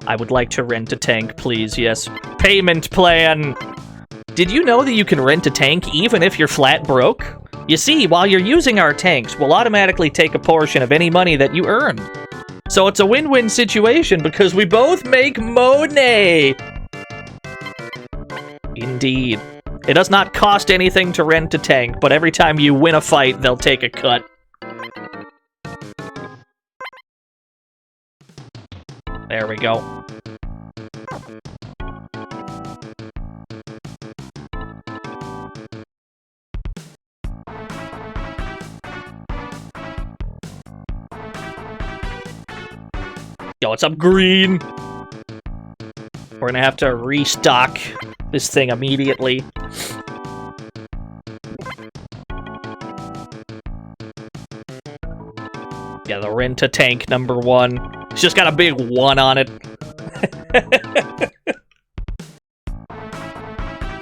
I would like to rent a tank, please, yes. Payment plan! Did you know that you can rent a tank even if you're flat broke? You see, while you're using our tanks, we'll automatically take a portion of any money that you earn. So it's a win-win situation because we both make money! Indeed. It does not cost anything to rent a tank, but every time you win a fight, they'll take a cut. There we go. Yo, what's up, green? We're gonna have to restock this thing immediately. Yeah, the rent-a-tank #1. It's just got a big 1 on it.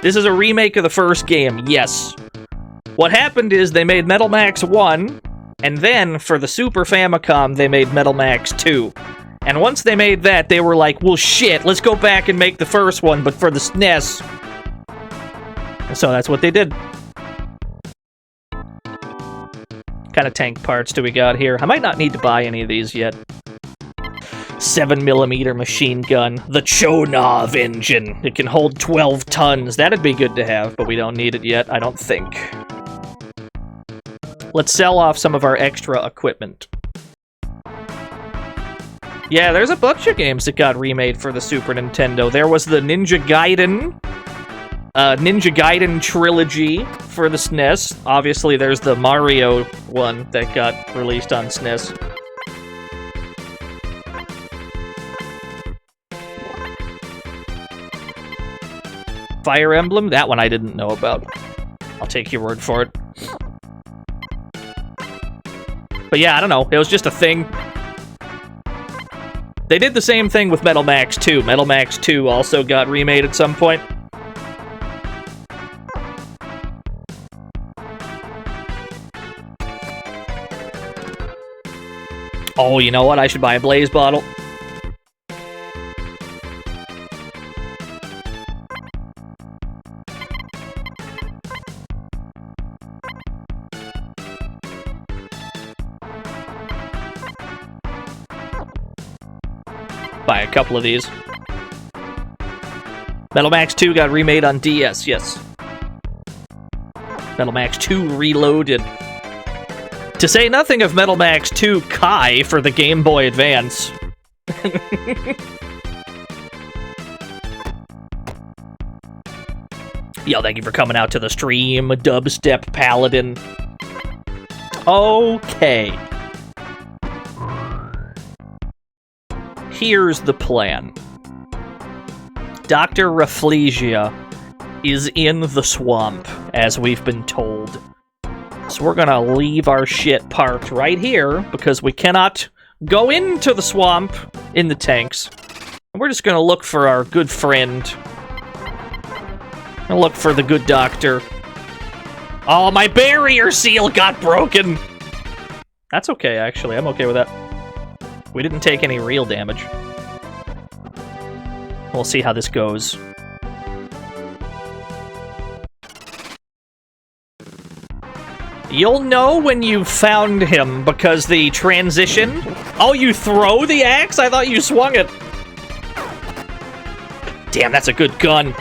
This is a remake of the first game, yes. What happened is they made Metal Max 1, and then, for the Super Famicom, they made Metal Max 2. And once they made that, they were like, well, shit, let's go back and make the first one, but for the SNES. So that's what they did. What kind of tank parts do we got here? I might not need to buy any of these yet. 7mm machine gun. The Chonov engine. It can hold 12 tons. That'd be good to have, but we don't need it yet, I don't think. Let's sell off some of our extra equipment. Yeah, there's a bunch of games that got remade for the Super Nintendo. There was the Ninja Gaiden trilogy for the SNES. Obviously, there's the Mario one that got released on SNES. Fire Emblem? That one I didn't know about. I'll take your word for it. But yeah, I don't know. It was just a thing. They did the same thing with Metal Max 2. Metal Max 2 also got remade at some point. Oh, you know what? I should buy a Blaze bottle. Buy a couple of these. Metal Max 2 got remade on DS, yes. Metal Max 2 Reloaded. To say nothing of Metal Max 2 Kai for the Game Boy Advance. Yo, thank you for coming out to the stream, Dubstep Paladin. Okay. Here's the plan. Dr. Rafflesia is in the swamp, as we've been told. So we're gonna leave our shit parked right here, because we cannot go into the swamp in the tanks. And we're just gonna look for our good friend. And look for the good doctor. Oh, my barrier seal got broken! That's okay, actually. I'm okay with that. We didn't take any real damage. We'll see how this goes. You'll know when you found him, because the transition... Oh, you throw the axe? I thought you swung it. Damn, that's a good gun.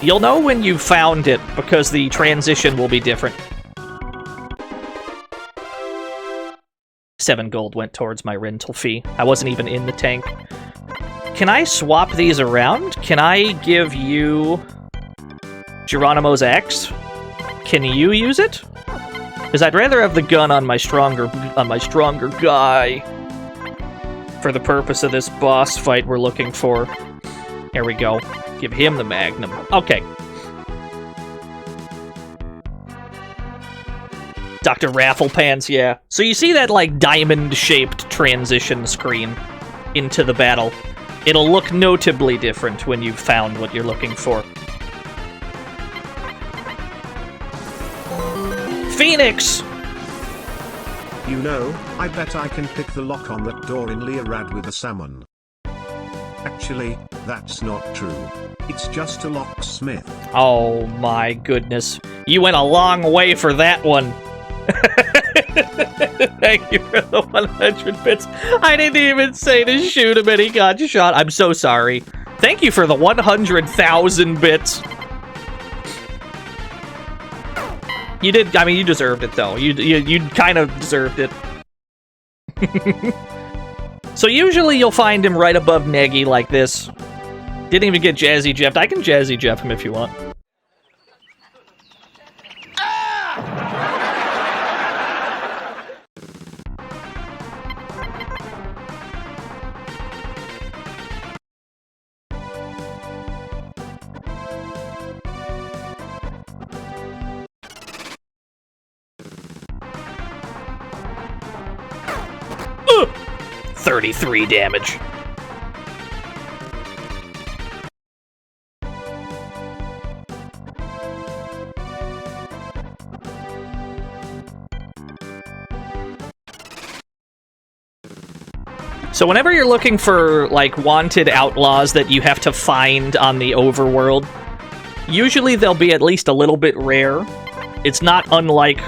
You'll know when you found it, because the transition will be different. 7 gold went towards my rental fee. I wasn't even in the tank. Can I swap these around? Can I give you Geronimo's axe? Can you use it? Because I'd rather have the gun on my stronger guy. For the purpose of this boss fight we're looking for. Here we go. Give him the Magnum. Okay. Dr. Rafflepants, yeah. So you see that, like, diamond-shaped transition screen into the battle. It'll look notably different when you've found what you're looking for. Phoenix!
You know, I bet I can pick the lock on that door in Leorad with a salmon. Actually, that's not true. It's just a locksmith.
Oh my goodness. You went a long way for that one. Thank you for the 100 bits. I didn't even say to shoot him and he got shot. I'm so sorry. Thank you for the 100,000 bits. You did, I mean, you deserved it though. You kind of deserved it. So usually you'll find him right above Negi like this. Didn't even get Jazzy Jeff. I can Jazzy Jeff him if you want. Ugh! 33 damage. So whenever you're looking for, like, wanted outlaws that you have to find on the overworld, usually they'll be at least a little bit rare. It's not unlike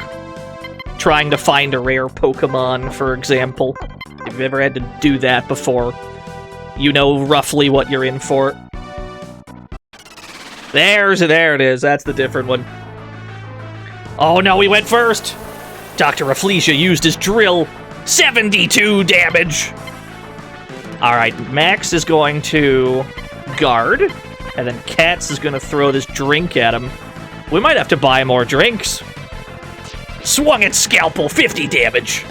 trying to find a rare Pokemon, for example. If you've ever had to do that before, you know roughly what you're in for. There it is. That's the different one. Oh no, he went first! Dr. Rafflesia used his drill. 72 damage! Alright, Max is going to guard, and then Katz is going to throw this drink at him. We might have to buy more drinks. Swung its scalpel, 50 damage.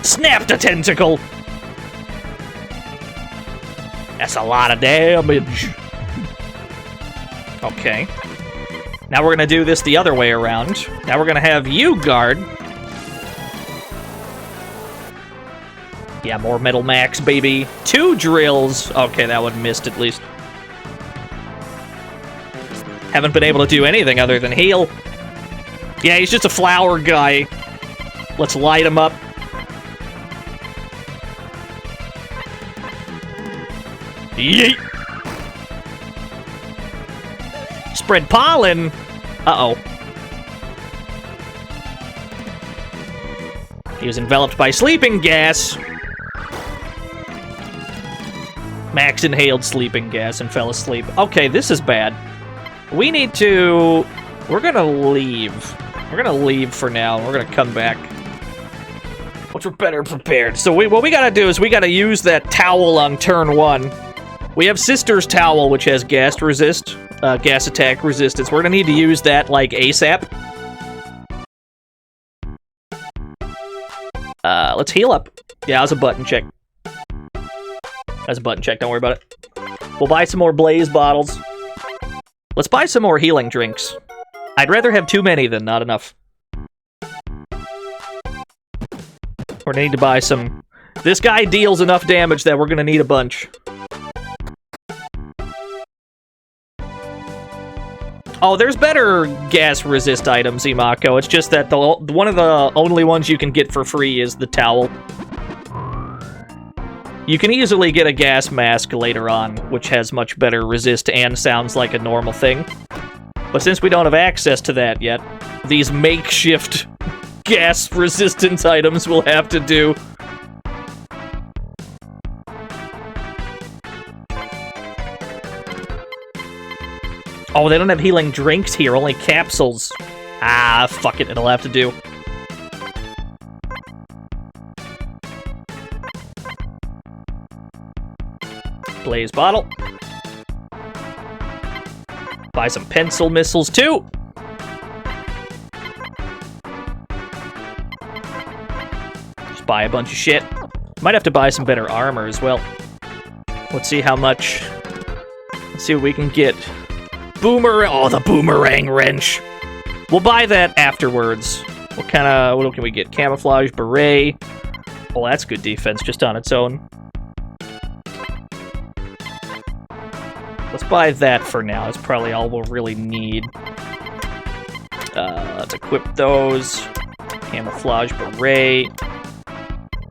Snapped a tentacle. That's a lot of damage. Okay. Now we're going to do this the other way around. Now we're going to have you guard. Yeah, more Metal Max, baby. 2 drills. Okay, that one missed at least. Haven't been able to do anything other than heal. Yeah, he's just a flower guy. Let's light him up. Yeet! Spread pollen. Uh-oh. He was enveloped by sleeping gas. Max inhaled sleeping gas and fell asleep. Okay, this is bad. We need to... We're gonna leave. We're gonna leave for now. We're gonna come back once we're better prepared. So what we gotta do is we gotta use that towel on turn 1. We have Sister's Towel, which has gas attack resistance. We're gonna need to use that, like, ASAP. Let's heal up. Yeah, that was a button check. That's a button check, don't worry about it. We'll buy some more Blaze bottles. Let's buy some more healing drinks. I'd rather have too many than not enough. We're gonna need to buy some... This guy deals enough damage that we're gonna need a bunch. Oh, there's better gas resist items, Imako. It's just that one of the only ones you can get for free is the towel. You can easily get a gas mask later on, which has much better resist and sounds like a normal thing. But since we don't have access to that yet, these makeshift gas resistance items will have to do. Oh, they don't have healing drinks here, only capsules. Ah, fuck it, it'll have to do. Blaze bottle. Buy some pencil missiles, too! Just buy a bunch of shit. Might have to buy some better armor as well. Let's see how much... Let's see what we can get. Boomerang! Oh, the boomerang wrench! We'll buy that afterwards. What can we get? Camouflage, beret. Well, that's good defense just on its own. Let's buy that for now. That's probably all we'll really need. Let's equip those. Camouflage, beret.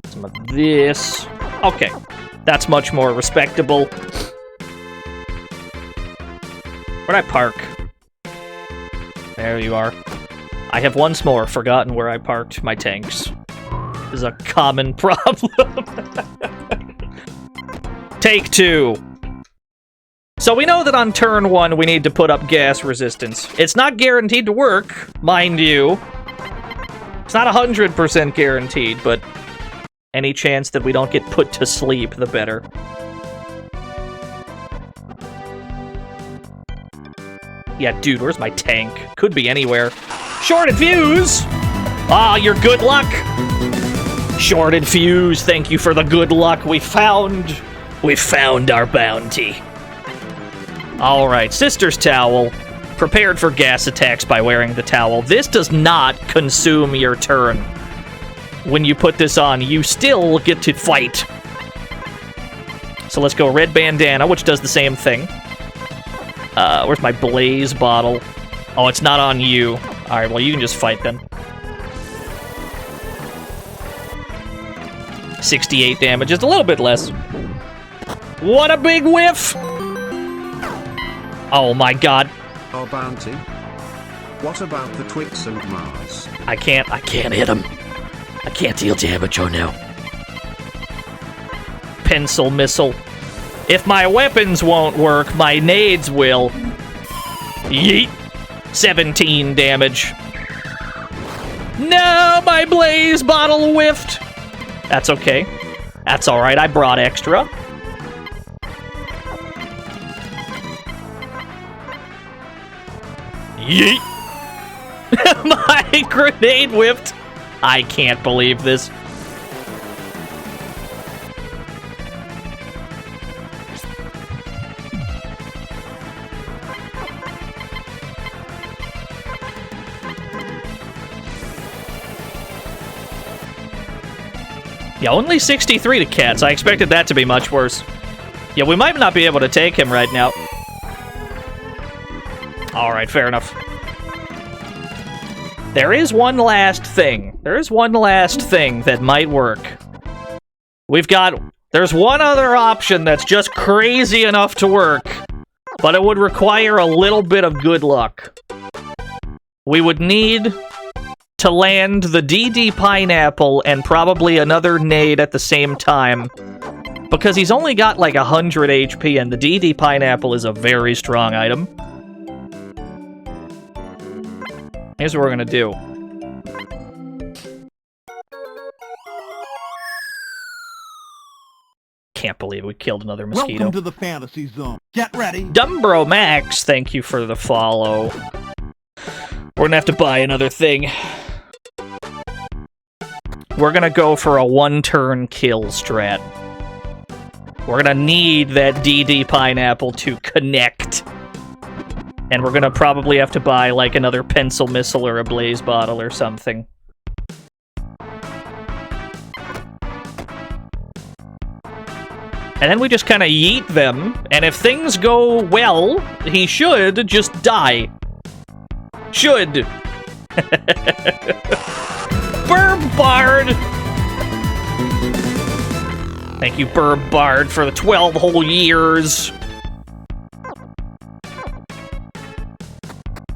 Some of this. Okay. That's much more respectable. Where'd I park? There you are. I have once more forgotten where I parked my tanks. This is a common problem. Take 2. So we know that on turn 1 we need to put up gas resistance. It's not guaranteed to work, mind you. It's not 100% guaranteed, but any chance that we don't get put to sleep, the better. Yeah, dude, where's my tank? Could be anywhere. Shorted fuse! Ah, your good luck! Shorted fuse, thank you for the good luck. We found our bounty. Alright, Sister's Towel. Prepared for gas attacks by wearing the towel. This does not consume your turn. When you put this on, you still get to fight. So let's go red bandana, which does the same thing. Where's my blaze bottle? Oh, it's not on you. Alright, well, you can just fight then. 68 damage, just a little bit less. What a big whiff! Oh my god.
Our bounty? What about the Twix and Mars?
I can't hit him. I can't deal damage, oh no. Pencil missile. If my weapons won't work, my nades will. Yeet! 17 damage. No, my blaze bottle whiffed! That's okay. That's alright, I brought extra. Yeet! My grenade whiffed! I can't believe this. Yeah, only 63 to cats. I expected that to be much worse. Yeah, we might not be able to take him right now. Alright, fair enough. There is one last thing. There is one last thing that might work. There's one other option that's just crazy enough to work, but it would require a little bit of good luck. We would need to land the DD Pineapple and probably another nade at the same time, because he's only got like 100 HP, and the DD Pineapple is a very strong item. Here's what we're gonna do. Can't believe we killed another mosquito.
Welcome to the fantasy zone. Get ready.
Dumbro Max, thank you for the follow. We're gonna have to buy another thing. We're gonna go for a one-turn kill strat. We're gonna need that DD Pineapple to connect. And we're gonna probably have to buy, like, another Pencil Missile or a Blaze Bottle or something. And then we just kind of yeet them, and if things go well, he should just die. Should. Burb Bard! Thank you, Burb Bard, for the 12 whole years.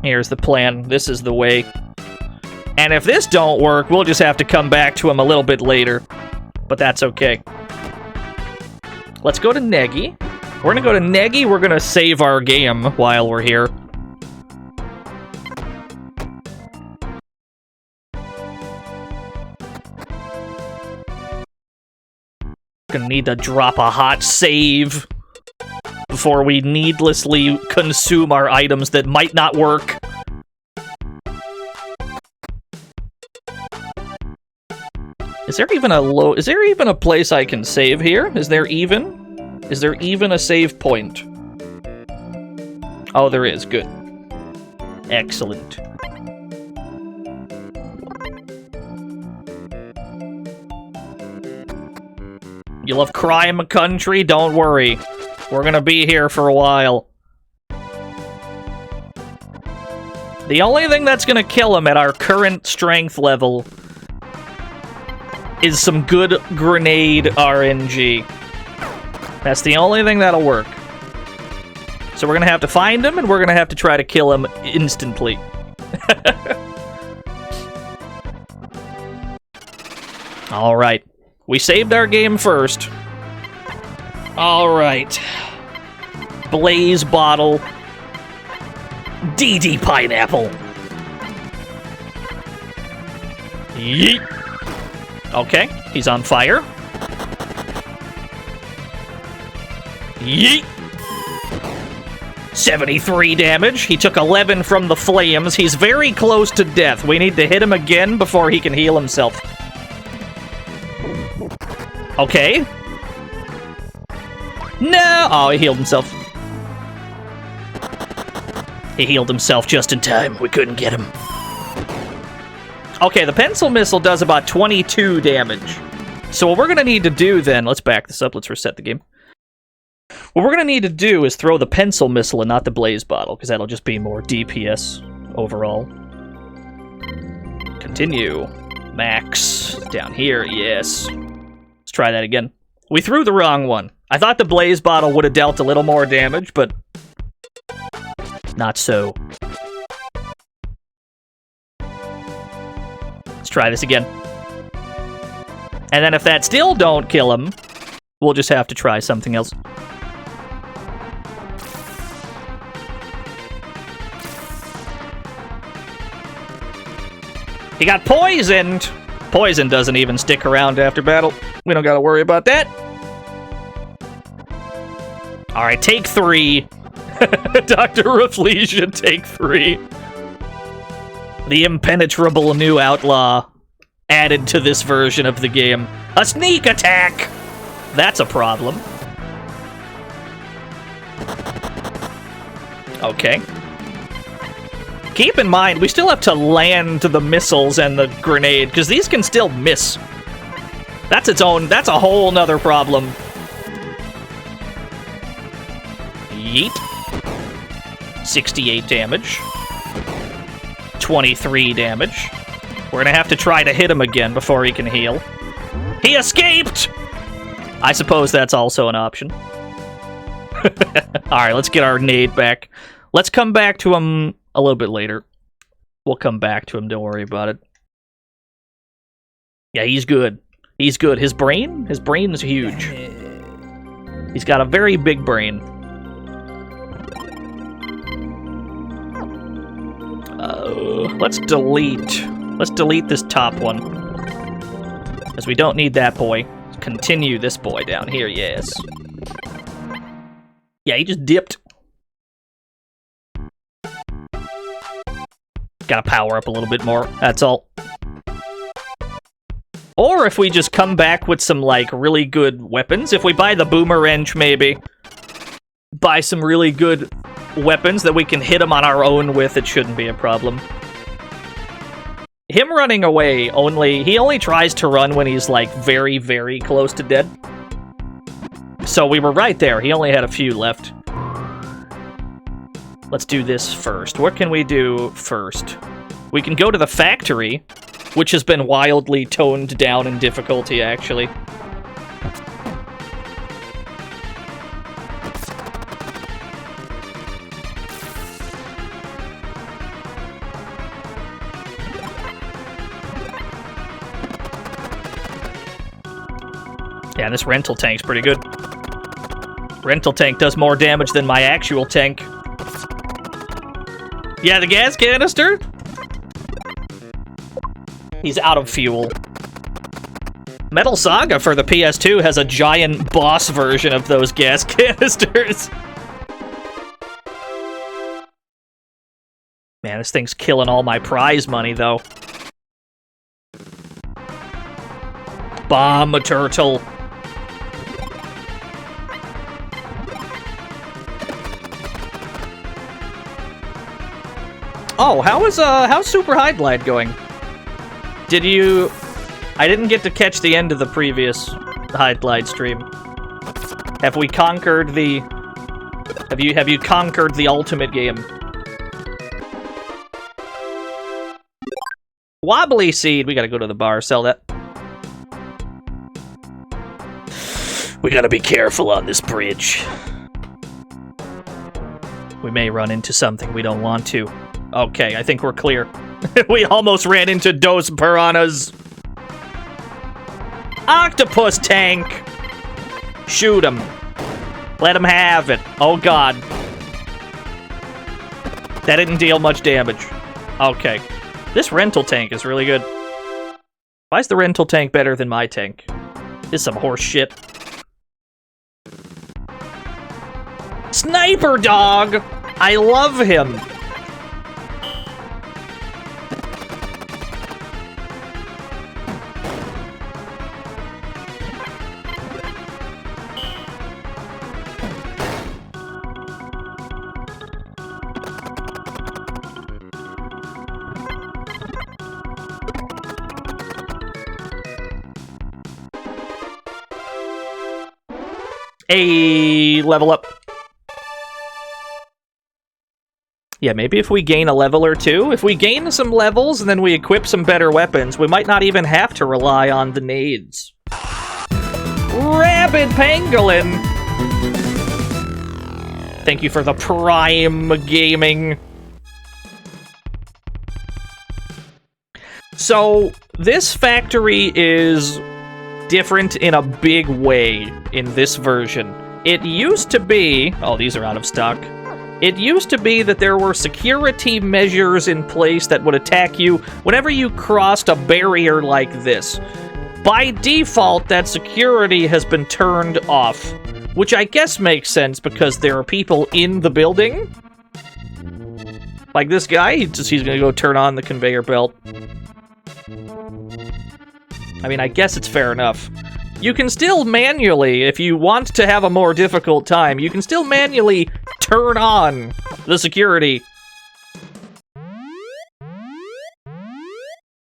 Here's the plan. This is the way. And if this don't work, we'll just have to come back to him a little bit later. But that's okay. Let's go to Negi. We're gonna go to Negi. We're gonna save our game while we're here. Gonna need to drop a hot save before we needlessly consume our items that might not work. Is there even a place I can save here? Is there even a save point? Oh, there is. Good. Excellent. You love crime country? Don't worry. We're gonna be here for a while. The only thing that's gonna kill him at our current strength level is some good grenade RNG. That's the only thing that'll work. So we're gonna have to find him, and we're gonna have to try to kill him instantly. Alright. We saved our game first. Alright. Blaze Bottle. DD Pineapple. Yeet. Okay, he's on fire. Yeet. 73 damage. He took 11 from the flames. He's very close to death. We need to hit him again before he can heal himself. Okay. No! Oh, he healed himself. He healed himself just in time. We couldn't get him. Okay, the Pencil Missile does about 22 damage. So what we're going to need to do then... Let's back this up. Let's reset the game. What we're going to need to do is throw the Pencil Missile and not the Blaze Bottle, because that'll just be more DPS overall. Continue. Max. Down here. Yes. Let's try that again. We threw the wrong one. I thought the Blaze Bottle would have dealt a little more damage, but... not so. Let's try this again. And then if that still don't kill him, we'll just have to try something else. He got poisoned! Poison doesn't even stick around after battle. We don't gotta worry about that. Alright, take 3. Dr. Rafflesia, take 3. The impenetrable new outlaw added to this version of the game. A sneak attack! That's a problem. Okay. Keep in mind, we still have to land the missiles and the grenade, because these can still miss. That's that's a whole nother problem. Yeet. 68 damage. 23 damage. We're gonna have to try to hit him again before he can heal. He escaped! I suppose that's also an option. Alright, let's get our nade back. Let's come back to him a little bit later. We'll come back to him, don't worry about it. Yeah, he's good. He's good. His brain is huge. He's got a very big brain. Let's delete this top one. Because we don't need that boy. Let's continue this boy down here, yes. Yeah, he just dipped. Gotta power up a little bit more, that's all. Or if we just come back with some, like, really good weapons. If we buy the boomer wrench, maybe. Buy some really good weapons that we can hit him on our own with, it shouldn't be a problem. Him running away, he only tries to run when he's, like, very, very close to dead. So we were right there. He only had a few left. Let's do this first. What can we do first? We can go to the factory, which has been wildly toned down in difficulty, actually. Yeah, this rental tank's pretty good. Rental tank does more damage than my actual tank. Yeah, the gas canister? He's out of fuel. Metal Saga for the PS2 has a giant boss version of those gas canisters. Man, this thing's killing all my prize money, though. Bomb a turtle. Oh, how's Super High Glide going? I didn't get to catch the end of the previous High Glide stream. Have we conquered the... Have you conquered the ultimate game? Wobbly Seed! We gotta go to the bar, sell that. We gotta be careful on this bridge. We may run into something we don't want to. Okay, I think we're clear. We almost ran into Dos Piranhas. Octopus tank! Shoot him. Let him have it. Oh god. That didn't deal much damage. Okay. This rental tank is really good. Why is the rental tank better than my tank? This is some horse shit. Sniper Dog! I love him! A level up. Yeah, maybe if we gain a level or two. If we gain some levels and then we equip some better weapons, we might not even have to rely on the nades. Rabid Pangolin! Thank you for the Prime Gaming. So, this factory is different in a big way in this version. It used to be... Oh, these are out of stock. It used to be that there were security measures in place that would attack you whenever you crossed a barrier like this. By default, that security has been turned off, which I guess makes sense because there are people in the building. Like this guy, he's gonna go turn on the conveyor belt. I mean, I guess it's fair enough. You can still manually, if you want to have a more difficult time, you can still manually turn on the security.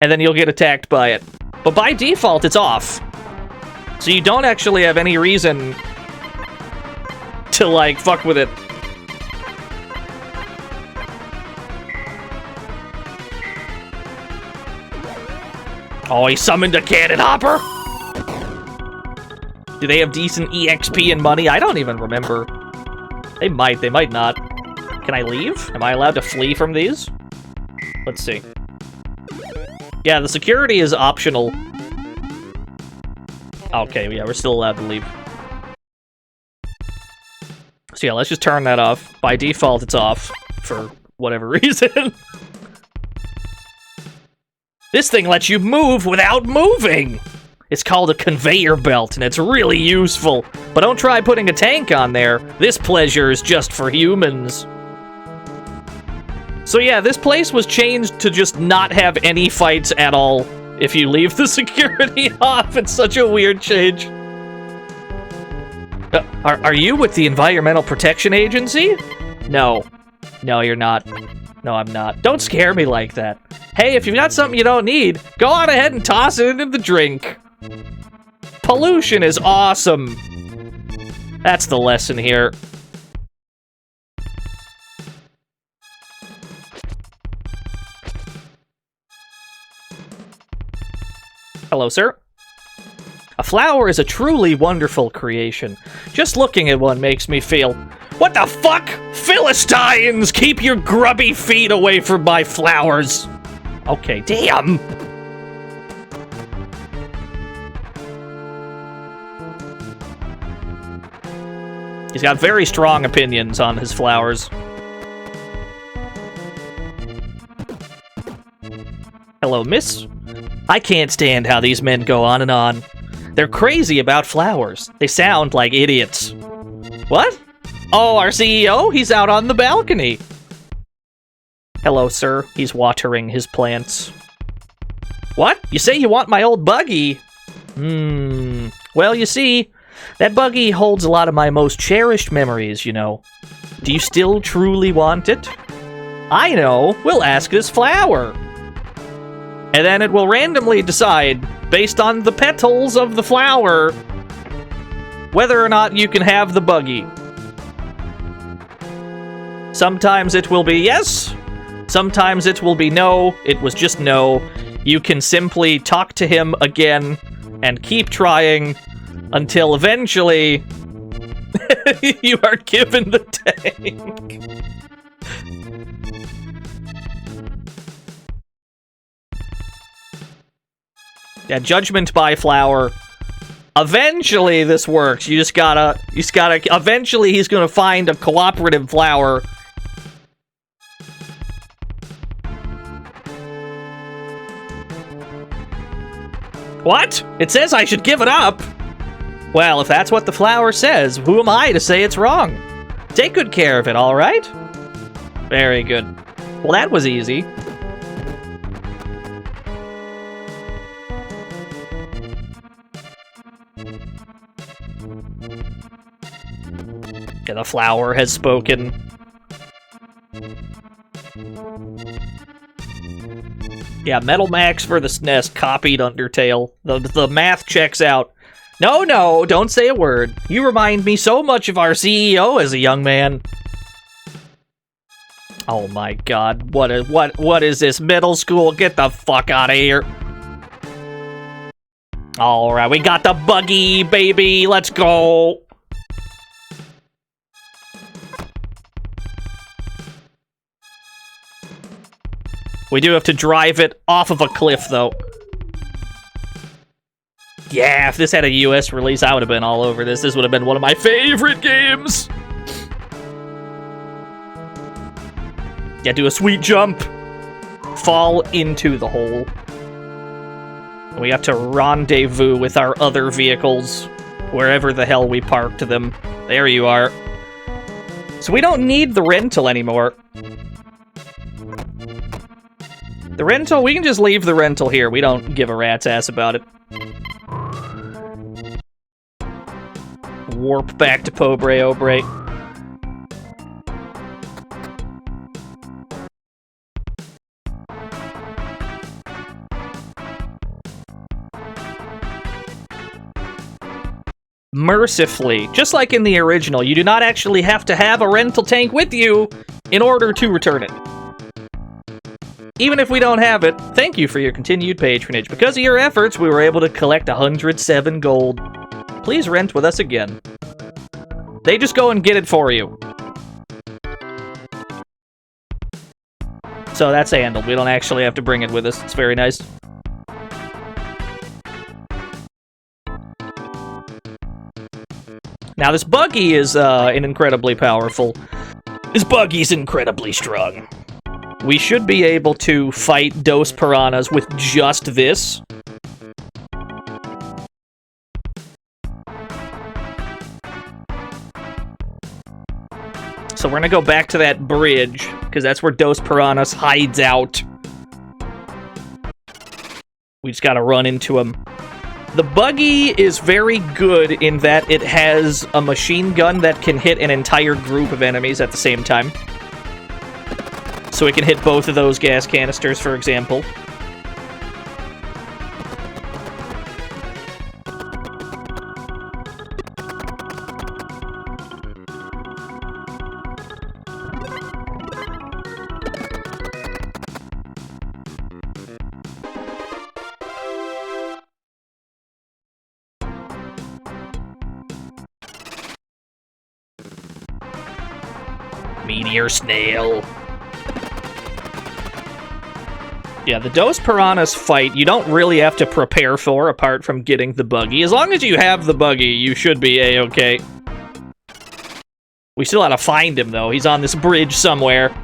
And then you'll get attacked by it. But by default, it's off. So you don't actually have any reason to, like, fuck with it. Oh, he summoned a cannon hopper? Do they have decent EXP and money? I don't even remember. They might not. Can I leave? Am I allowed to flee from these? Let's see. Yeah, the security is optional. Okay, yeah, we're still allowed to leave. So yeah, let's just turn that off. By default, it's off for whatever reason. This thing lets you move without moving! It's called a conveyor belt, and it's really useful. But don't try putting a tank on there. This pleasure is just for humans. So yeah, this place was changed to just not have any fights at all. If you leave the security off, it's such a weird change. Are you with the Environmental Protection Agency? No. No, you're not. No, I'm not. Don't scare me like that. Hey, if you've got something you don't need, go on ahead and toss it into the drink. Pollution is awesome. That's the lesson here. Hello, sir. A flower is a truly wonderful creation. Just looking at one makes me feel... What the fuck? Philistines! Keep your grubby feet away from my flowers! Okay, damn! He's got very strong opinions on his flowers. Hello, miss. I can't stand how these men go on and on. They're crazy about flowers. They sound like idiots. What? Oh, our CEO? He's out on the balcony. Hello, sir. He's watering his plants. What? You say you want my old buggy? Well, you see, that buggy holds a lot of my most cherished memories, you know. Do you still truly want it? I know. We'll ask this flower. And then it will randomly decide, based on the petals of the flower, whether or not you can have the buggy. Sometimes it will be yes, sometimes it will be no. It was just no. You can simply talk to him again and keep trying until eventually you are given the tank. Yeah, judgment by flower. Eventually this works. You just gotta, eventually he's gonna find a cooperative flower. What? It says I should give it up? Well, if that's what the flower says, who am I to say it's wrong? Take good care of it, alright? Very good. Well, that was easy. Yeah, the flower has spoken. Yeah, Metal Max for the SNES copied Undertale. The math checks out. No, don't say a word. You remind me so much of our CEO as a young man. Oh my god, what is this, middle school? Get the fuck out of here. Alright, we got the buggy, baby, let's go. We do have to drive it off of a cliff, though. Yeah, if this had a US release, I would have been all over this. This would have been one of my favorite games. Yeah, do a sweet jump. Fall into the hole. We have to rendezvous with our other vehicles, wherever the hell we parked them. There you are. So we don't need the rental anymore. The rental, we can just leave the rental here. We don't give a rat's ass about it. Warp back to Pobre Obre. mercifully, just like in the original, you do not actually have to have a rental tank with you in order to return it. Even if we don't have it, thank you for your continued patronage. Because of your efforts, we were able to collect 107 gold. Please rent with us again. They just go and get it for you. So that's handled. We don't actually have to bring it with us. It's very nice. Now this buggy is incredibly powerful. This buggy's incredibly strong. We should be able to fight Dos Piranhas with just this. So we're gonna go back to that bridge, because that's where Dos Piranhas hides out. We just gotta run into him. The buggy is very good in that it has a machine gun that can hit an entire group of enemies at the same time. So it can hit both of those gas canisters, for example. Meteor snail. Yeah, the Dos Piranhas fight, you don't really have to prepare for, apart from getting the buggy. As long as you have the buggy, you should be A-okay. We still gotta find him, though. He's on this bridge somewhere.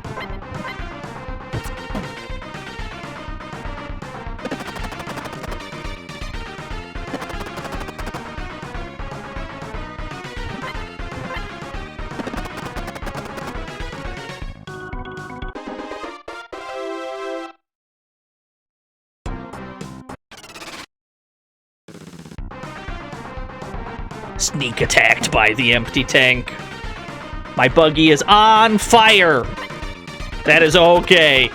Sneak attacked by the empty tank. My buggy is on fire. That is okay.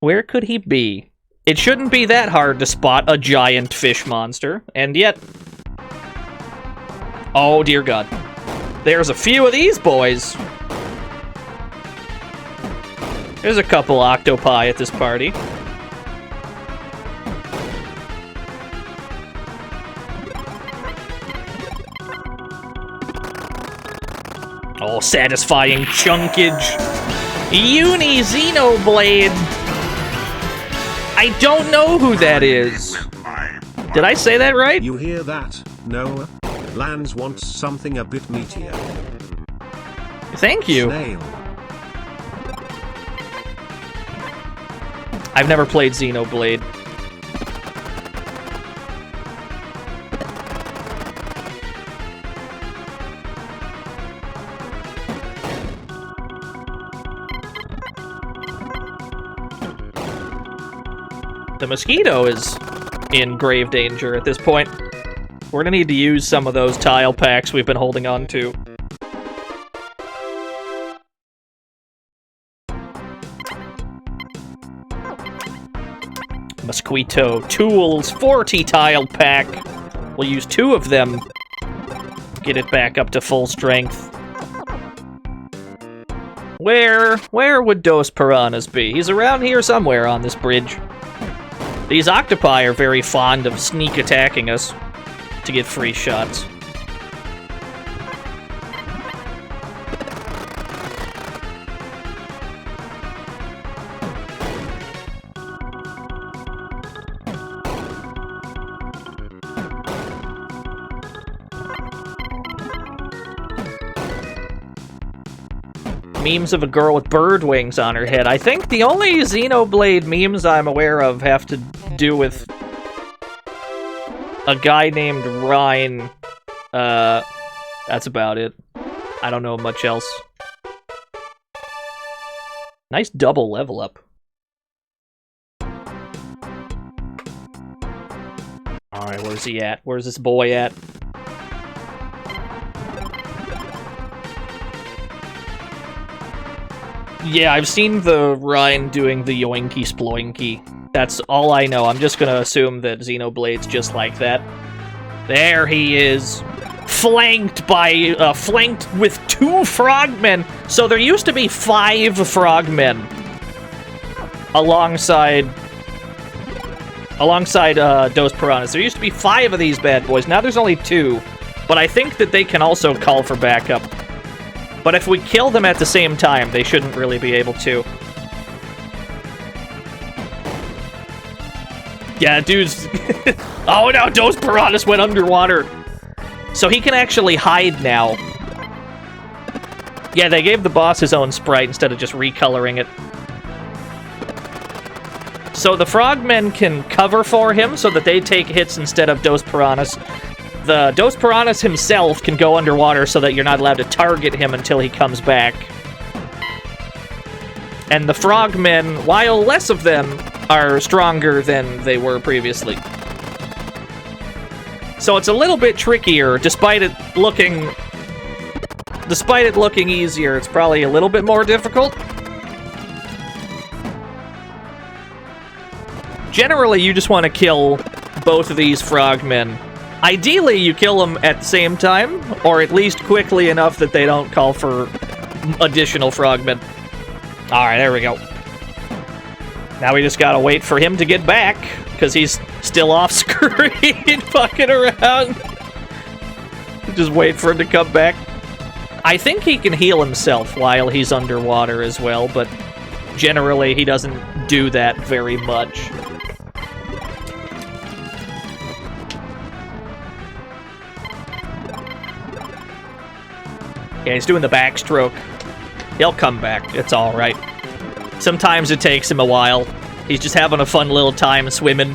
Where could he be? It shouldn't be that hard to spot a giant fish monster, and yet... Oh, dear God. There's a few of these boys. There's a couple octopi at this party. Oh, satisfying chunkage. Uni Xenoblade. I don't know who that is. Did I say that right?
You hear that, Noah? Lance wants something a bit meatier.
Thank you.
Snail.
I've never played Xenoblade. The mosquito is in grave danger at this point. We're gonna need to use some of those tile packs we've been holding on to. Mosquito Tools 40 tile pack. We'll use 2 of them. Get it back up to full strength. Where would Dos Piranhas be? He's around here somewhere on this bridge. These octopi are very fond of sneak attacking us to get free shots. Memes of a girl with bird wings on her head. I think the only Xenoblade memes I'm aware of have to do with a guy named Ryan. That's about it. I don't know much else. Nice double level up. Alright, where's he at? Where's this boy at? Yeah, I've seen the Ryan doing the yoinky sploinky. That's all I know. I'm just gonna assume that Xenoblade's just like that. There he is. Flanked by, flanked with 2 frogmen. So there used to be 5 frogmen. Alongside Dos Piranhas. There used to be 5 of these bad boys. Now there's only 2. But I think that they can also call for backup. But if we kill them at the same time, they shouldn't really be able to. Yeah, dude's... Oh no, Dos Piranhas went underwater. So he can actually hide now. Yeah, they gave the boss his own sprite instead of just recoloring it. So the frogmen can cover for him so that they take hits instead of Dos Piranhas. The Dos Piranhas himself can go underwater so that you're not allowed to target him until he comes back. And the frogmen, while less of them, are stronger than they were previously. So it's a little bit trickier, despite it looking easier. It's probably a little bit more difficult. Generally, you just want to kill both of these frogmen. Ideally, you kill them at the same time, or at least quickly enough that they don't call for additional frogmen. Alright, there we go. Now we just gotta wait for him to get back, because he's still off screen fucking around. Just wait for him to come back. I think he can heal himself while he's underwater as well, but generally he doesn't do that very much. Yeah, he's doing the backstroke. He'll come back. It's alright. Sometimes it takes him a while. He's just having a fun little time swimming.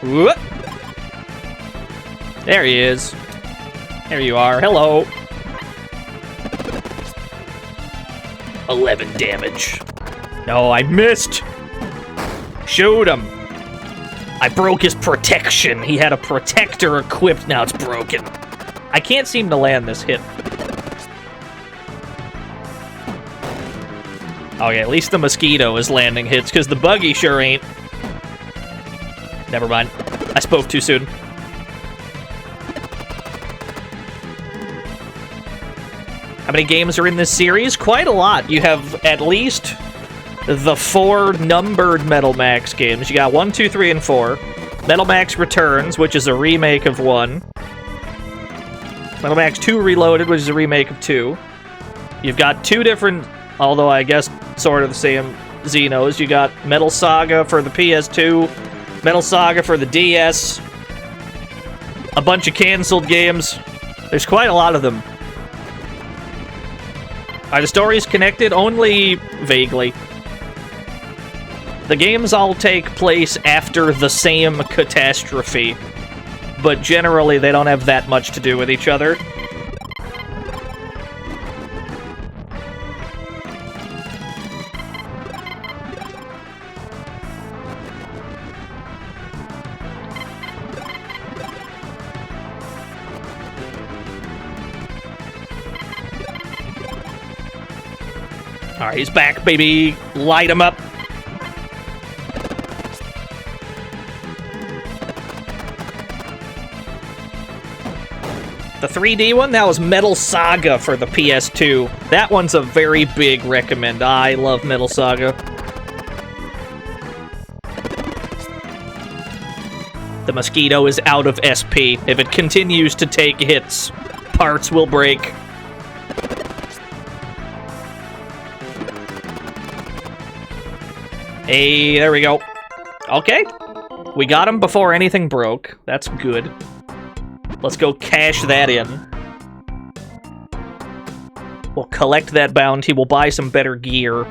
Whoop. There he is. There you are. Hello. 11 damage. No, I missed. Shoot him. I broke his protection. He had a protector equipped. Now it's broken. I can't seem to land this hit. Okay, at least the mosquito is landing hits, because the buggy sure ain't. Never mind. I spoke too soon. How many games are in this series? Quite a lot. You have at least the 4 numbered Metal Max games. You got 1, 2, 3, and 4. Metal Max Returns, which is a remake of 1. Metal Max 2 Reloaded, which is a remake of 2. You've got 2 different, although I guess sort of the same Xenos. You got Metal Saga for the PS2, Metal Saga for the DS, a bunch of canceled games. There's quite a lot of them. Are the stories connected? Only vaguely. The games all take place after the same catastrophe, but generally they don't have that much to do with each other. Alright, he's back, baby. Light him up. The 3D one, that was Metal Saga for the PS2. That one's a very big recommend. I love Metal Saga. The mosquito is out of SP. If it continues to take hits, parts will break. Hey, there we go. Okay. We got him before anything broke. That's good. Let's go cash that in. We'll collect that bounty. We'll buy some better gear.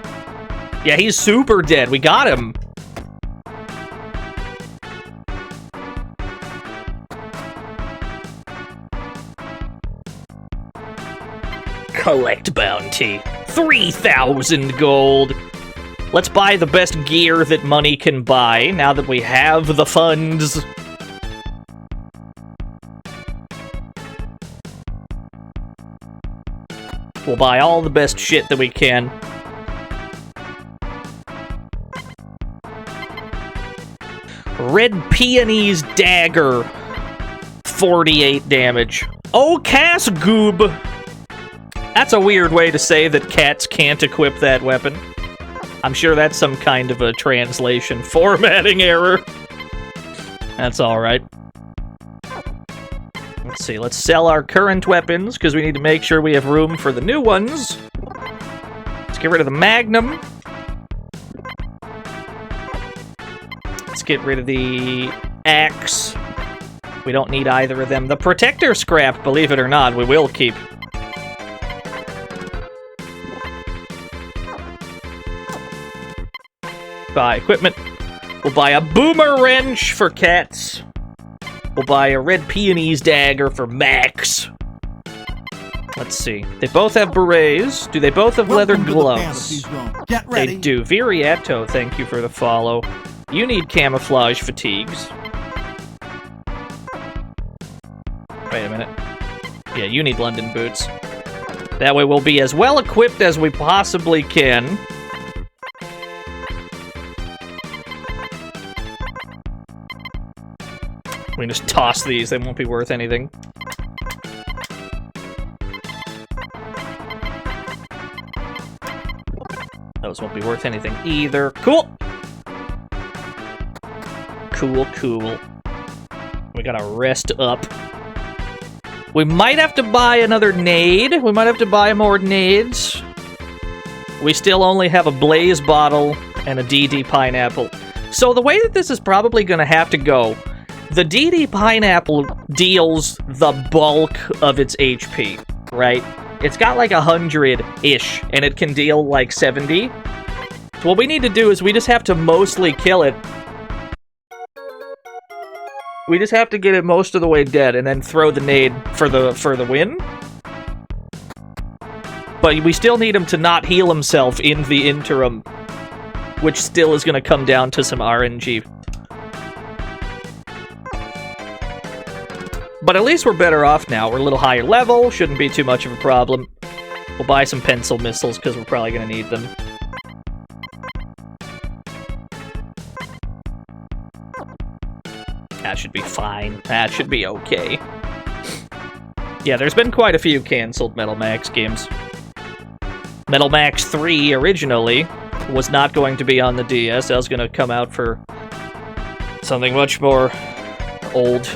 Yeah, he's super dead. We got him. Collect bounty. 3,000 gold. Let's buy the best gear that money can buy, now that we have the funds. We'll buy all the best shit that we can. Red Peony's Dagger. 48 damage. Oh, Cass Goob! That's a weird way to say that cats can't equip that weapon. I'm sure that's some kind of a translation formatting error. That's alright. Let's see, let's sell our current weapons, because we need to make sure we have room for the new ones. Let's get rid of the Magnum. Let's get rid of the Axe. We don't need either of them. The Protector Scrap, believe it or not, we will keep. Buy equipment. We'll buy a Boomer Wrench for cats. We'll buy a Red Peony's Dagger for Max. Let's see. They both have berets. Do they both have leather gloves?
Get ready.
They do. Viriato, thank you for the follow. You need camouflage fatigues. Wait a minute. Yeah, you need London boots. That way we'll be as well equipped as we possibly can. We can just toss these, they won't be worth anything. Those won't be worth anything either. Cool! Cool, cool. We gotta rest up. We might have to buy another nade. We might have to buy more nades. We still only have a blaze bottle and a DD pineapple. So the way that this is probably gonna have to go, the DD pineapple deals the bulk of its HP, right? It's got like 100-ish, and it can deal like 70. So what we need to do is we just have to mostly kill it. We just have to get it most of the way dead, and then throw the nade for the win. But we still need him to not heal himself in the interim, which still is going to come down to some RNG. But at least we're better off now. We're a little higher level. Shouldn't be too much of a problem. We'll buy some pencil missiles because we're probably going to need them. That should be fine. That should be okay. Yeah, there's been quite a few canceled Metal Max games. Metal Max 3 originally was not going to be on the DS. That was going to come out for something much more old.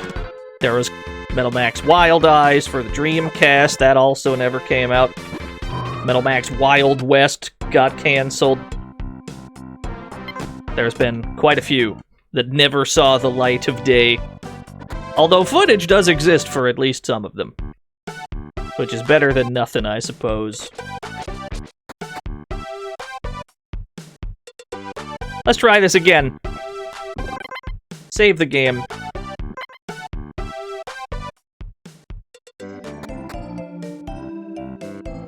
There was Metal Max Wild Eyes for the Dreamcast. That also never came out. Metal Max Wild West got canceled. There's been quite a few that never saw the light of day. Although footage does exist for at least some of them. Which is better than nothing, I suppose. Let's try this again. Save the game.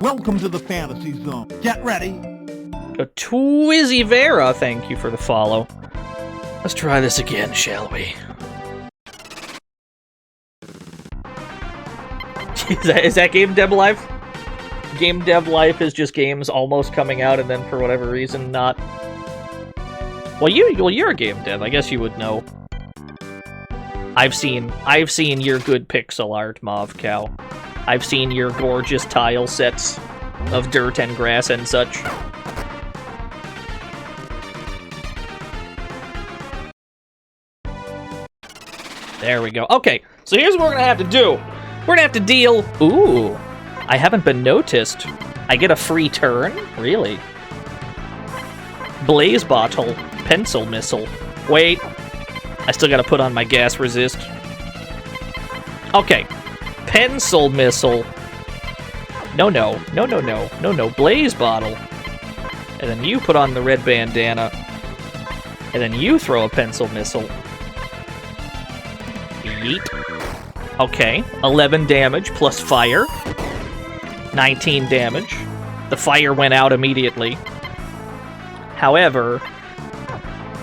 Welcome to the fantasy zone. Get ready.
A Twizzy Vera, thank you for the follow. Let's try this again, shall we? Is that Game Dev Life? Game Dev Life is just games almost coming out and then for whatever reason not. Well, you're a game dev. I guess you would know. I've seen your good pixel art, Mauve Cow. I've seen your gorgeous tile sets of dirt and grass and such. There we go. Okay, so here's what we're gonna have to do. We're gonna have to deal... Ooh, I haven't been noticed. I get a free turn? Really? Blaze Bottle. Pencil Missile. Wait. I still gotta put on my gas resist. Okay. Pencil Missile. No. Blaze Bottle. And then you put on the red bandana. And then you throw a Pencil Missile. Yeet. Okay. 11 damage plus fire. 19 damage. The fire went out immediately. However,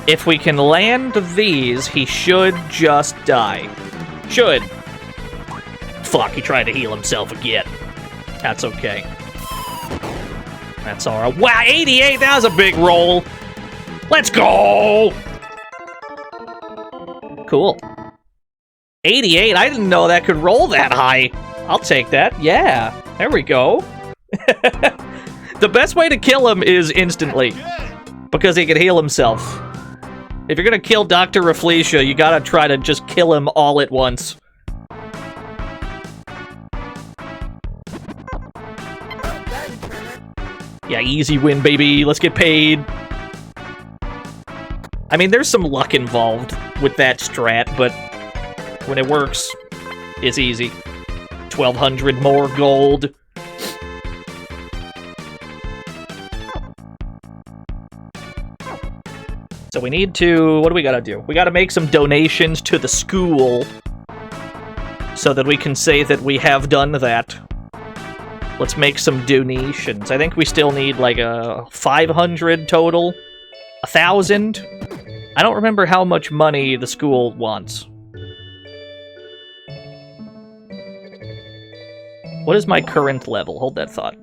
if we can land these, he should just die. Should. Fuck, he tried to heal himself again. That's okay. That's alright. Wow, 88! That was a big roll! Let's go! Cool. 88? I didn't know that could roll that high. I'll take that. Yeah. There we go. The best way to kill him is instantly. Because he can heal himself. If you're gonna kill Dr. Rafflesia, you gotta try to just kill him all at once. Yeah, easy win, baby. Let's get paid. I mean, there's some luck involved with that strat, but when it works, it's easy. 1,200 more gold. So we need to... What do we gotta do? We gotta make some donations to the school so that we can say that we have done that. Let's make some donations. I think we still need like a 500 total. 1,000? I don't remember how much money the school wants. What is my current level? Hold that thought.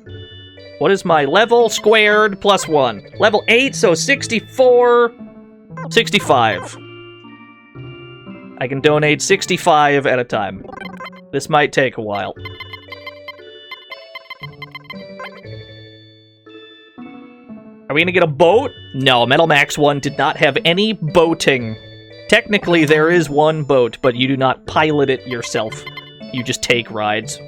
What is my level squared plus 1? Level 8, so 64... 65. I can donate 65 at a time. This might take a while. Are we gonna get a boat? No, Metal Max 1 did not have any boating. Technically, there is one boat, but you do not pilot it yourself. You just take rides.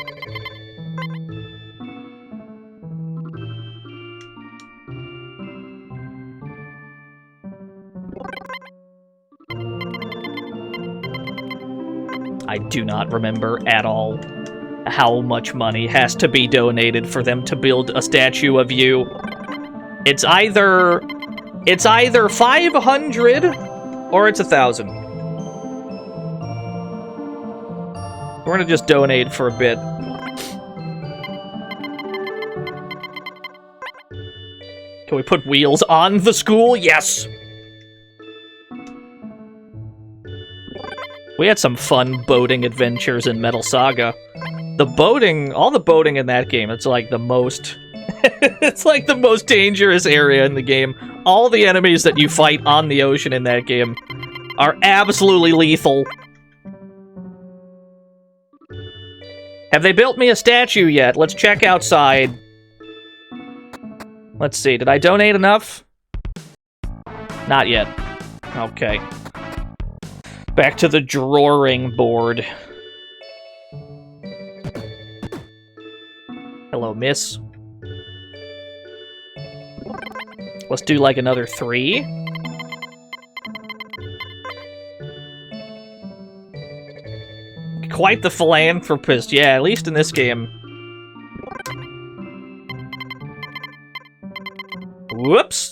I do not remember at all how much money has to be donated for them to build a statue of you. It's either 500 or it's 1,000. We're gonna just donate for a bit. Can we put wheels on the school? Yes! We had some fun boating adventures in Metal Saga. The boating, all the boating in that game, it's like the most... it's like the most dangerous area in the game. All the enemies that you fight on the ocean in that game are absolutely lethal. Have they built me a statue yet? Let's check outside. Let's see, did I donate enough? Not yet. Okay. Back to the drawing board. Hello, miss. Let's do like another 3. Quite the philanthropist. Yeah, at least in this game. Whoops.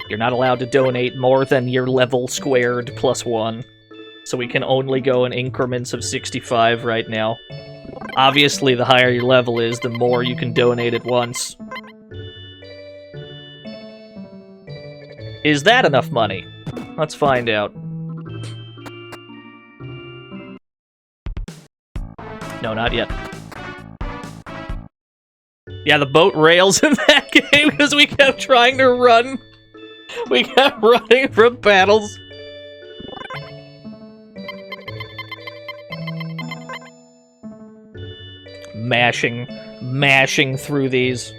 You're not allowed to donate more than your level squared plus 1. So we can only go in increments of 65 right now. Obviously, the higher your level is, the more you can donate at once. Is that enough money? Let's find out. No, not yet. Yeah, the boat rails in that game because we kept trying to run. We kept running from battles. Mashing through these.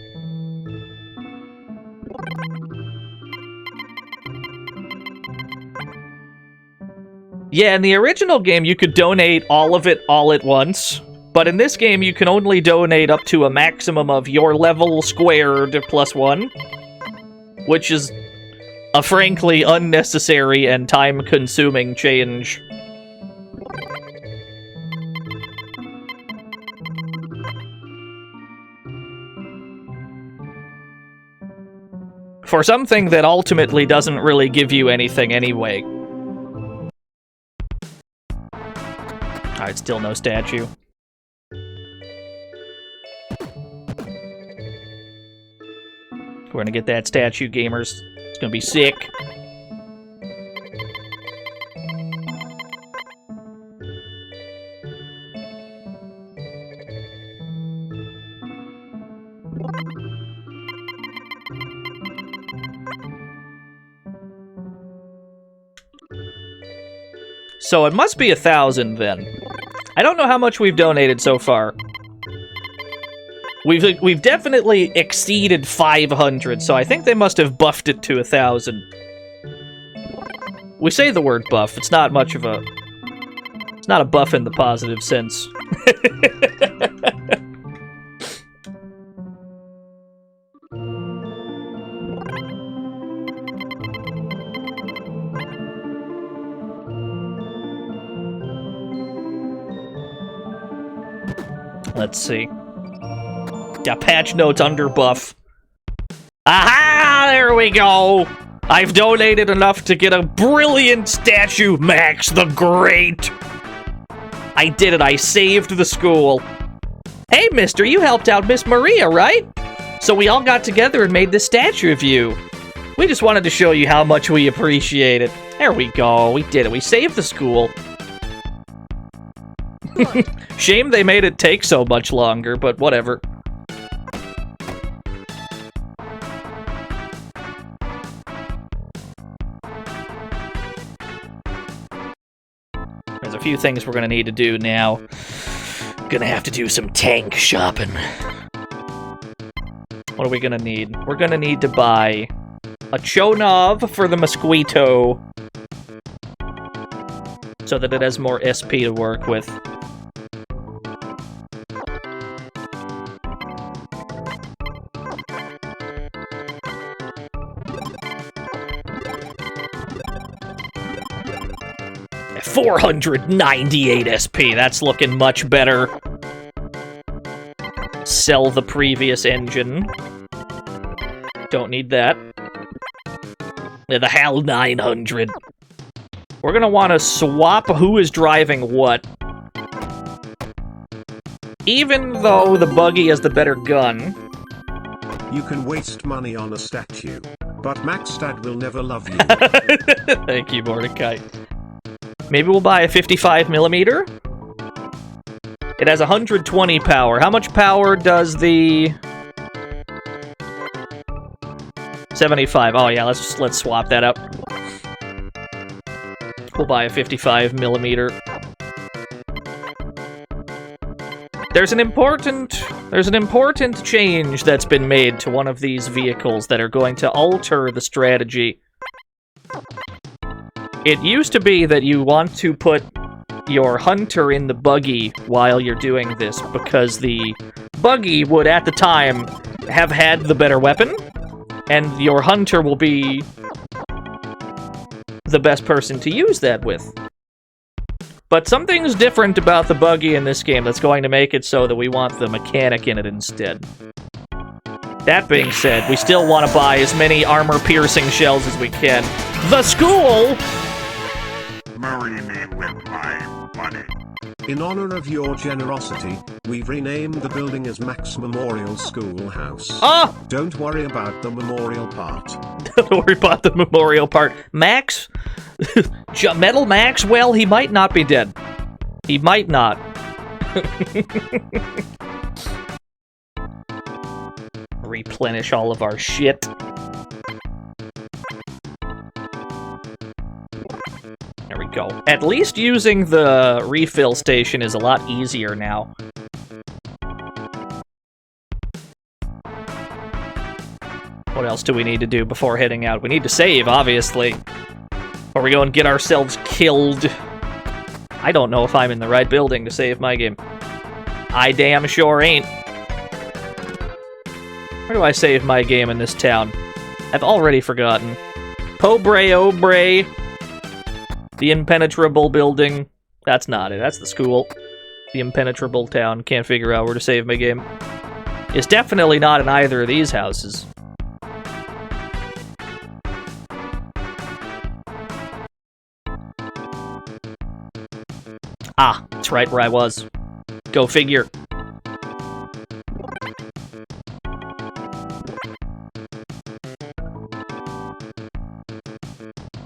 Yeah, in the original game, you could donate all of it all at once. But in this game, you can only donate up to a maximum of your level squared plus 1. Which is a frankly unnecessary and time-consuming change. For something that ultimately doesn't really give you anything anyway. Alright, still no statue. We're gonna get that statue, gamers. It's gonna be sick. So it must be 1,000 then. I don't know how much we've donated so far. We've definitely exceeded 500, so I think they must have buffed it to 1,000. We say the word buff. It's not much of a... It's not a buff in the positive sense. Let's see. Yeah, patch notes under buff. Aha! There we go! I've donated enough to get a brilliant statue, Max the Great! I did it, I saved the school. Hey, mister, you helped out Miss Maria, right? So we all got together and made this statue of you. We just wanted to show you how much we appreciate it. There we go, we did it, we saved the school. Shame they made it take so much longer, but whatever. There's a few things we're gonna need to do now. Gonna have to do some tank shopping. What are we gonna need? We're gonna need to buy a Chonov for the Mosquito so that it has more SP to work with. At 498 SP, that's looking much better. Sell the previous engine. Don't need that. Yeah, the HAL 900. We're gonna want to swap who is driving what. Even though the buggy has the better gun.
You can waste money on a statue, but Maxstad will never love you.
Thank you, Mordecai. Maybe we'll buy a 55mm. It has 120 power. How much power does the 75? Oh yeah, let's swap that up. We'll buy a 55mm. There's an important change that's been made to one of these vehicles that are going to alter the strategy. It used to be that you want to put your hunter in the buggy while you're doing this, because the buggy would, at the time, have had the better weapon, and your hunter will be the best person to use that with. But something's different about the buggy in this game that's going to make it so that we want the mechanic in it instead. That being said, we still want to buy as many armor-piercing shells as we can. The school!
Marry me with my money.
In honor of your generosity, we've renamed the building as Max Memorial Schoolhouse.
Ah!
Don't worry about the memorial part.
Don't worry about the memorial part. Max? Metal Max? Well, he might not be dead. He might not. Replenish all of our shit. There we go. At least using the refill station is a lot easier now. What else do we need to do before heading out? We need to save, obviously. Or we go and get ourselves killed. I don't know if I'm in the right building to save my game. I damn sure ain't. Where do I save my game in this town? I've already forgotten. Pobre Obre. The impenetrable building. That's not it. That's the school. The impenetrable town. Can't figure out where to save my game. It's definitely not in either of these houses. Ah, that's right where I was. Go figure.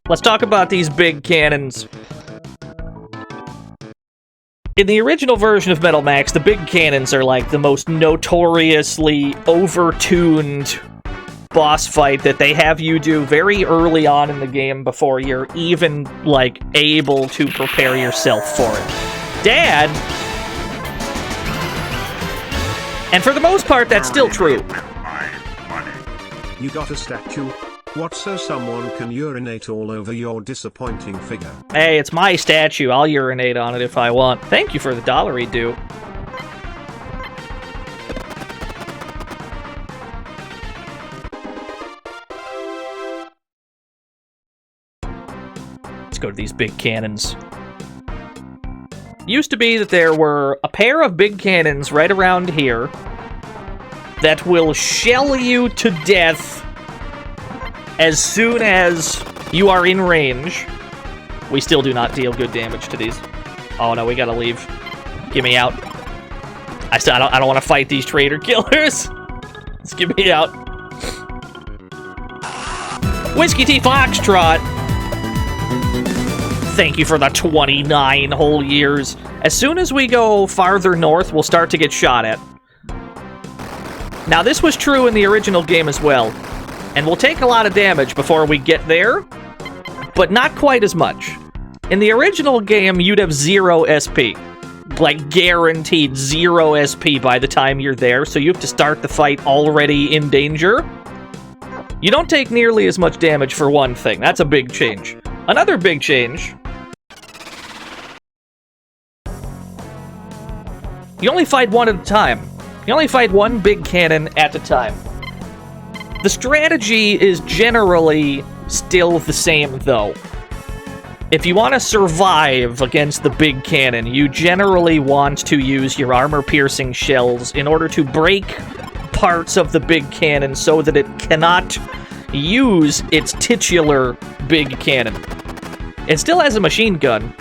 Let's talk about these big cannons. In the original version of Metal Max, the big cannons are like the most notoriously over-tuned boss fight that they have you do very early on in the game before you're even, like, able to prepare yourself for it. Dad! And for the most part, that's still true.
You got a statue? What, so someone can urinate all over your disappointing figure?
Hey, it's my statue. I'll urinate on it if I want. Thank you for the $1, dude. Let's go to these big cannons. Used to be that there were a pair of big cannons right around here that will shell you to death as soon as you are in range. We still do not deal good damage to these. Oh no, we gotta leave. Get me out. I don't want to fight these traitor killers. Let's get me out. Whiskey Tea Foxtrot. Thank you for the 29 whole years. As soon as we go farther north, we'll start to get shot at. Now, this was true in the original game as well. And we'll take a lot of damage before we get there, but not quite as much. In the original game, you'd have 0 SP. Like, guaranteed 0 SP by the time you're there, so you have to start the fight already in danger. You don't take nearly as much damage for one thing. That's a big change. Another big change... you only fight one at a time. You only fight one big cannon at a time. The strategy is generally still the same, though. If you want to survive against the big cannon, you generally want to use your armor-piercing shells in order to break parts of the big cannon so that it cannot use its titular big cannon. It still has a machine gun,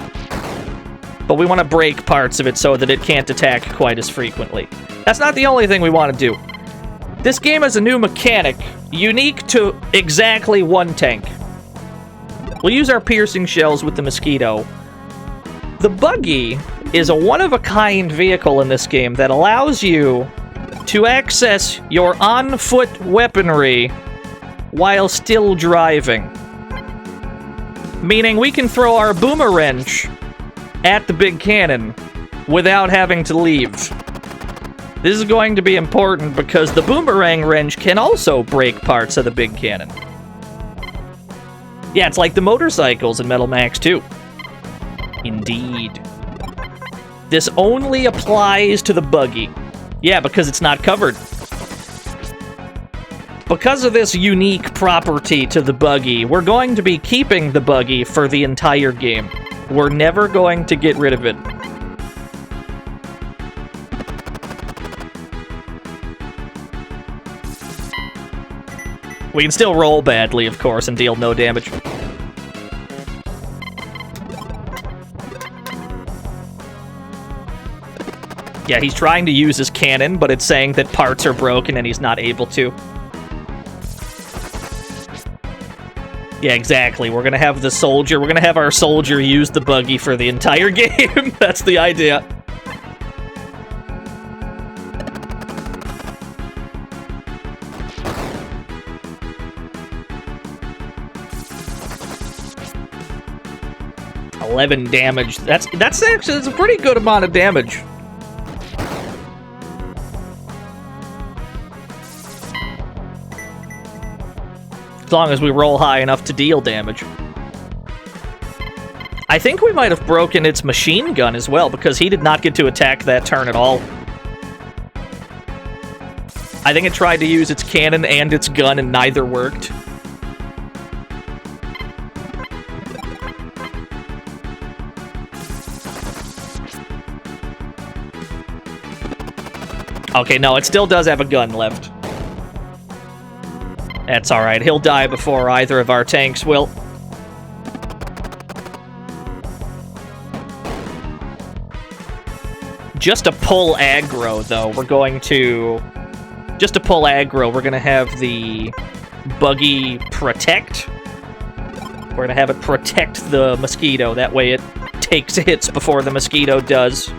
but we want to break parts of it so that it can't attack quite as frequently. That's not the only thing we want to do. This game has a new mechanic, unique to exactly one tank. We'll use our piercing shells with the Mosquito. The Buggy is a one-of-a-kind vehicle in this game that allows you to access your on-foot weaponry while still driving. Meaning we can throw our boomerang at the big cannon without having to leave. This is going to be important because the boomerang wrench can also break parts of the big cannon. Yeah, it's like the motorcycles in Metal Max 2. Indeed. This only applies to the Buggy. Yeah, because it's not covered. Because of this unique property to the Buggy, we're going to be keeping the Buggy for the entire game. We're never going to get rid of it. We can still roll badly, of course, and deal no damage. Yeah, he's trying to use his cannon, but it's saying that parts are broken and he's not able to. Yeah, exactly. We're gonna have the soldier. We're gonna have our soldier use the Buggy for the entire game. That's the idea. $11 damage. That's actually a pretty good amount of damage. As long as we roll high enough to deal damage. I think we might have broken its machine gun as well, because he did not get to attack that turn at all. I think it tried to use its cannon and its gun, and neither worked. Okay, no, it still does have a gun left. That's alright, he'll die before either of our tanks will. Just to pull aggro, though, we're going to... Just to pull aggro, we're going to have the Buggy protect. We're going to have it protect the Mosquito. That way it takes hits before the Mosquito does.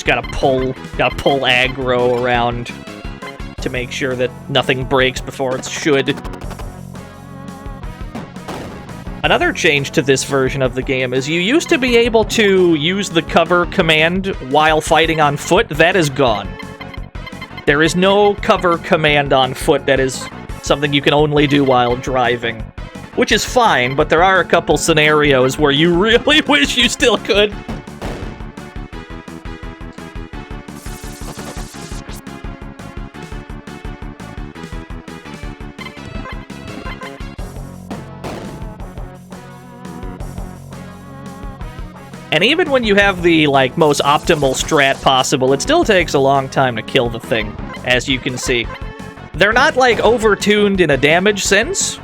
just gotta pull aggro around to make sure that nothing breaks before it should. Another change to this version of the game is you used to be able to use the cover command while fighting on foot. That is gone. There is no cover command on foot. That is something you can only do while driving. Which is fine, but there are a couple scenarios where you really wish you still could. And even when you have the, like, most optimal strat possible, it still takes a long time to kill the thing, as you can see. They're not, like, over-tuned in a damage sense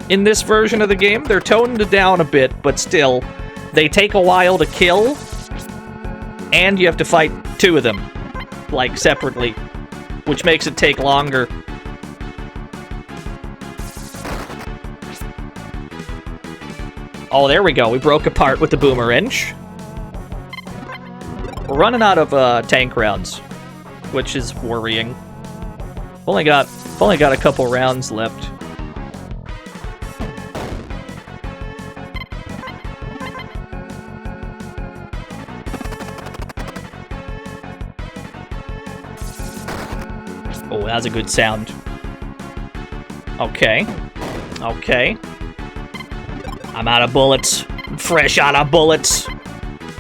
in this version of the game. They're toned down a bit, but still, they take a while to kill, and you have to fight two of them, like, separately, which makes it take longer. Oh, there we go. We broke apart with the boomerang. We're running out of tank rounds, which is worrying. Only got a couple rounds left. Oh, that's a good sound. Okay. Okay. I'm out of bullets. Fresh out of bullets.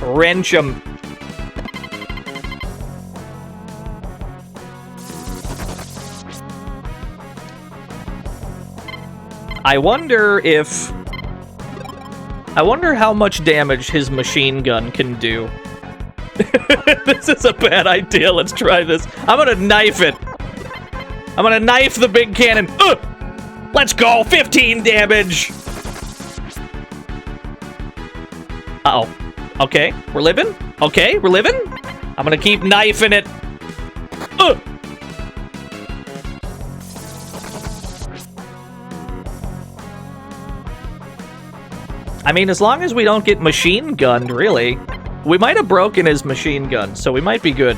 Wrench 'em. I wonder how much damage his machine gun can do. This is a bad idea. Let's try this. I'm gonna knife it. I'm gonna knife the big cannon. Let's go. 15 damage. Uh-oh. Okay, we're living. Okay, we're living. I'm gonna keep knifing it. I mean, as long as we don't get machine gunned, really. We might have broken his machine gun, so we might be good.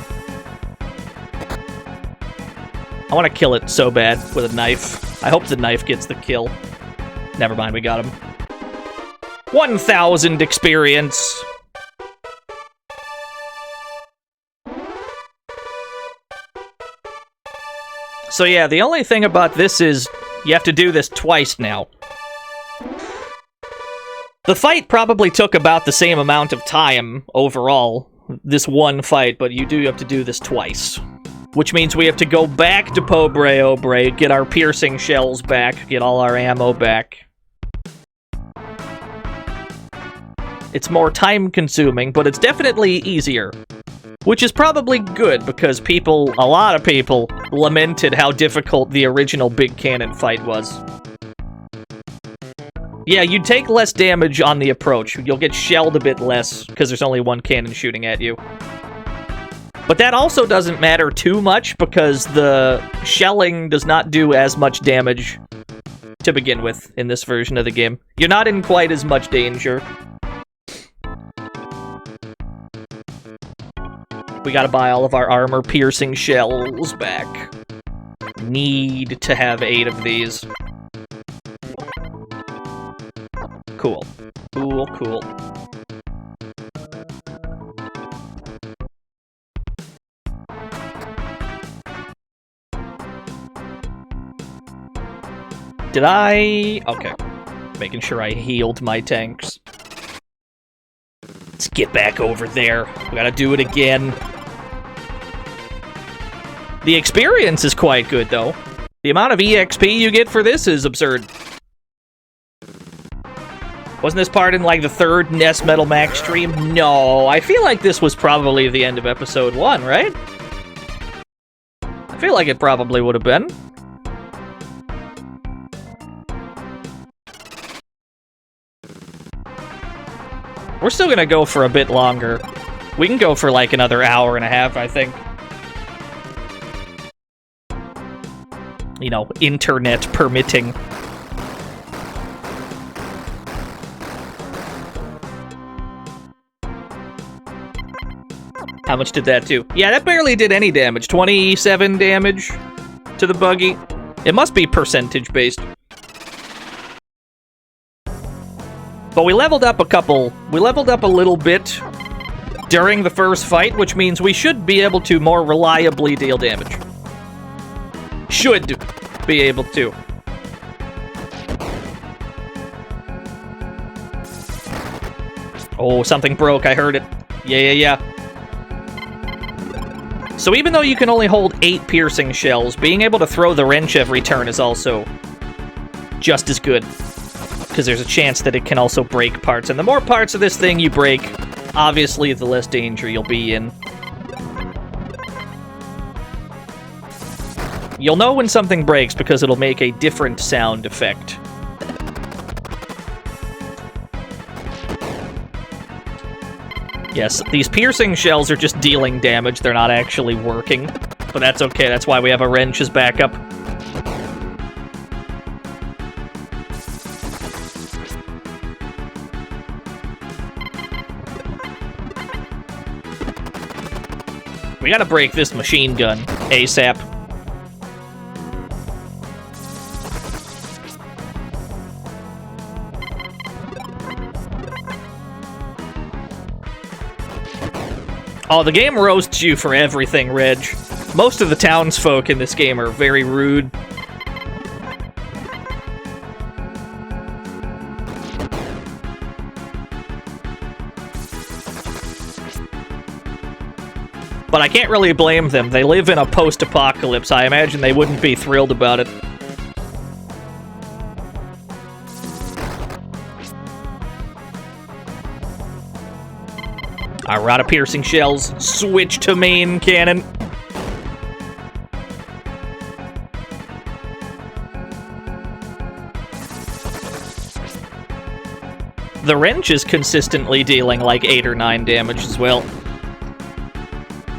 I want to kill it so bad with a knife. I hope the knife gets the kill. Never mind, we got him. 1,000 experience. So yeah, the only thing about this is you have to do this twice now. The fight probably took about the same amount of time overall, this one fight, but you do have to do this twice. Which means we have to go back to Pobre Obre, get our piercing shells back, get all our ammo back. It's more time-consuming, but it's definitely easier. Which is probably good, because a lot of people, lamented how difficult the original Big Cannon fight was. Yeah, you'd take less damage on the approach. You'll get shelled a bit less, because there's only one cannon shooting at you. But that also doesn't matter too much, because the shelling does not do as much damage to begin with in this version of the game. You're not in quite as much danger. We gotta buy all of our armor-piercing shells back. Need to have 8 of these. Cool. Cool, cool. Did I... Okay. Making sure I healed my tanks. Let's get back over there. We gotta do it again. The experience is quite good, though. The amount of EXP you get for this is absurd. Wasn't this part in, like, the 3rd NES Metal Max stream? No, I feel like this was probably the end of episode 1, right? I feel like it probably would have been. We're still gonna go for a bit longer. We can go for, like, another hour and a half, I think. You know, internet permitting. How how much did that do? Yeah, that barely did any damage. 27 damage to the buggy. It must be percentage-based. But we leveled up a little bit during the first fight, which means we should be able to more reliably deal damage. Should be able to. Oh, something broke. I heard it. Yeah. So even though you can only hold 8 piercing shells, being able to throw the wrench every turn is also just as good. Because there's a chance that it can also break parts. And the more parts of this thing you break, obviously the less danger you'll be in. You'll know when something breaks because it'll make a different sound effect. Yes, these piercing shells are just dealing damage, they're not actually working. But that's okay, that's why we have a wrench as backup. We gotta break this machine gun ASAP. Oh, the game roasts you for everything, Reg. Most of the townsfolk in this game are very rude. But I can't really blame them. They live in a post-apocalypse. I imagine they wouldn't be thrilled about it. We're out of piercing shells. Switch to main cannon. The wrench is consistently dealing like 8 or 9 damage as well.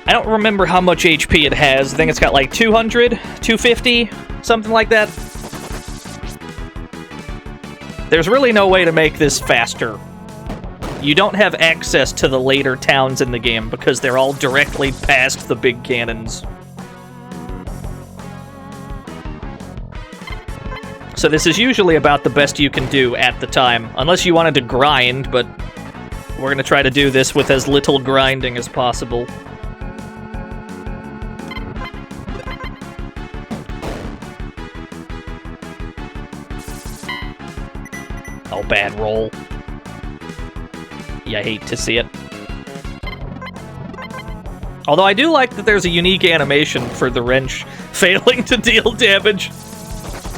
I don't remember how much HP it has. I think it's got like 200, 250, something like that. There's really no way to make this faster. You don't have access to the later towns in the game because they're all directly past the big cannons. So this is usually about the best you can do at the time, unless you wanted to grind, but we're gonna try to do this with as little grinding as possible. Oh, bad roll. Yeah, I hate to see it. Although I do like that there's a unique animation for the wrench failing to deal damage.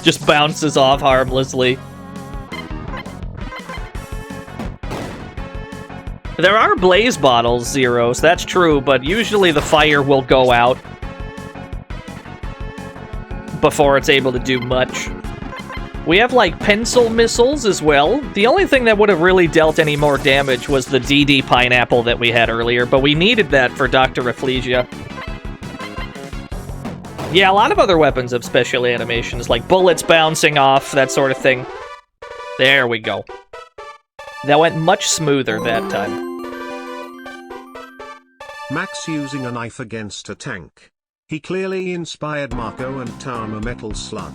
Just bounces off harmlessly. There are blaze bottles, Zeros, that's true, but usually the fire will go out before it's able to do much. We have, like, pencil missiles as well. The only thing that would have really dealt any more damage was the DD pineapple that we had earlier, but we needed that for Dr. Rafflesia. Yeah, a lot of other weapons have special animations, like bullets bouncing off, that sort of thing. There we go. That went much smoother that time.
Max using a knife against a tank. He clearly inspired Marco and Tama Metal Slug.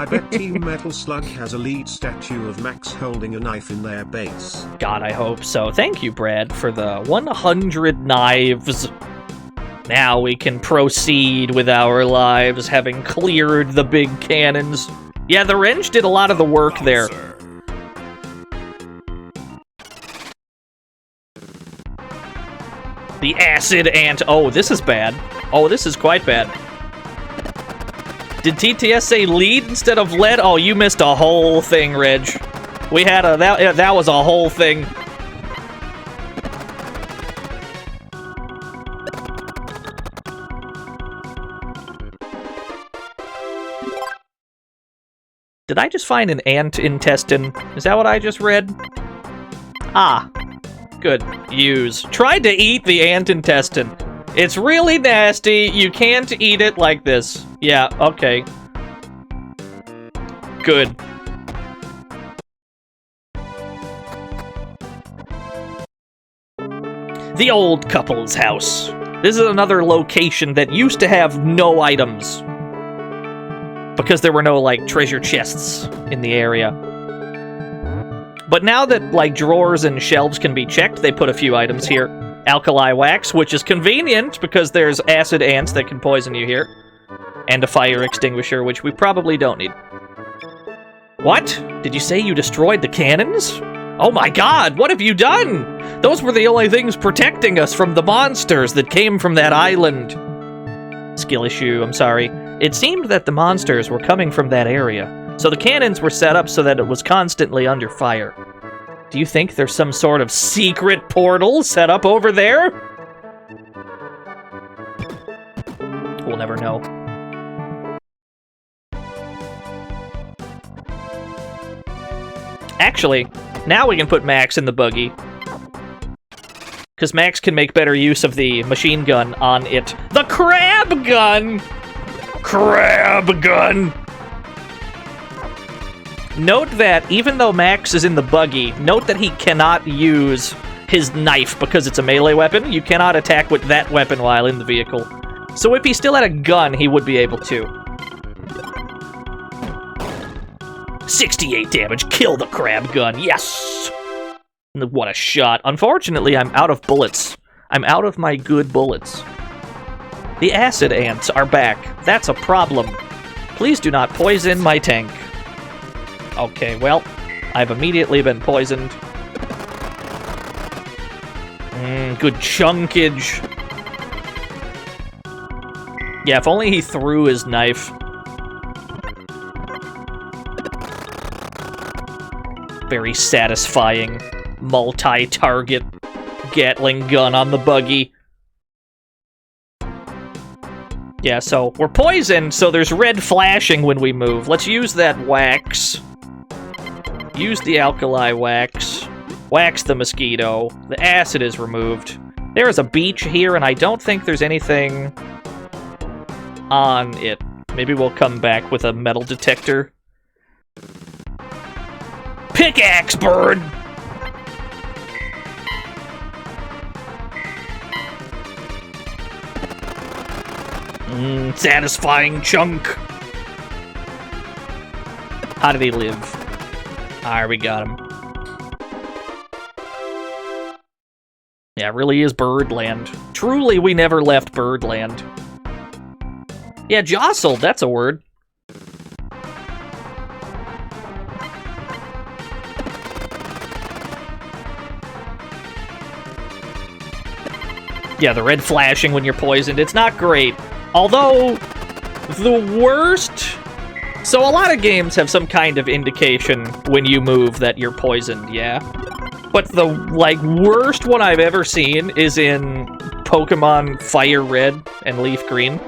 I bet Team Metal Slug has a lead statue of Max holding a knife in their base.
God, I hope so. Thank you, Brad, for the 100 knives. Now we can proceed with our lives, having cleared the big cannons. Yeah, the wrench did a lot of the work there. The acid ant. Oh, this is bad. Oh, this is quite bad. Did TTS say lead instead of lead? Oh, you missed a whole thing, Reg. We had a... That was a whole thing. Did I just find an ant intestine? Is that what I just read? Ah. Good. Use. Tried to eat the ant intestine. It's really nasty. You can't eat it like this. Yeah, okay. Good. The old couple's house. This is another location that used to have no items. Because there were no, like, treasure chests in the area. But now that, like, drawers and shelves can be checked, they put a few items here. Alkali wax, which is convenient because there's acid ants that can poison you here. And a fire extinguisher, which we probably don't need. What? Did you say you destroyed the cannons? Oh my god, what have you done? Those were the only things protecting us from the monsters that came from that island. Skill issue, I'm sorry. It seemed that the monsters were coming from that area, so the cannons were set up so that it was constantly under fire. Do you think there's some sort of secret portal set up over there? We'll never know. Actually, now we can put Max in the buggy. Because Max can make better use of the machine gun on it. The crab gun! Crab gun! Note that even though Max is in the buggy, note that he cannot use his knife because it's a melee weapon. You cannot attack with that weapon while in the vehicle. So if he still had a gun, he would be able to. 68 damage, kill the crab gun, yes! What a shot. Unfortunately, I'm out of bullets. I'm out of my good bullets. The acid ants are back. That's a problem. Please do not poison my tank. Okay, well, I've immediately been poisoned. Good chunkage. Yeah, if only he threw his knife. Very satisfying multi-target Gatling gun on the buggy. Yeah, so we're poisoned, so there's red flashing when we move. Let's use that wax. Use the alkali wax. Wax the mosquito. The acid is removed. There is a beach here, and I don't think there's anything on it. Maybe we'll come back with a metal detector. Pickaxe bird! Satisfying chunk. How did he live? Alright, we got him. Yeah, it really is Birdland. Truly, we never left Birdland. Yeah, jostled, that's a word. Yeah, the red flashing when you're poisoned, it's not great. Although, the worst... So a lot of games have some kind of indication when you move that you're poisoned, yeah? But the, like, worst one I've ever seen is in Pokemon Fire Red and Leaf Green.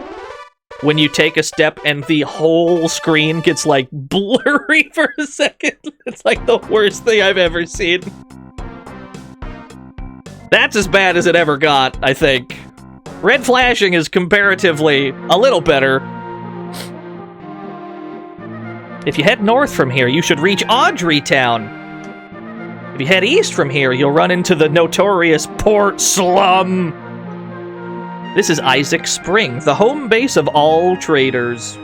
When you take a step and the whole screen gets, like, blurry for a second. It's like the worst thing I've ever seen. That's as bad as it ever got, I think. Red flashing is comparatively a little better. If you head north from here, you should reach Audrey Town. If you head east from here, you'll run into the notorious Port Slum. This is Isaac Spring, the home base of all traders.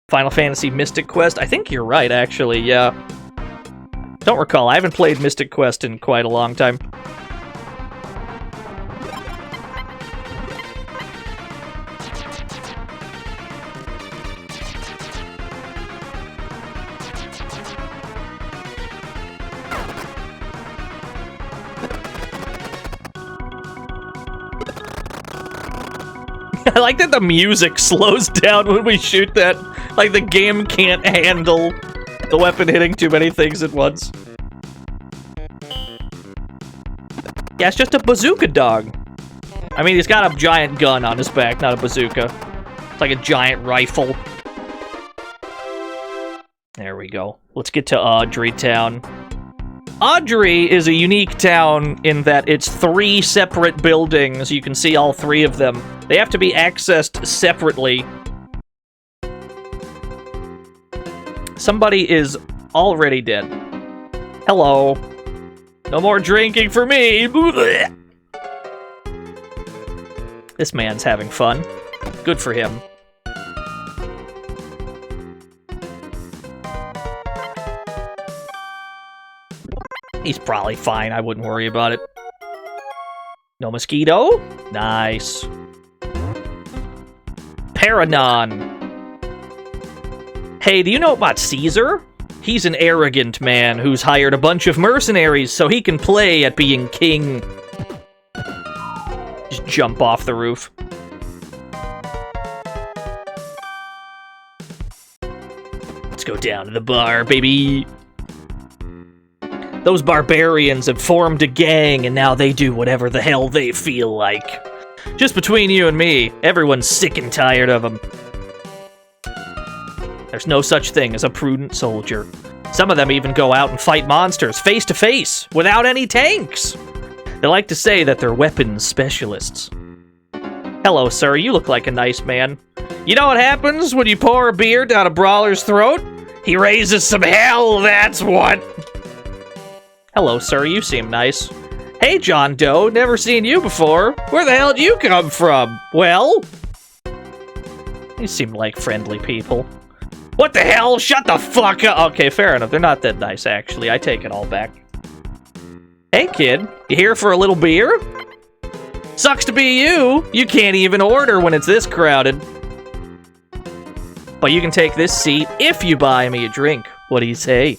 Final Fantasy Mystic Quest? I think you're right, actually, yeah. Don't recall, I haven't played Mystic Quest in quite a long time. I like that the music slows down when we shoot that. Like the game can't handle the weapon hitting too many things at once. Yeah, it's just a bazooka dog. I mean, he's got a giant gun on his back, not a bazooka. It's like a giant rifle. There we go. Let's get to Audrey Town. Audrey is a unique town in that it's 3 separate buildings. You can see all 3 of them. They have to be accessed separately. Somebody is already dead. Hello. No more drinking for me. This man's having fun. Good for him. He's probably fine. I wouldn't worry about it. No mosquito? Nice. Paranon. Hey, do you know about Caesar? He's an arrogant man who's hired a bunch of mercenaries so he can play at being king. Just jump off the roof. Let's go down to the bar, baby. Those barbarians have formed a gang, and now they do whatever the hell they feel like. Just between you and me, everyone's sick and tired of them. There's no such thing as a prudent soldier. Some of them even go out and fight monsters face to face, without any tanks. They like to say that they're weapons specialists. Hello, sir, you look like a nice man. You know what happens when you pour a beer down a brawler's throat? He raises some hell, that's what! Hello, sir, you seem nice. Hey, John Doe, never seen you before. Where the hell did you come from? Well? You seem like friendly people. What the hell? Shut the fuck up! Okay, fair enough. They're not that nice, actually. I take it all back. Hey, kid. You here for a little beer? Sucks to be you. You can't even order when it's this crowded. But you can take this seat if you buy me a drink. What do you say?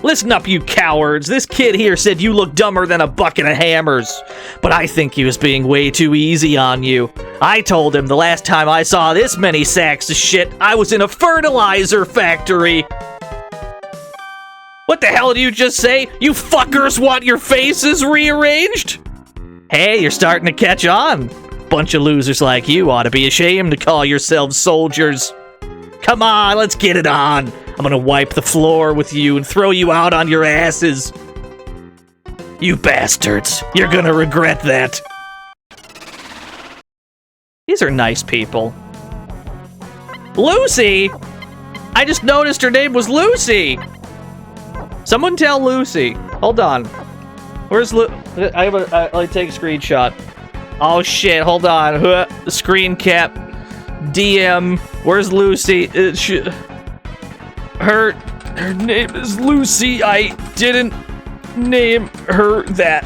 Listen up, you cowards. This kid here said you look dumber than a bucket of hammers. But I think he was being way too easy on you. I told him the last time I saw this many sacks of shit, I was in a fertilizer factory. What the hell did you just say? You fuckers want your faces rearranged? Hey, you're starting to catch on. Bunch of losers like you ought to be ashamed to call yourselves soldiers. Come on, let's get it on. I'm gonna wipe the floor with you and throw you out on your asses. You bastards. You're gonna regret that. These are nice people. Lucy! I just noticed her name was Lucy! Someone tell Lucy. Hold on. Where's Lu... I'll take a screenshot. Oh shit, hold on. The screen cap. DM. Where's Lucy? Her name is Lucy. I didn't name her that.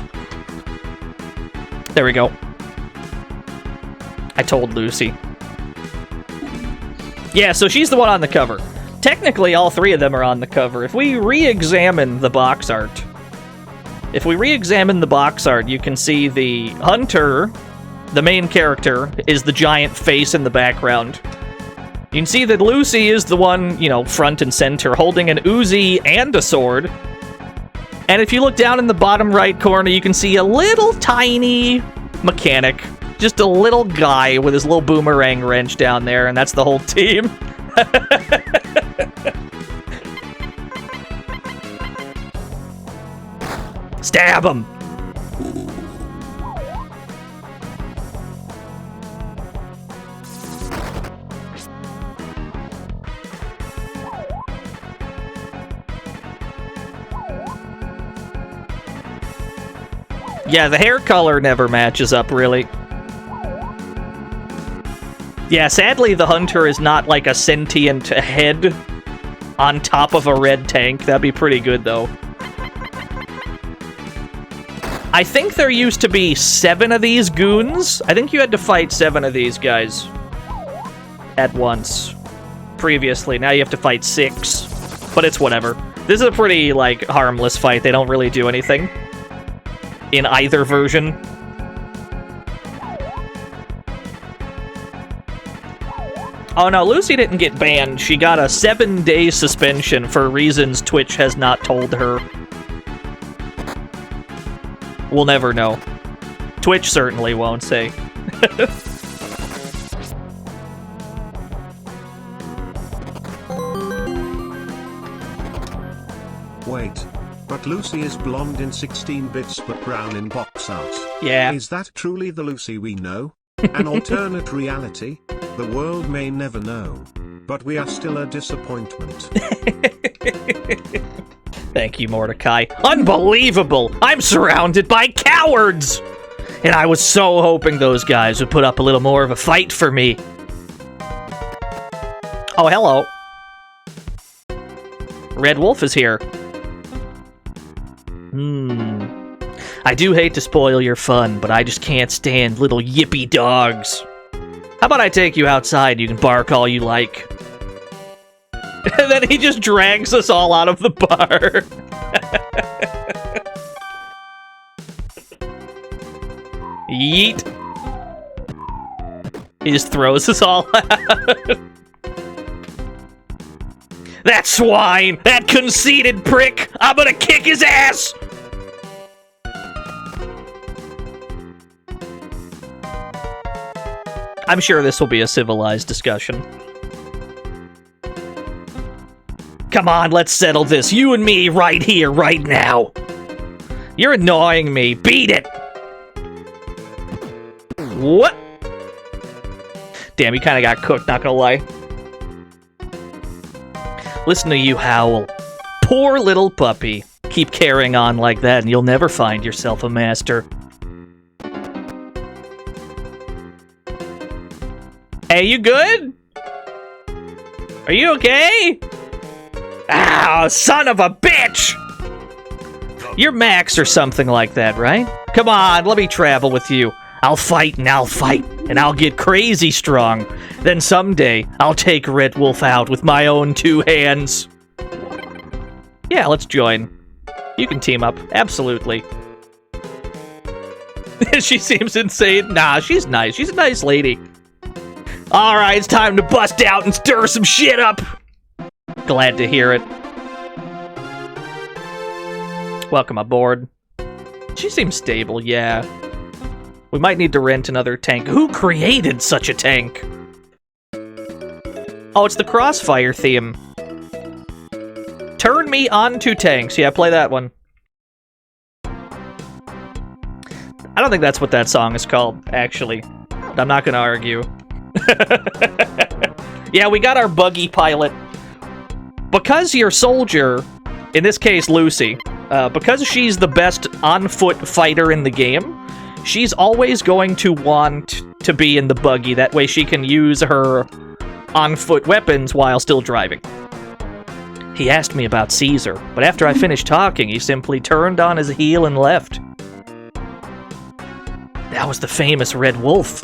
There we go. I told Lucy. Yeah, so she's the one on the cover. Technically, all three of them are on the cover. If we re-examine the box art, you can see the hunter, the main character, is the giant face in the background. You can see that Lucy is the one, you know, front and center, holding an Uzi and a sword. And if you look down in the bottom right corner, you can see a little tiny mechanic. Just a little guy with his little boomerang wrench down there, and that's the whole team. Stab him! Yeah, the hair color never matches up, really. Yeah, sadly, the hunter is not like a sentient head on top of a red tank. That'd be pretty good, though. I think there used to be 7 of these goons. I think you had to fight 7 of these guys at once previously. Now you have to fight 6, but it's whatever. This is a pretty, like, harmless fight. They don't really do anything in either version. Oh no, Lucy didn't get banned. She got a 7-day suspension for reasons Twitch has not told her. We'll never know. Twitch certainly won't say.
Wait. But Lucy is blonde in 16 bits but brown in box art.
Yeah.
Is that truly the Lucy we know? An alternate reality? The world may never know. But we are still a disappointment.
Thank you, Mordecai. Unbelievable! I'm surrounded by cowards! And I was so hoping those guys would put up a little more of a fight for me. Oh, hello. Red Wolf is here. I do hate to spoil your fun, but I just can't stand little yippy dogs. How about I take you outside, you can bark all you like. And then he just drags us all out of the bar. Yeet. He just throws us all out. That swine! That conceited prick! I'm gonna kick his ass! I'm sure this will be a civilized discussion. Come on, let's settle this. You and me right here, right now. You're annoying me. Beat it! What? Damn, you kind of got cooked, not gonna lie. Listen to you howl. Poor little puppy. Keep carrying on like that and you'll never find yourself a master. Hey, you good? Are you okay? Ah, son of a bitch! You're Max or something like that, right? Come on, let me travel with you. I'll fight and I'll fight, and I'll get crazy strong. Then someday, I'll take Red Wolf out with my own 2 hands. Yeah, let's join. You can team up, absolutely. She seems insane. Nah, she's nice. She's a nice lady. Alright, it's time to bust out and stir some shit up. Glad to hear it. Welcome aboard. She seems stable, yeah. We might need to rent another tank. Who created such a tank? Oh, it's the Crossfire theme. Turn me on to tanks. Yeah, play that one. I don't think that's what that song is called, actually. I'm not gonna argue. Yeah, we got our buggy pilot. Because your soldier, in this case Lucy, because she's the best on-foot fighter in the game, she's always going to want to be in the buggy. That way she can use her on-foot weapons while still driving. He asked me about Caesar, but after I finished talking, he simply turned on his heel and left. That was the famous Red Wolf.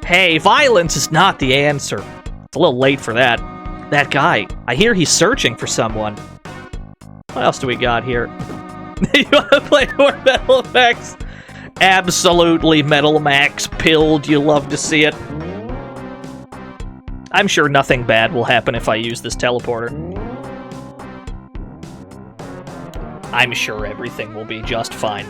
Hey, violence is not the answer. It's a little late for that. That guy, I hear he's searching for someone. What else do we got here? You wanna play more Metal Max? Absolutely, Metal Max pilled. You love to see it. I'm sure nothing bad will happen if I use this teleporter. I'm sure everything will be just fine.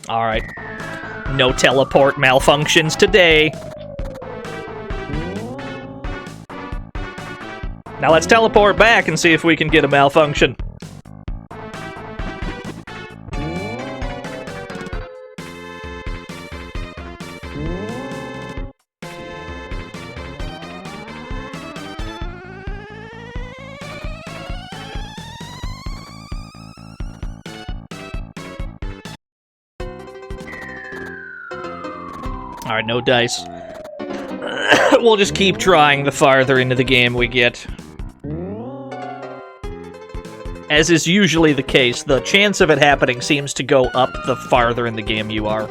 Alright. No teleport malfunctions today. Now let's teleport back and see if we can get a malfunction. Alright, no dice. We'll just keep trying the farther into the game we get. As is usually the case, the chance of it happening seems to go up the farther in the game you are.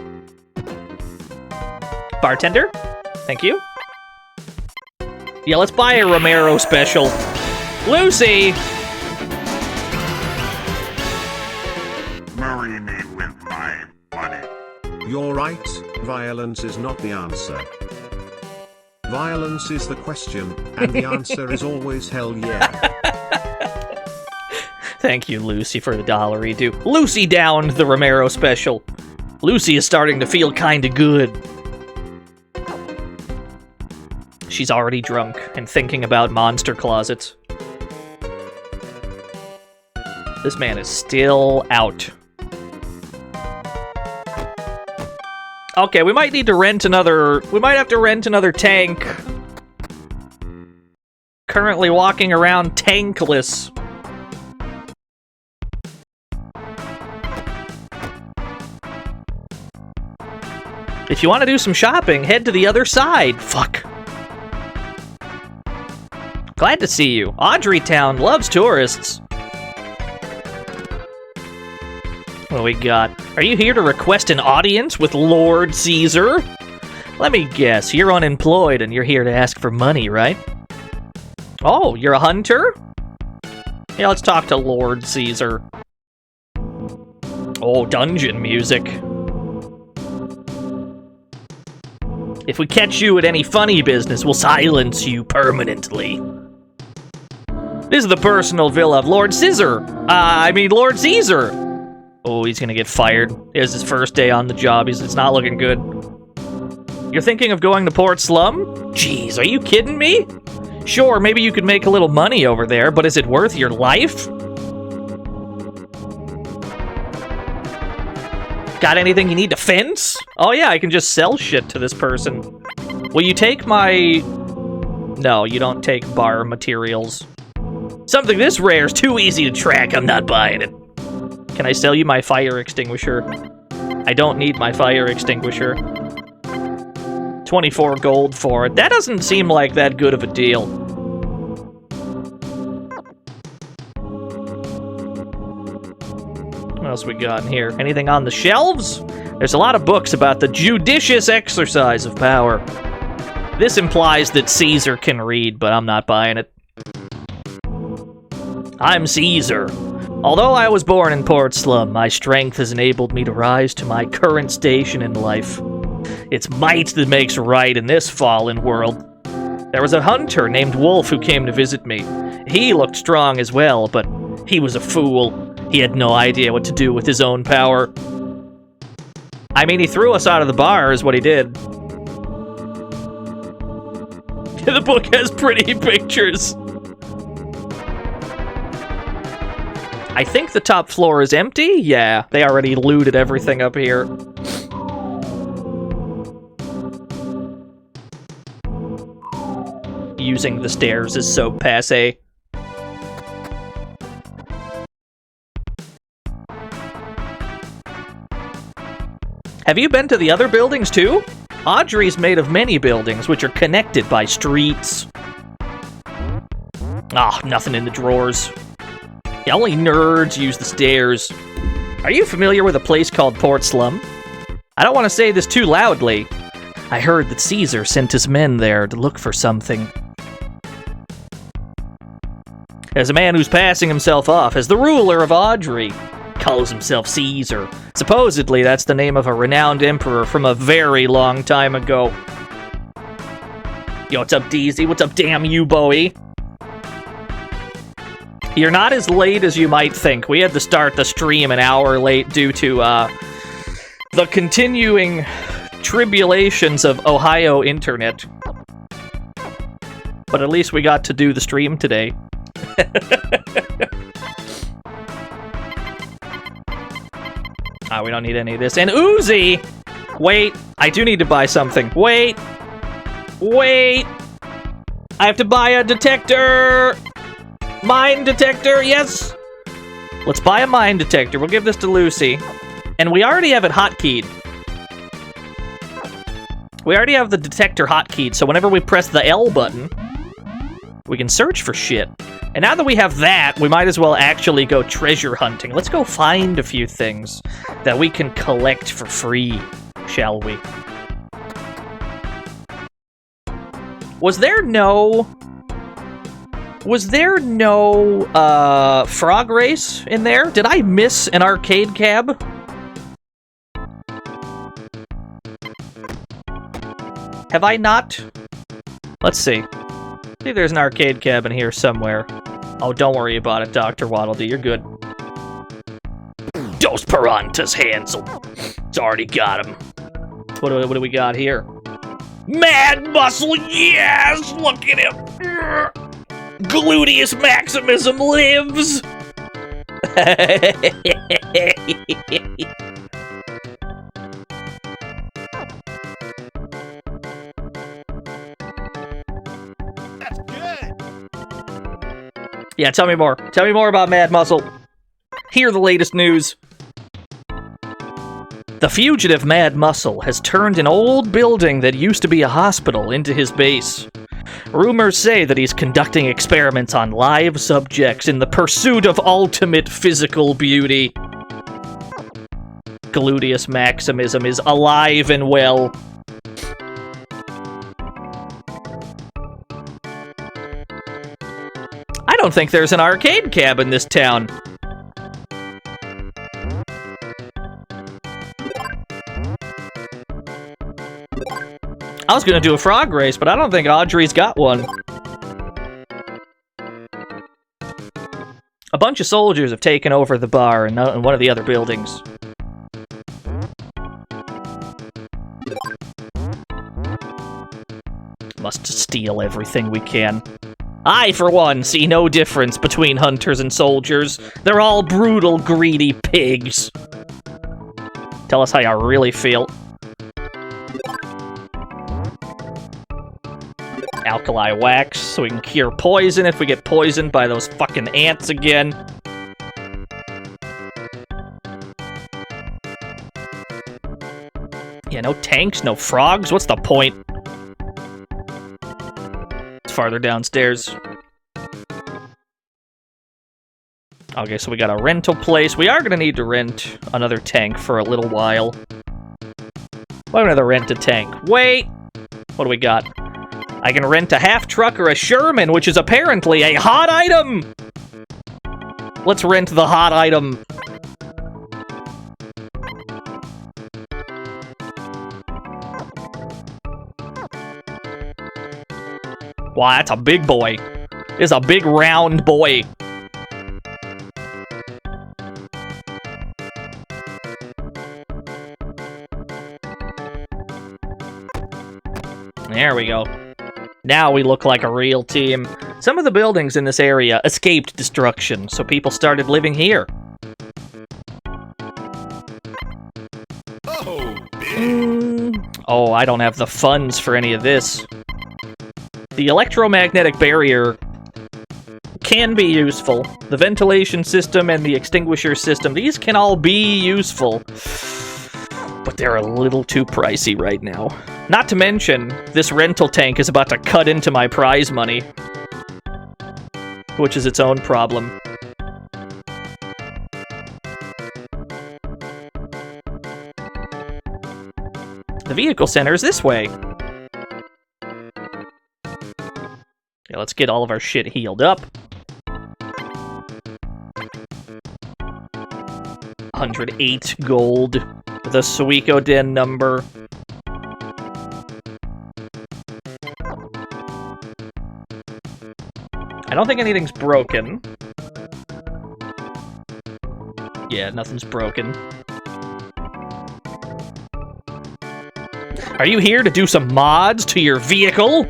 Bartender? Thank you. Yeah, let's buy a Romero special. Lucy!
Marry me with my money.
You're right, violence is not the answer. Violence is the question, and the answer is always hell yeah.
Thank you, Lucy, for the $1 Lucy downed the Romero special. Lucy is starting to feel kinda good. She's already drunk and thinking about monster closets. This man is still out. Okay, we might need to rent another... We might have to rent another tank. Currently walking around tankless. If you want to do some shopping, head to the other side. Fuck. Glad to see you. Audrey Town loves tourists. What do we got? Are you here to request an audience with Lord Caesar? Let me guess, you're unemployed and you're here to ask for money, right? Oh, you're a hunter? Yeah, let's talk to Lord Caesar. Oh, dungeon music. If we catch you at any funny business, we'll silence you permanently. This is the personal villa of Lord Caesar. Lord Caesar. Oh, he's gonna get fired. It's his first day on the job. It's not looking good. You're thinking of going to Port Slum? Jeez, are you kidding me? Sure, maybe you could make a little money over there, but is it worth your life? Got anything you need to fence? Oh yeah, I can just sell shit to this person. Will you take my... No, you don't take bar materials. Something this rare is too easy to track. I'm not buying it. Can I sell you my fire extinguisher? I don't need my fire extinguisher. 24 gold for it. That doesn't seem like that good of a deal. What else we got in here? Anything on the shelves? There's a lot of books about the judicious exercise of power. This implies that Caesar can read, but I'm not buying it. I'm Caesar. Although I was born in Port Slum, my strength has enabled me to rise to my current station in life. It's might that makes right in this fallen world. There was a hunter named Wolf who came to visit me. He looked strong as well, but he was a fool. He had no idea what to do with his own power. I mean, he threw us out of the bar is what he did. The book has pretty pictures. I think the top floor is empty? Yeah, they already looted everything up here. Using the stairs is so passé. Have you been to the other buildings too? Audrey's made of many buildings, which are connected by streets. Ah, nothing in the drawers. Yeah, only nerds use the stairs. Are you familiar with a place called Port Slum? I don't want to say this too loudly. I heard that Caesar sent his men there to look for something. There's a man who's passing himself off as the ruler of Audrey. Calls himself Caesar. Supposedly, that's the name of a renowned emperor from a very long time ago. Yo, what's up, DZ? What's up, damn you, Bowie? You're not as late as you might think. We had to start the stream an hour late due to, the continuing tribulations of Ohio internet. But at least we got to do the stream today. We don't need any of this. And Uzi! Wait, I do need to buy something. Wait! Wait! I have to buy a detector! Mine detector, yes! Let's buy a mine detector. We'll give this to Lucy. And we already have it hotkeyed. We already have the detector hotkeyed, so whenever we press the L button, we can search for shit. And now that we have that, we might as well actually go treasure hunting. Let's go find a few things that we can collect for free, shall we? Was there no frog race in there? Did I miss an arcade cab? Have I not? Let's see. See, there's an arcade cab in here somewhere. Oh, don't worry about it, Dr. Waddledee. You're good. Dos Parantas, Hansel. It's already got him. What do we got here? Mad Muscle, yes! Look at him! Gluteus Maximism lives! Yeah, tell me more. Tell me more about Mad Muscle. Hear the latest news. The fugitive Mad Muscle has turned an old building that used to be a hospital into his base. Rumors say that he's conducting experiments on live subjects in the pursuit of ultimate physical beauty. Gluteus Maximism is alive and well. I don't think there's an arcade cab in this town. I was gonna do a frog race, but I don't think Audrey's got one. A bunch of soldiers have taken over the bar in one of the other buildings. Must steal everything we can. I, for one, see no difference between hunters and soldiers. They're all brutal, greedy pigs. Tell us how you really feel. Alkali wax, so we can cure poison if we get poisoned by those fucking ants again. Yeah, no tanks, no frogs, what's the point? It's farther downstairs. Okay, so we got a rental place. We are gonna need to rent another tank for a little while. Why would I rent a tank? Wait! What do we got? I can rent a half-truck or a Sherman, which is apparently a hot item! Let's rent the hot item. Wow, that's a big boy. It's a big round boy. There we go. Now we look like a real team. Some of the buildings in this area escaped destruction, so people started living here. Oh, I don't have the funds for any of this. The electromagnetic barrier can be useful. The ventilation system and the extinguisher system, these can all be useful. But they're a little too pricey right now. Not to mention, this rental tank is about to cut into my prize money. Which is its own problem. The vehicle center is this way. Yeah, let's get all of our shit healed up. 108 gold. The Suikoden number. I don't think anything's broken. Yeah, nothing's broken. Are you here to do some mods to your vehicle?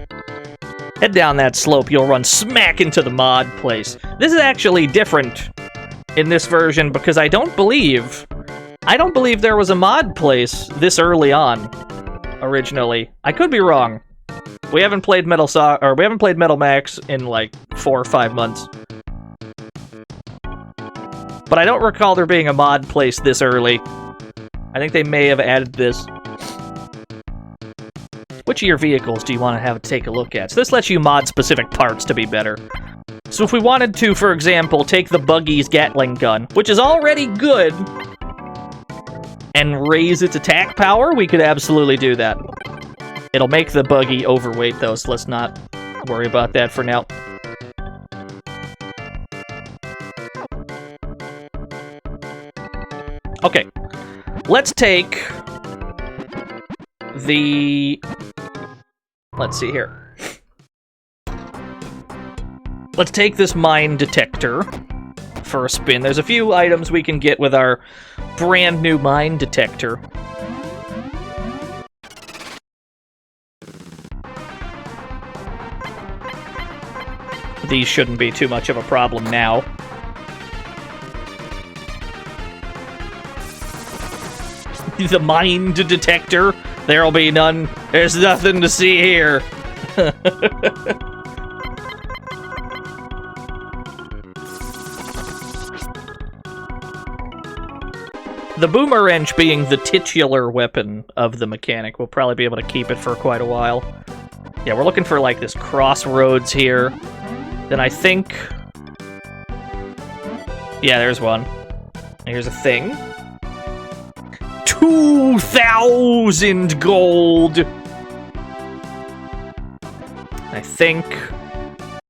Head down that slope, you'll run smack into the mod place. This is actually different in this version because I don't believe there was a mod place this early on originally. I could be wrong. We haven't played Metal Max in like 4 or 5 months. But I don't recall there being a mod place this early. I think they may have added this. Which of your vehicles do you want to have to take a look at? So this lets you mod specific parts to be better. So if we wanted to, for example, take the buggy's Gatling gun, which is already good, and raise its attack power, we could absolutely do that. It'll make the buggy overweight, though, so let's not worry about that for now. Okay. Let's take the... Let's see here. Let's take this mine detector for a spin. There's a few items we can get with our brand new mine detector. These shouldn't be too much of a problem now. The mine detector? There'll be none. There's nothing to see here. The boomer wrench being the titular weapon of the mechanic. We'll probably be able to keep it for quite a while. Yeah, we're looking for, like, this crossroads here. Then I think... Yeah, there's one. Here's a thing. 2,000 gold! I think...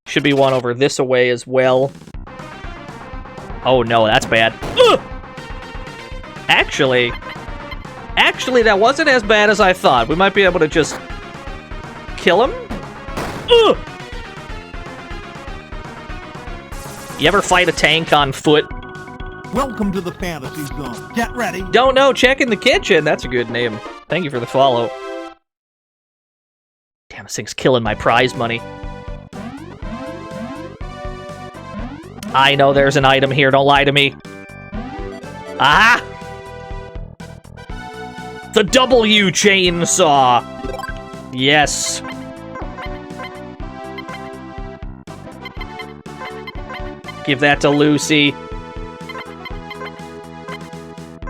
Should be one over this away as well. Oh no, that's bad. Ugh! Actually, that wasn't as bad as I thought. We might be able to just kill him. Ugh! You ever fight a tank on foot?
Welcome to the fantasy zone. Get ready.
Don't know, check in the kitchen. That's a good name. Thank you for the follow. Damn, this thing's killing my prize money. I know there's an item here, don't lie to me. Ah! The W chainsaw! Yes. Give that to Lucy.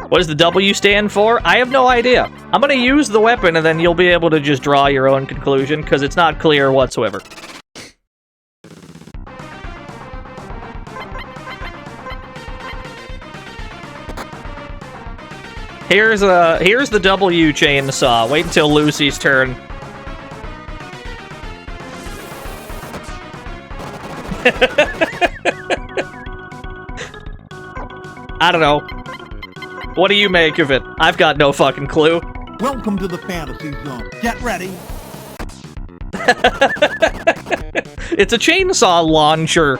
What does the W stand for? I have no idea. I'm gonna use the weapon and then you'll be able to just draw your own conclusion, because it's not clear whatsoever. Here's the W chainsaw. Wait until Lucy's turn. I don't know. What do you make of it? I've got no fucking clue.
Welcome to the fantasy zone. Get ready.
It's a chainsaw launcher.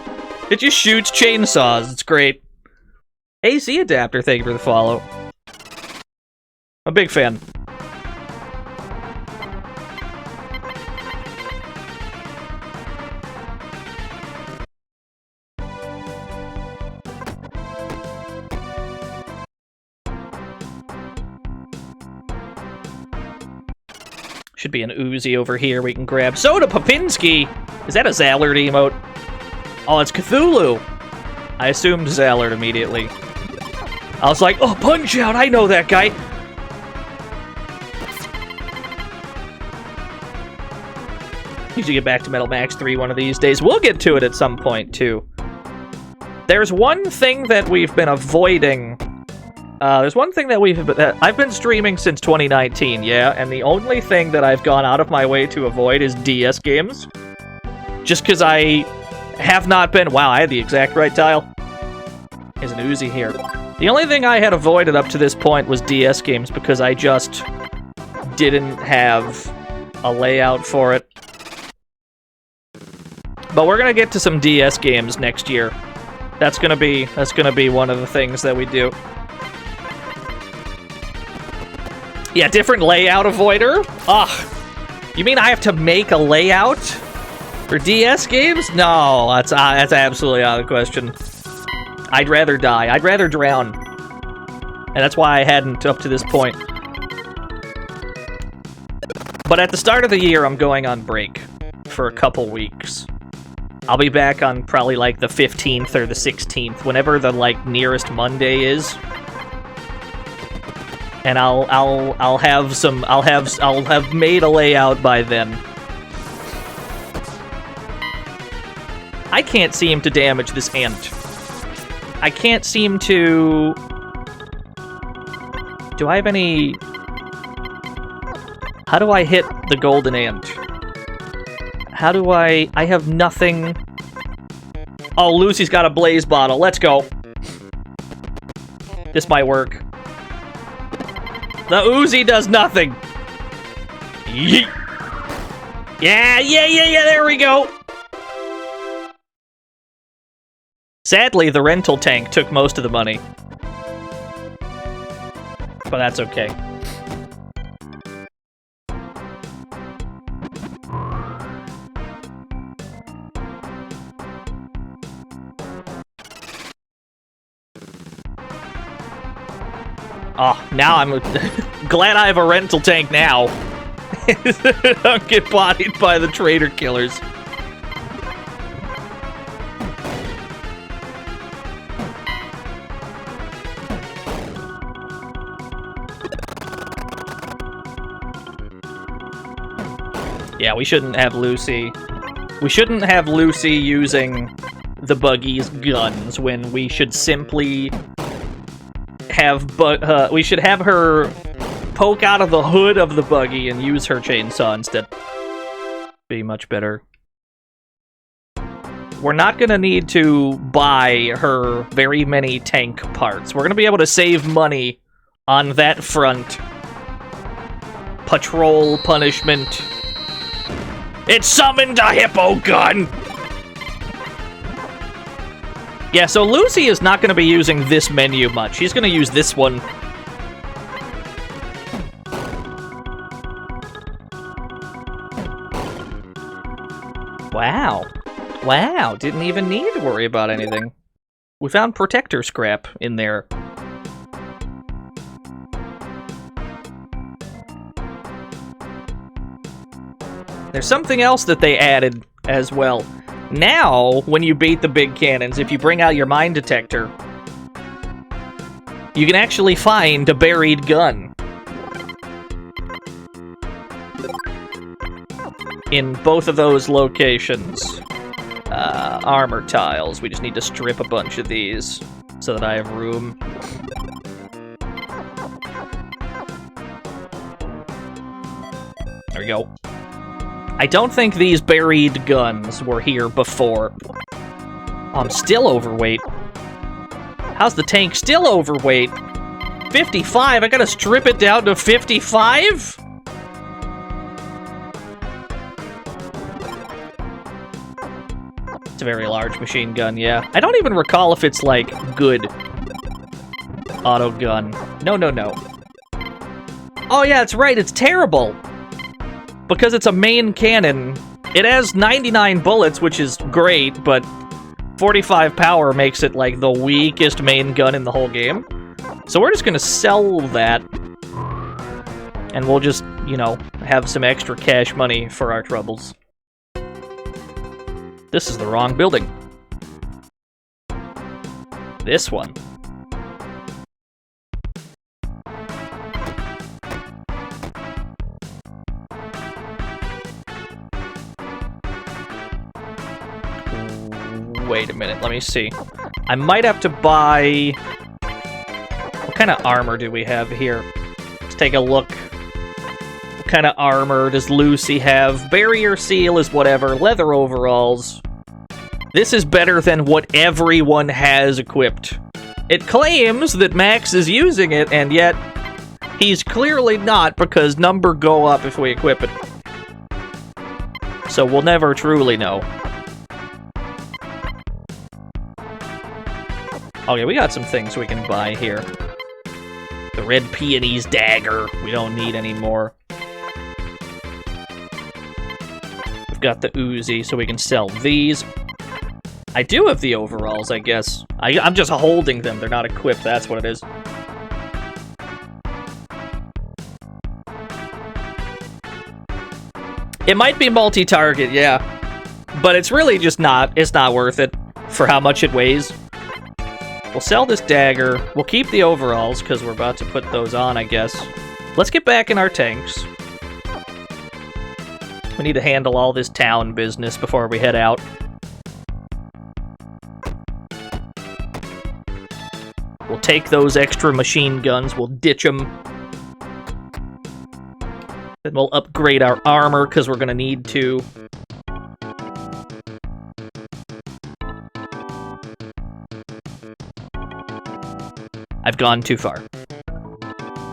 It just shoots chainsaws. It's great. AC adapter, thank you for the follow. I'm a big fan. Should be an Uzi over here we can grab. Soda Popinski! Is that a Zallard emote? Oh, it's Cthulhu! I assumed Zallard immediately. I was like, oh, Punch-Out! I know that guy! Need to get back to Metal Max 3 one of these days. We'll get to it at some point, too. There's one thing that we've been avoiding. I've been streaming since 2019, yeah, and the only thing that I've gone out of my way to avoid is DS games. Just because I have not been... Wow, I had the exact right tile. There's an Uzi here. The only thing I had avoided up to this point was DS games because I just didn't have a layout for it. But we're gonna get to some DS games next year. That's gonna be one of the things that we do. Yeah, different layout avoider? Ugh. You mean I have to make a layout for DS games? No, that's absolutely out of the question. I'd rather die. I'd rather drown. And that's why I hadn't up to this point. But at the start of the year, I'm going on break for a couple weeks. I'll be back on probably like the 15th or the 16th, whenever the like nearest Monday is. And I'll have made a layout by then. I can't seem to damage this ant. I can't seem to... Do I have any... How do I hit the golden ant? How do I have nothing... Oh, Lucy's got a blaze bottle. Let's go. This might work. The Uzi does nothing. Yeet. Yeah, there we go. Sadly, the rental tank took most of the money. But that's okay. Oh, now I'm glad I have a rental tank now. Don't get bodied by the traitor killers. Yeah, we shouldn't have Lucy. We shouldn't have Lucy using the buggy's guns when we should simply have we should have her poke out of the hood of the buggy and use her chainsaw instead. Be much better. We're not gonna need to buy her very many tank parts. We're gonna be able to save money on that front. Patrol punishment. It summoned a hippo gun! Yeah, so Lucy is not going to be using this menu much. She's going to use this one. Wow. Wow, didn't even need to worry about anything. We found protector scrap in there. There's something else that they added as well. Now, when you beat the big cannons, if you bring out your mine detector, you can actually find a buried gun. In both of those locations. Armor tiles. We just need to strip a bunch of these so that I have room. There we go. I don't think these buried guns were here before. Oh, I'm still overweight. How's the tank still overweight? 55? I gotta strip it down to 55? It's a very large machine gun, yeah. I don't even recall if it's, like, good auto gun. No. Oh, yeah, that's right, it's terrible. Because it's a main cannon, it has 99 bullets, which is great, but 45 power makes it, like, the weakest main gun in the whole game. So we're just gonna sell that, and we'll just, you know, have some extra cash money for our troubles. This is the wrong building. This one. Wait a minute, let me see. I might have to buy... What kind of armor do we have here? Let's take a look. What kind of armor does Lucy have? Barrier seal is whatever. Leather overalls. This is better than what everyone has equipped. It claims that Max is using it, and yet he's clearly not, because number go up if we equip it. So we'll never truly know. Okay, we got some things we can buy here. The red peony's dagger, we don't need anymore. We've got the Uzi, so we can sell these. I do have the overalls, I guess. I'm just holding them, they're not equipped, that's what it is. It might be multi-target, yeah. But it's really just not, it's not worth it for how much it weighs. We'll sell this dagger. We'll keep the overalls, because we're about to put those on, I guess. Let's get back in our tanks. We need to handle all this town business before we head out. We'll take those extra machine guns. We'll ditch them. Then we'll upgrade our armor, because we're going to need to. I've gone too far.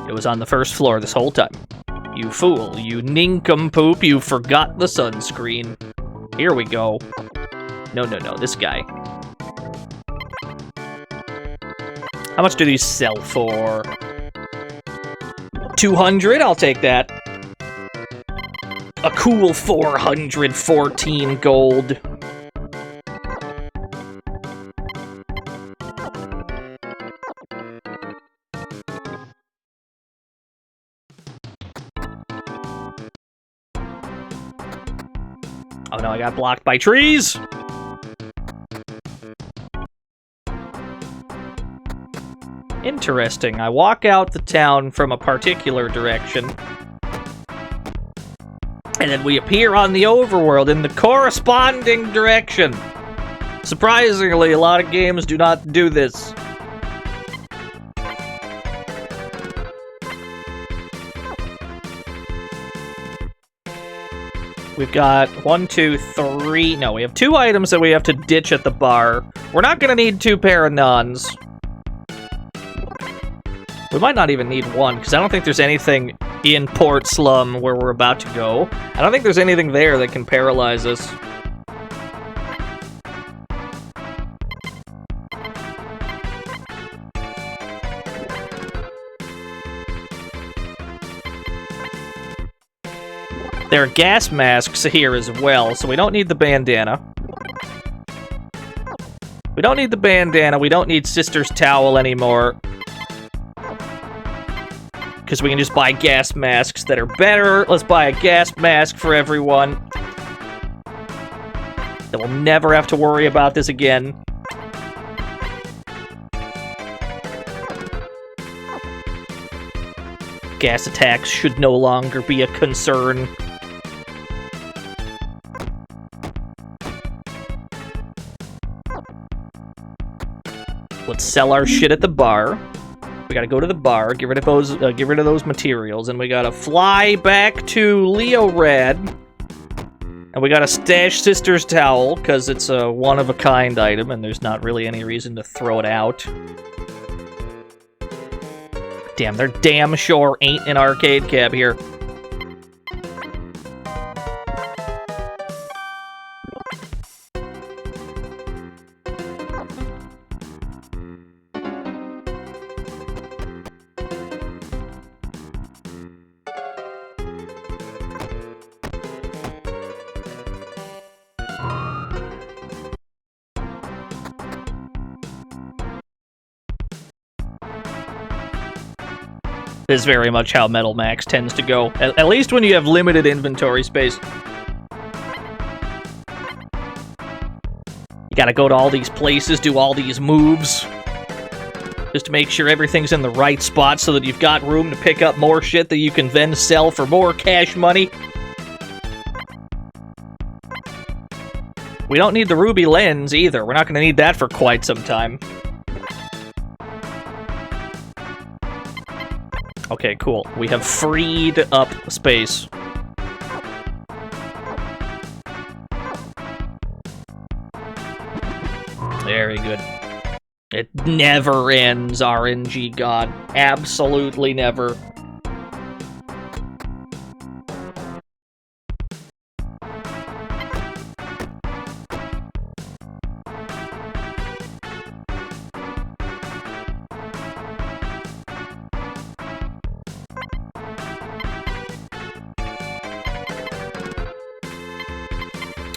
It was on the first floor this whole time. You fool, you nincompoop, you forgot the sunscreen. Here we go. No, this guy. How much do these sell for? 200? I'll take that. A cool 414 gold. Oh no, I got blocked by trees! Interesting. I walk out the town from a particular direction. And then we appear on the overworld in the corresponding direction. Surprisingly, a lot of games do not do this. We've got 1, 2, 3... No, we have 2 items that we have to ditch at the bar. We're not gonna need 2 pair of nuns. We might not even need 1, because I don't think there's anything in Port Slum where we're about to go. I don't think there's anything there that can paralyze us. There are gas masks here as well, so we don't need the bandana. We don't need the bandana, we don't need Sister's Towel anymore. Because we can just buy gas masks that are better. Let's buy a gas mask for everyone. Then we'll never have to worry about this again. Gas attacks should no longer be a concern. Let's sell our shit at the bar. We gotta go to the bar, get rid of those materials, and we gotta fly back to Leo Red. And we gotta stash Sister's Towel, because it's a one-of-a-kind item, and there's not really any reason to throw it out. Damn, there damn sure ain't an arcade cab here. This is very much how Metal Max tends to go. At least when you have limited inventory space. You gotta go to all these places, do all these moves. Just to make sure everything's in the right spot so that you've got room to pick up more shit that you can then sell for more cash money. We don't need the ruby lens either. We're not gonna need that for quite some time. Okay, cool. We have freed up space. Very good. It never ends, RNG God. Absolutely never.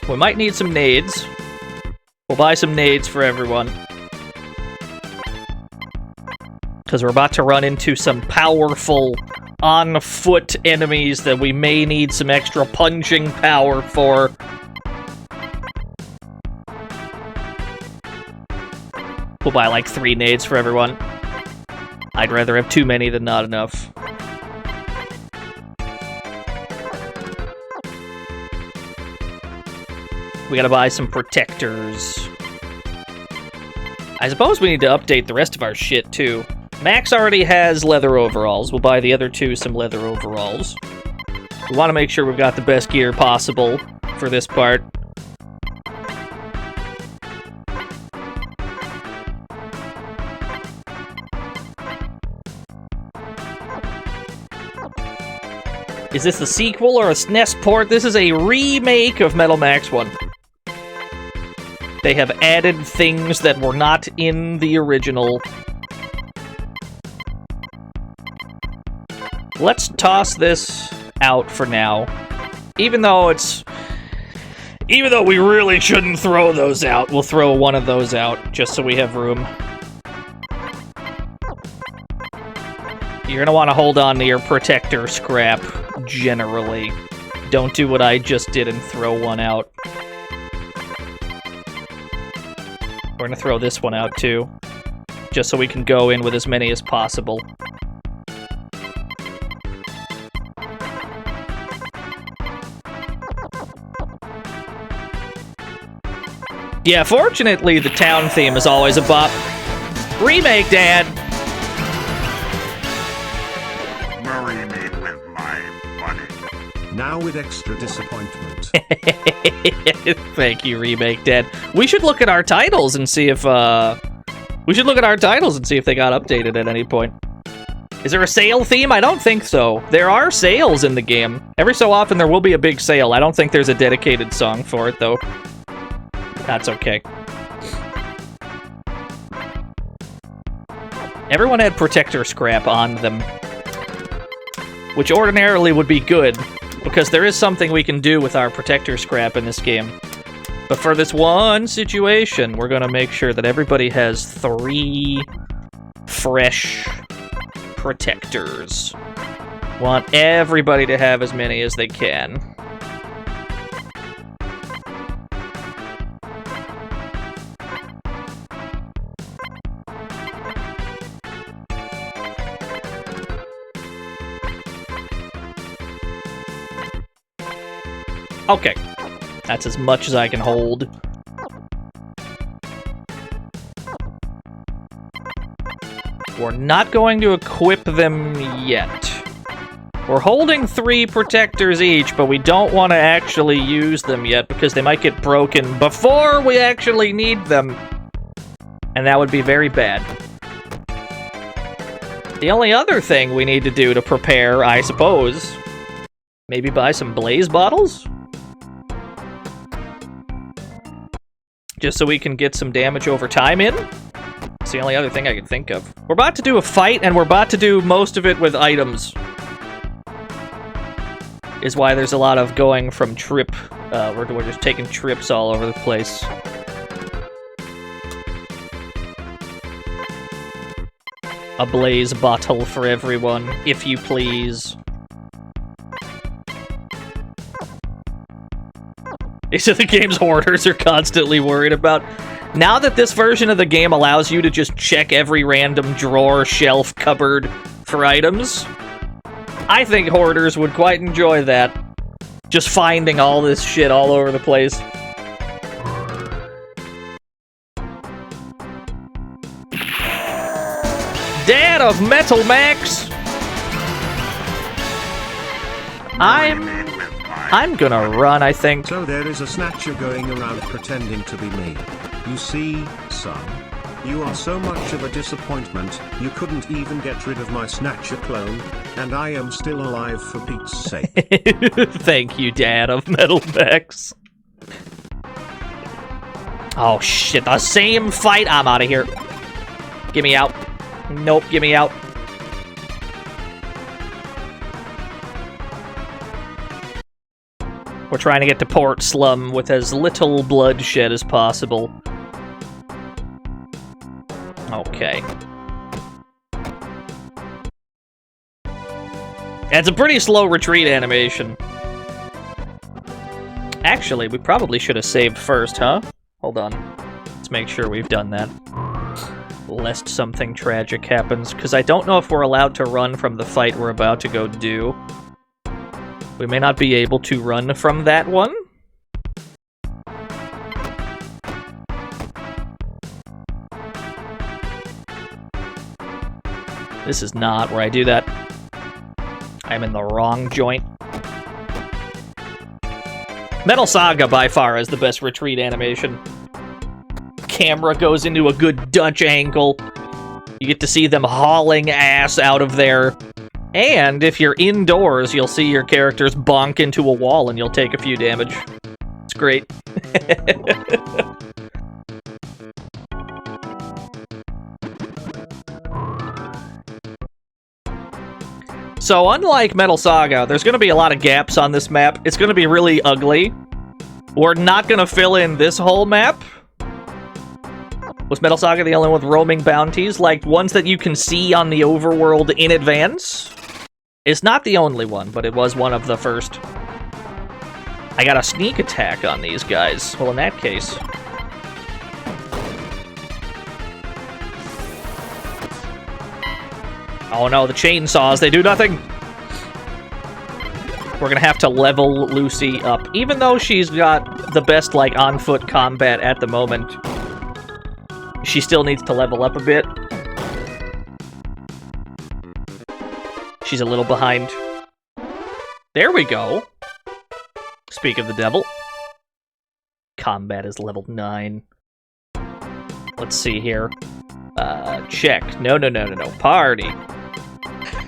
We might need some nades. We'll buy some nades for everyone. Because we're about to run into some powerful on-foot enemies that we may need some extra punching power for. We'll buy like 3 nades for everyone. I'd rather have too many than not enough. We gotta buy some protectors. I suppose we need to update the rest of our shit, too. Max already has leather overalls. We'll buy the other 2 some leather overalls. We want to make sure we've got the best gear possible for this part. Is this the sequel or a SNES port? This is a remake of Metal Max 1. They have added things that were not in the original. Let's toss this out for now. Even though we really shouldn't throw those out, we'll throw one of those out just so we have room. You're gonna want to hold on to your protector scrap, generally. Don't do what I just did and throw one out. We're gonna throw this one out too, just so we can go in with as many as possible. Yeah, fortunately, the town theme is always a bop. Remake, Dad!
Marinate with my money.
Now with extra disappointment.
Thank you, Remake, Dad. We should look at our titles and see if, they got updated at any point. Is there a sale theme? I don't think so. There are sales in the game. Every so often there will be a big sale. I don't think there's a dedicated song for it, though. That's okay. Everyone had protector scrap on them, which ordinarily would be good, because there is something we can do with our protector scrap in this game. But for this one situation, we're gonna make sure that everybody has 3 fresh protectors. Want everybody to have as many as they can. Okay, that's as much as I can hold. We're not going to equip them yet. We're holding 3 protectors each, but we don't want to actually use them yet because they might get broken before we actually need them. And that would be very bad. The only other thing we need to do to prepare, I suppose, maybe buy some blaze bottles? Just so we can get some damage over time in? It's the only other thing I can think of. We're about to do a fight, and we're about to do most of it with items. Is why there's a lot of going from trip. We're just taking trips all over the place. A blaze bottle for everyone, if you please. These are the games hoarders are constantly worried about. Now that this version of the game allows you to just check every random drawer, shelf, cupboard for items, I think hoarders would quite enjoy that. Just finding all this shit all over the place. Dad of Metal Max! I'm gonna run, I think.
So there is a snatcher going around pretending to be me. You see, son, you are so much of a disappointment, you couldn't even get rid of my snatcher clone, and I am still alive for Pete's sake.
Thank you, Dad of Metal Max. Oh shit, the same fight! I'm out of here. Get me out. Nope, get me out. We're trying to get to Port Slum with as little bloodshed as possible. Okay. It's a pretty slow retreat animation. Actually, we probably should have saved first, huh? Hold on. Let's make sure we've done that. Lest something tragic happens, because I don't know if we're allowed to run from the fight we're about to go do. We may not be able to run from that one. This is not where I do that. I'm in the wrong joint. Metal Saga by far is the best retreat animation. Camera goes into a good Dutch angle. You get to see them hauling ass out of there. And if you're indoors, you'll see your characters bonk into a wall and you'll take a few damage. It's great. So unlike Metal Saga, there's going to be a lot of gaps on this map. It's going to be really ugly. We're not going to fill in this whole map. Was Metal Saga the only one with roaming bounties? Like, ones that you can see on the overworld in advance? It's not the only one, but it was one of the first. I got a sneak attack on these guys. Well, in that case... Oh no, the chainsaws, they do nothing! We're gonna have to level Lucy up. Even though she's got the best, like, on-foot combat at the moment. She still needs to level up a bit. She's a little behind. There we go. Speak of the devil. Combat is level 9. Let's see here. Check. No. Party.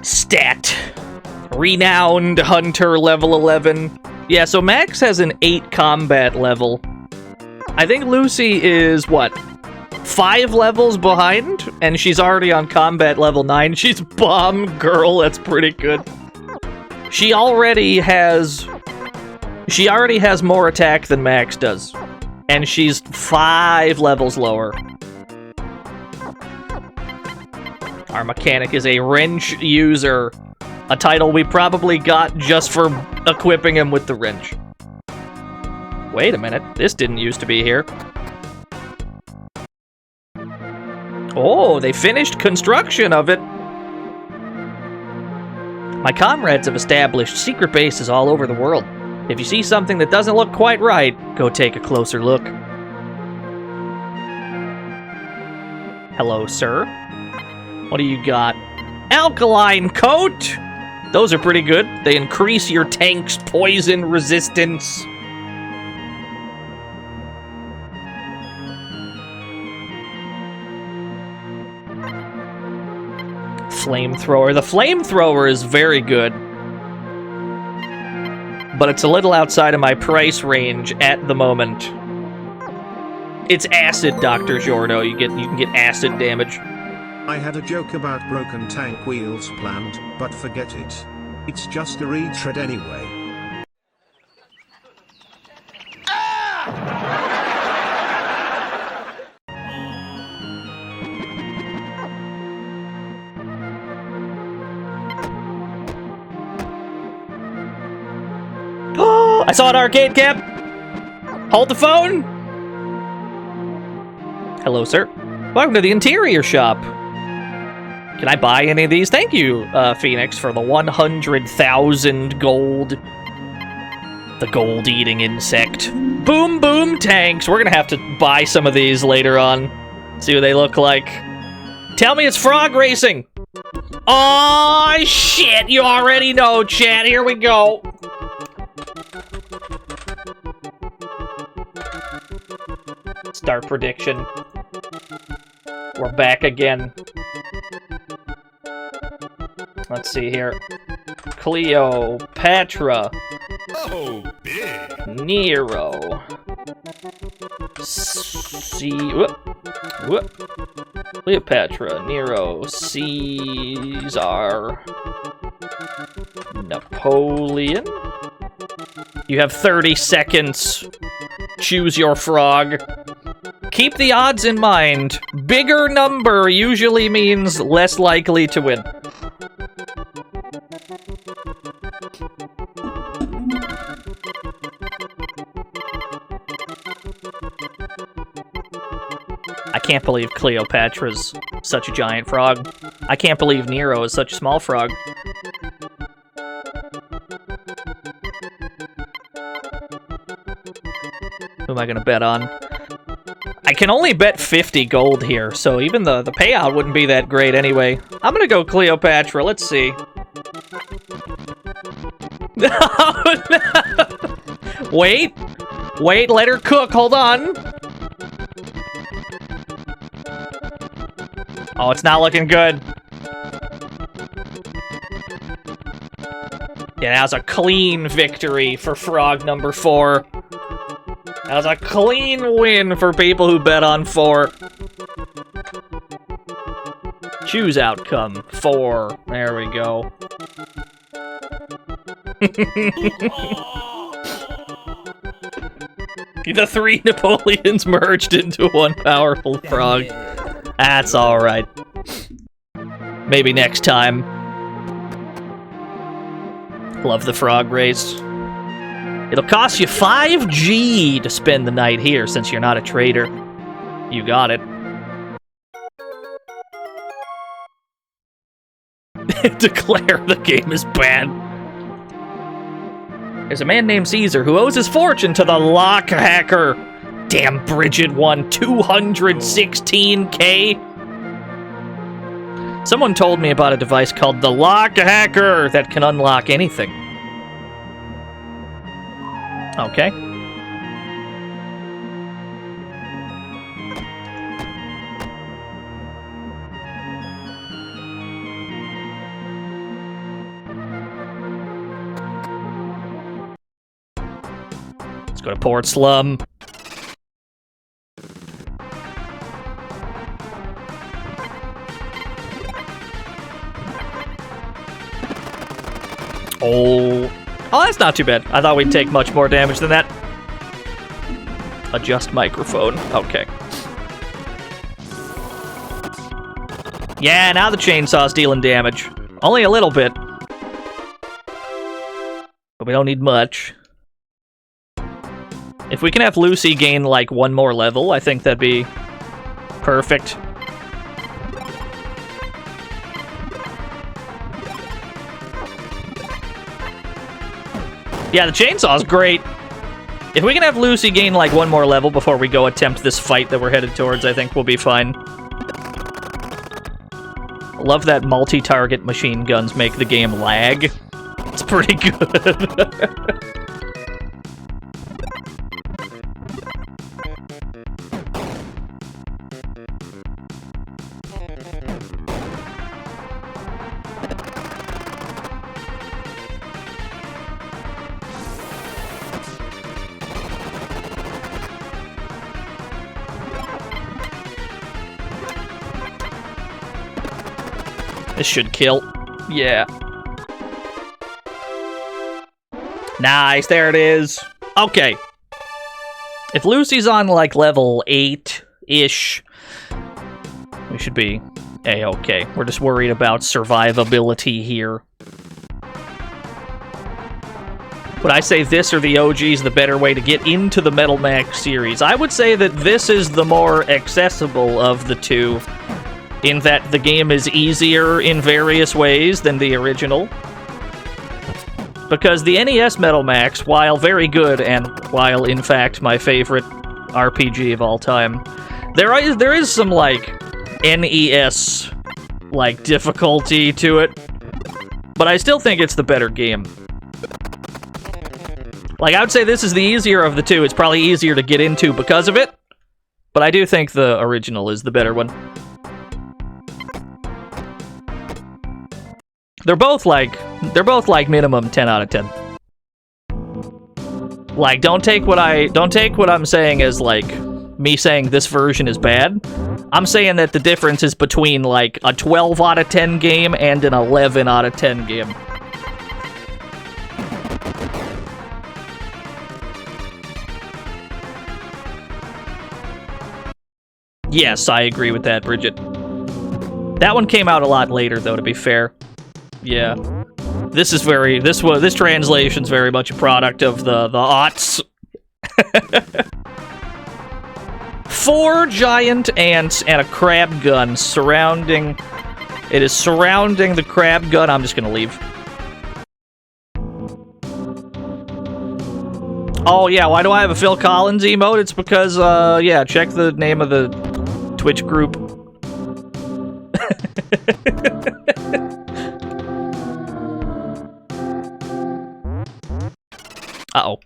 Stat. Renowned Hunter level 11. Yeah, so Max has an 8 combat level. I think Lucy is, what, 5 levels behind? And she's already on combat level 9. She's bomb girl, that's pretty good. She already has more attack than Max does. And she's 5 levels lower. Our mechanic is a wrench user. A title we probably got just for equipping him with the wrench. Wait a minute, this didn't used to be here. Oh, they finished construction of it. My comrades have established secret bases all over the world. If you see something that doesn't look quite right, go take a closer look. Hello, sir. What do you got? Alkaline coat! Those are pretty good. They increase your tank's poison resistance. Flamethrower. The flamethrower is very good. But it's a little outside of my price range at the moment. It's acid, Dr. Giorno. You can get acid damage.
I had a joke about broken tank wheels planned, but forget it. It's just a retread anyway.
Oh, I saw an arcade cab! Hold the phone! Hello, sir. Welcome to the interior shop. Can I buy any of these? Thank you, Phoenix, for the 100,000 gold. The gold-eating insect. Boom, boom tanks. We're gonna have to buy some of these later on. See what they look like. Tell me it's frog racing. Oh, shit. You already know, chat. Here we go. Start prediction. We're back again. Let's see here. Cleopatra.
Oh, big.
Nero. Cleopatra. Nero. Caesar. Napoleon. You have 30 seconds. Choose your frog. Keep the odds in mind. Bigger number usually means less likely to win. I can't believe Cleopatra's such a giant frog. I can't believe Nero is such a small frog. Who am I gonna bet on? I can only bet 50 gold here, so even the payout wouldn't be that great anyway. I'm gonna go Cleopatra, let's see. Oh, no. Wait, let her cook, hold on. Oh, it's not looking good. Yeah, that was a clean victory for frog number 4. That was a clean win for people who bet on 4. Choose outcome 4. There we go. The 3 Napoleons merged into one powerful frog. That's alright. Maybe next time. Love the frog race. It'll cost you 5G to spend the night here since you're not a trader. You got it. Declare the game is bad. There's a man named Caesar who owes his fortune to the lock hacker. Damn, Bridget won 216K. Someone told me about a device called the lock hacker that can unlock anything. Okay. Let's go to Port Slum. Oh, that's not too bad. I thought we'd take much more damage than that. Adjust microphone. Okay. Yeah, now the chainsaw's dealing damage. Only a little bit. But we don't need much. If we can have Lucy gain, like, one more level, I think that'd be perfect. Yeah, the chainsaw's great. If we can have Lucy gain, like, one more level before we go attempt this fight that we're headed towards, I think we'll be fine. I love that multi-target machine guns make the game lag. It's pretty good. This should kill. Yeah. Nice, there it is. Okay. If Lucy's on, like, level 8-ish, we should be A-okay. We're just worried about survivability here. Would I say this or the OG is the better way to get into the Metal Max series? I would say that this is the more accessible of the two, in that the game is easier in various ways than the original. Because the NES Metal Max, while very good, and while, in fact, my favorite RPG of all time, there is some, like, NES, like, difficulty to it. But I still think it's the better game. Like, I would say this is the easier of the two. It's probably easier to get into because of it. But I do think the original is the better one. They're both like minimum 10 out of 10. Like, don't take what I'm saying as, like, me saying this version is bad. I'm saying that the difference is between, like, a 12 out of 10 game and an 11 out of 10 game. Yes, I agree with that, Bridget. That one came out a lot later, though, to be fair. Yeah. This translation's very much a product of the aughts. 4 giant ants and a crab gun surrounding... It is surrounding the crab gun. I'm just gonna leave. Oh, yeah, why do I have a Phil Collins emote? It's because, yeah, check the name of the Twitch group. Uh-oh.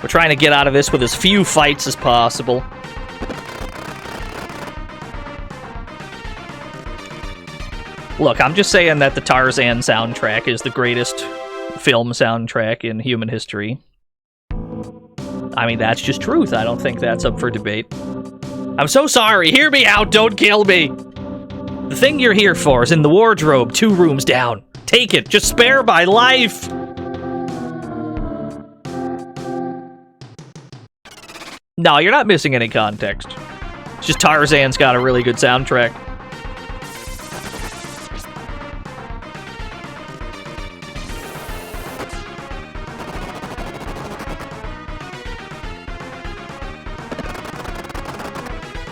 We're trying to get out of this with as few fights as possible. Look, I'm just saying that the Tarzan soundtrack is the greatest film soundtrack in human history. I mean, that's just truth. I don't think that's up for debate. I'm so sorry. Hear me out. Don't kill me. The thing you're here for is in the wardrobe, 2 rooms down. Take it. Just spare my life. No, you're not missing any context. It's just Tarzan's got a really good soundtrack.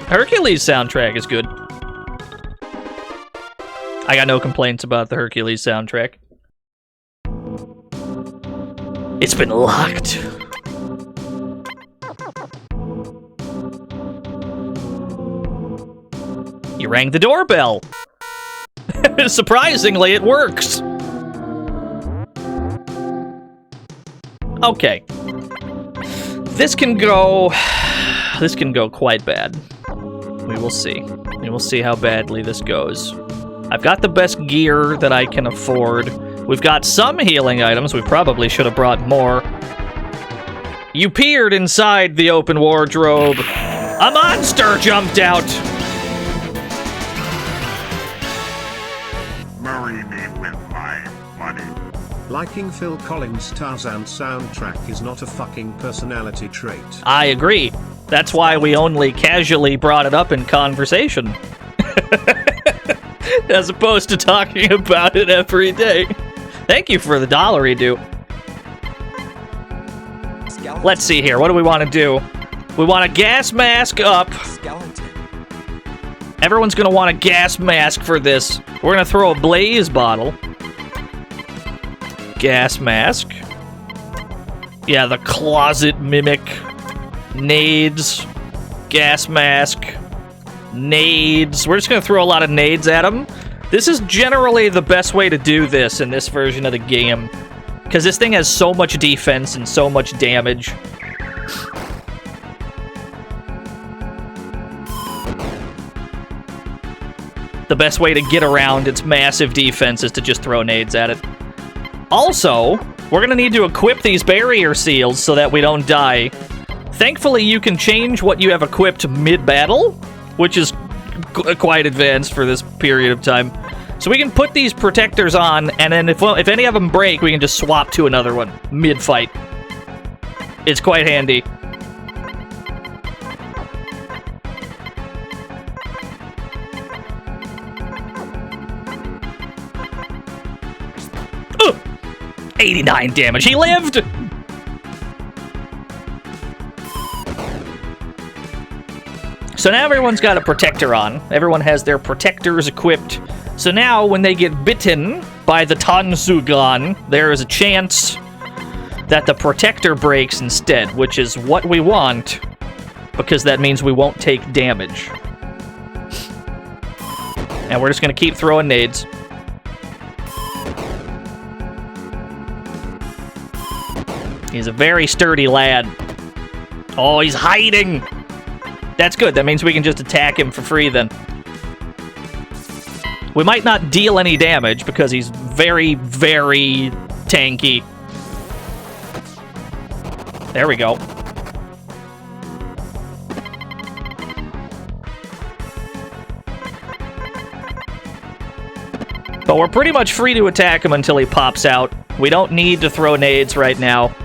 Hercules soundtrack is good. I got no complaints about the Hercules soundtrack. It's been locked. You rang the doorbell. Surprisingly, it works. Okay. This can go quite bad. We will see. We will see how badly this goes. I've got the best gear that I can afford. We've got some healing items. We probably should have brought more. You peered inside the open wardrobe. A monster jumped out.
Marry me with my money.
Liking Phil Collins' Tarzan soundtrack is not a fucking personality trait.
I agree. That's why we only casually brought it up in conversation. As opposed to talking about it every day. Thank you for the $1 due. Let's see here. What do we want to do? We want a gas mask up. Everyone's going to want a gas mask for this. We're going to throw a blaze bottle. Gas mask. Yeah, the closet mimic. Nades. Gas mask. Nades. We're just going to throw a lot of nades at him. This is generally the best way to do this in this version of the game. Because this thing has so much defense and so much damage. The best way to get around its massive defense is to just throw nades at it. Also, we're going to need to equip these barrier seals so that we don't die. Thankfully, you can change what you have equipped mid-battle, which is quite advanced for this period of time. So we can put these protectors on, and then if any of them break, we can just swap to another one mid-fight. It's quite handy. Ugh! 89 damage. He lived! So now everyone's got a protector on. Everyone has their protectors equipped. So now, when they get bitten by the Tansugan, there is a chance that the protector breaks instead, which is what we want, because that means we won't take damage. And we're just going to keep throwing nades. He's a very sturdy lad. Oh, he's hiding! That's good. That means we can just attack him for free then. We might not deal any damage because he's very, very tanky. There we go. But we're pretty much free to attack him until he pops out. We don't need to throw nades right now.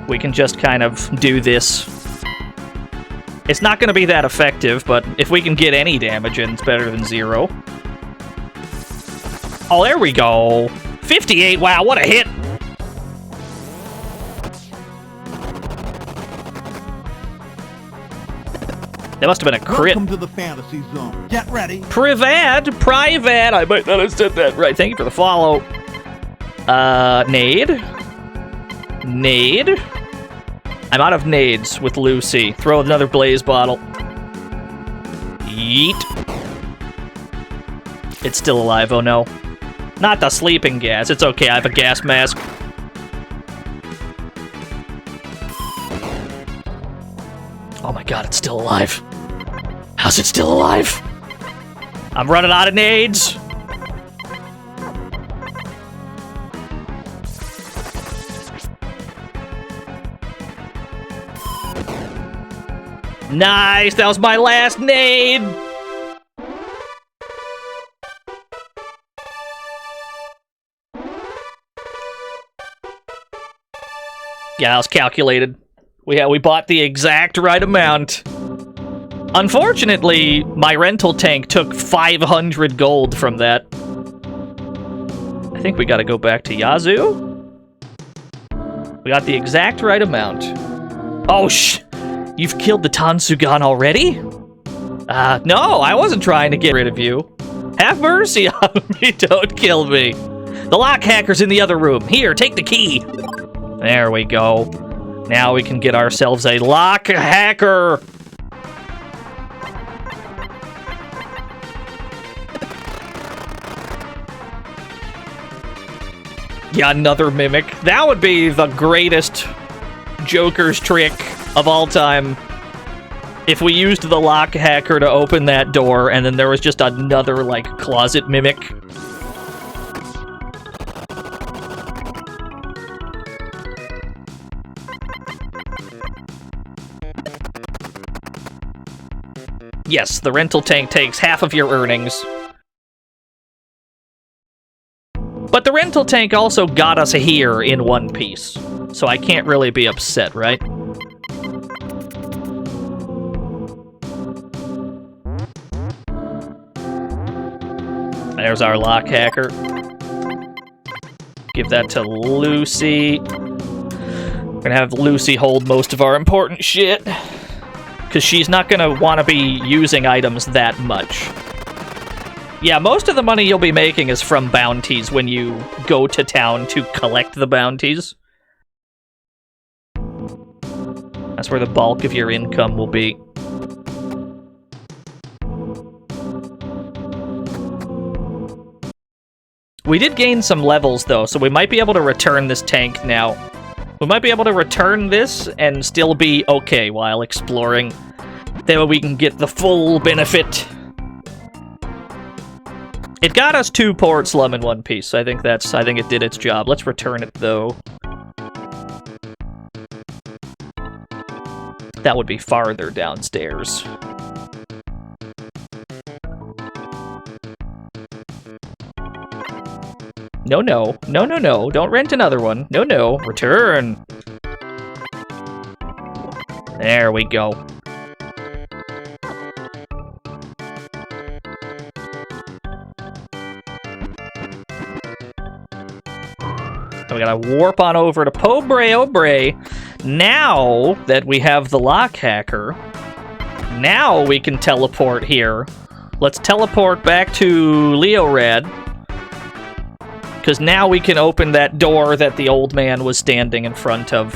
We can just kind of do this. It's not going to be that effective, but if we can get any damage in, it's better than 0. Oh, there we go. 58, wow, what a hit. That must have been a crit.
Welcome to the fantasy zone. Get ready.
Private. I might not have said that right. Thank you for the follow. Nade. I'm out of nades with Lucy. Throw another blaze bottle. Yeet. It's still alive, oh no. Not the sleeping gas. It's okay, I have a gas mask. Oh my god, it's still alive. How's it still alive? I'm running out of nades. Nice, that was my last nade. Yeah, that was calculated. We bought the exact right amount. Unfortunately, my rental tank took 500 gold from that. I think we gotta go back to Yazoo. We got the exact right amount. Oh, you've killed the Tansugan already? No, I wasn't trying to get rid of you. Have mercy on me, don't kill me. The lock hacker's in the other room. Here, take the key. There we go. Now we can get ourselves a lock hacker. Yeah, another mimic. That would be the greatest Joker's trick of all time. If we used the lock hacker to open that door, and then there was just another, like, closet mimic. Yes, the rental tank takes half of your earnings. But the rental tank also got us here in one piece, so I can't really be upset, right? There's our lock hacker. Give that to Lucy. We're gonna have Lucy hold most of our important shit, because she's not gonna want to be using items that much. Yeah, most of the money you'll be making is from bounties when you go to town to collect the bounties. That's where the bulk of your income will be. We did gain some levels, though, so we might be able to return this tank now. We might be able to return this and still be okay while exploring. That way we can get the full benefit. It got us 2 port slum in one piece, so I think it did its job. Let's return it, though. That would be farther downstairs. No, no. No, no, no. Don't rent another one. No, no. Return. There we go. So we gotta warp on over to Pobre Obre. Now that we have the lock hacker, now we can teleport here. Let's teleport back to Leorad. Because now we can open that door that the old man was standing in front of.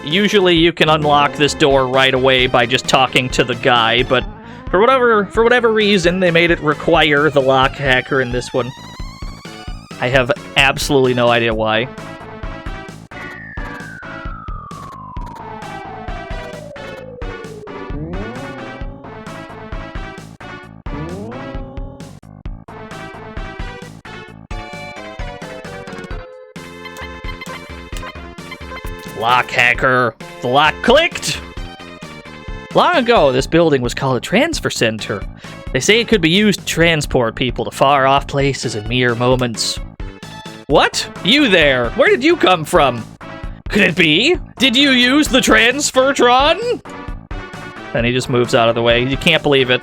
Usually you can unlock this door right away by just talking to the guy, but for whatever reason, they made it require the lock hacker in this one. I have absolutely no idea why. Lock hacker. The lock clicked! Long ago, this building was called a transfer center. They say it could be used to transport people to far-off places in mere moments. What? You there? Where did you come from? Could it be? Did you use the Transfertron? Then he just moves out of the way. You can't believe it.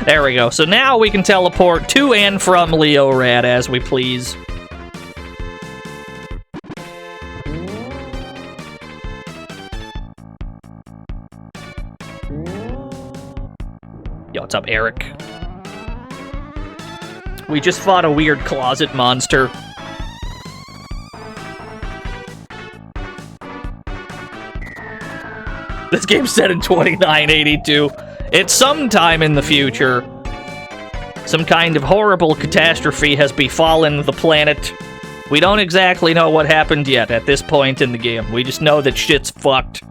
There we go. So now we can teleport to and from Leorad as we please. Yo, what's up, Eric? We just fought a weird closet monster. This game's set in 2982. It's sometime in the future. Some kind of horrible catastrophe has befallen the planet. We don't exactly know what happened yet at this point in the game. We just know that shit's fucked.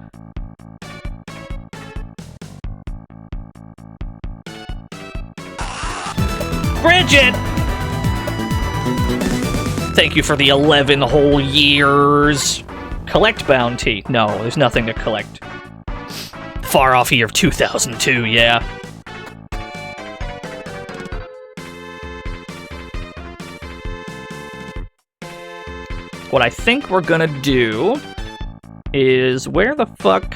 Bridget! Thank you for the 11 whole years. Collect bounty. No, there's nothing to collect. Far off year of 2002, yeah. What I think we're gonna do is... Where the fuck...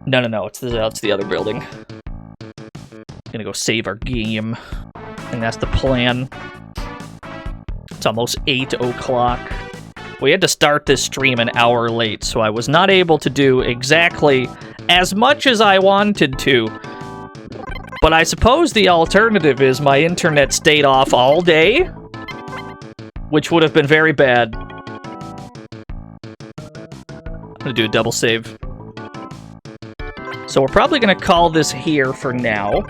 No, it's the other building. Gonna go save our game. And that's the plan. It's almost 8 o'clock. We had to start this stream an hour late, so I was not able to do exactly as much as I wanted to. But I suppose the alternative is my internet stayed off all day, which would have been very bad. I'm gonna do a double save. So we're probably gonna call this here for now.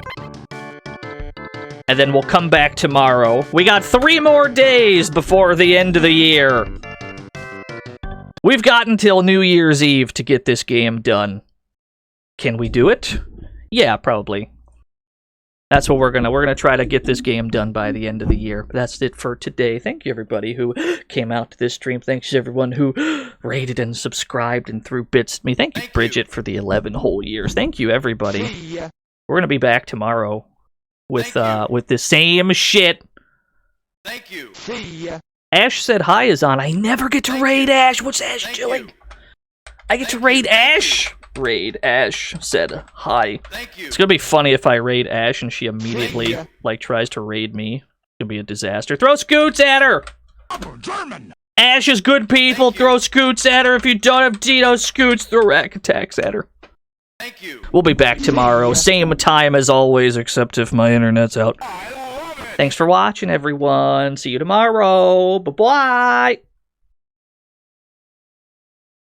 And then we'll come back tomorrow. We got 3 more days before the end of the year. We've got until New Year's Eve to get this game done. Can we do it? Yeah, probably. That's what we're gonna try to get this game done by the end of the year. But that's it for today. Thank you everybody who came out to this stream. Thanks to everyone who rated and subscribed and threw bits at me. Thank you, Bridget, for the 11 whole years. Thank you, everybody. We're gonna be back tomorrow with the same shit.
Thank you.
Ash said hi is on. I never get to raid Ash. What's Ash doing? I get to raid Ash. Raid Ash said hi.
Thank you.
It's gonna be funny if I raid Ash and she immediately like tries to raid me. It's gonna be a disaster. Throw scoots at her.
German.
Ash is good people. Throw scoots at her. If you don't have Dino scoots, throw rack attacks at her.
Thank you.
We'll be back tomorrow, same time as always, except if my internet's out.
I love it.
Thanks for watching, everyone. See you tomorrow. Bye-bye.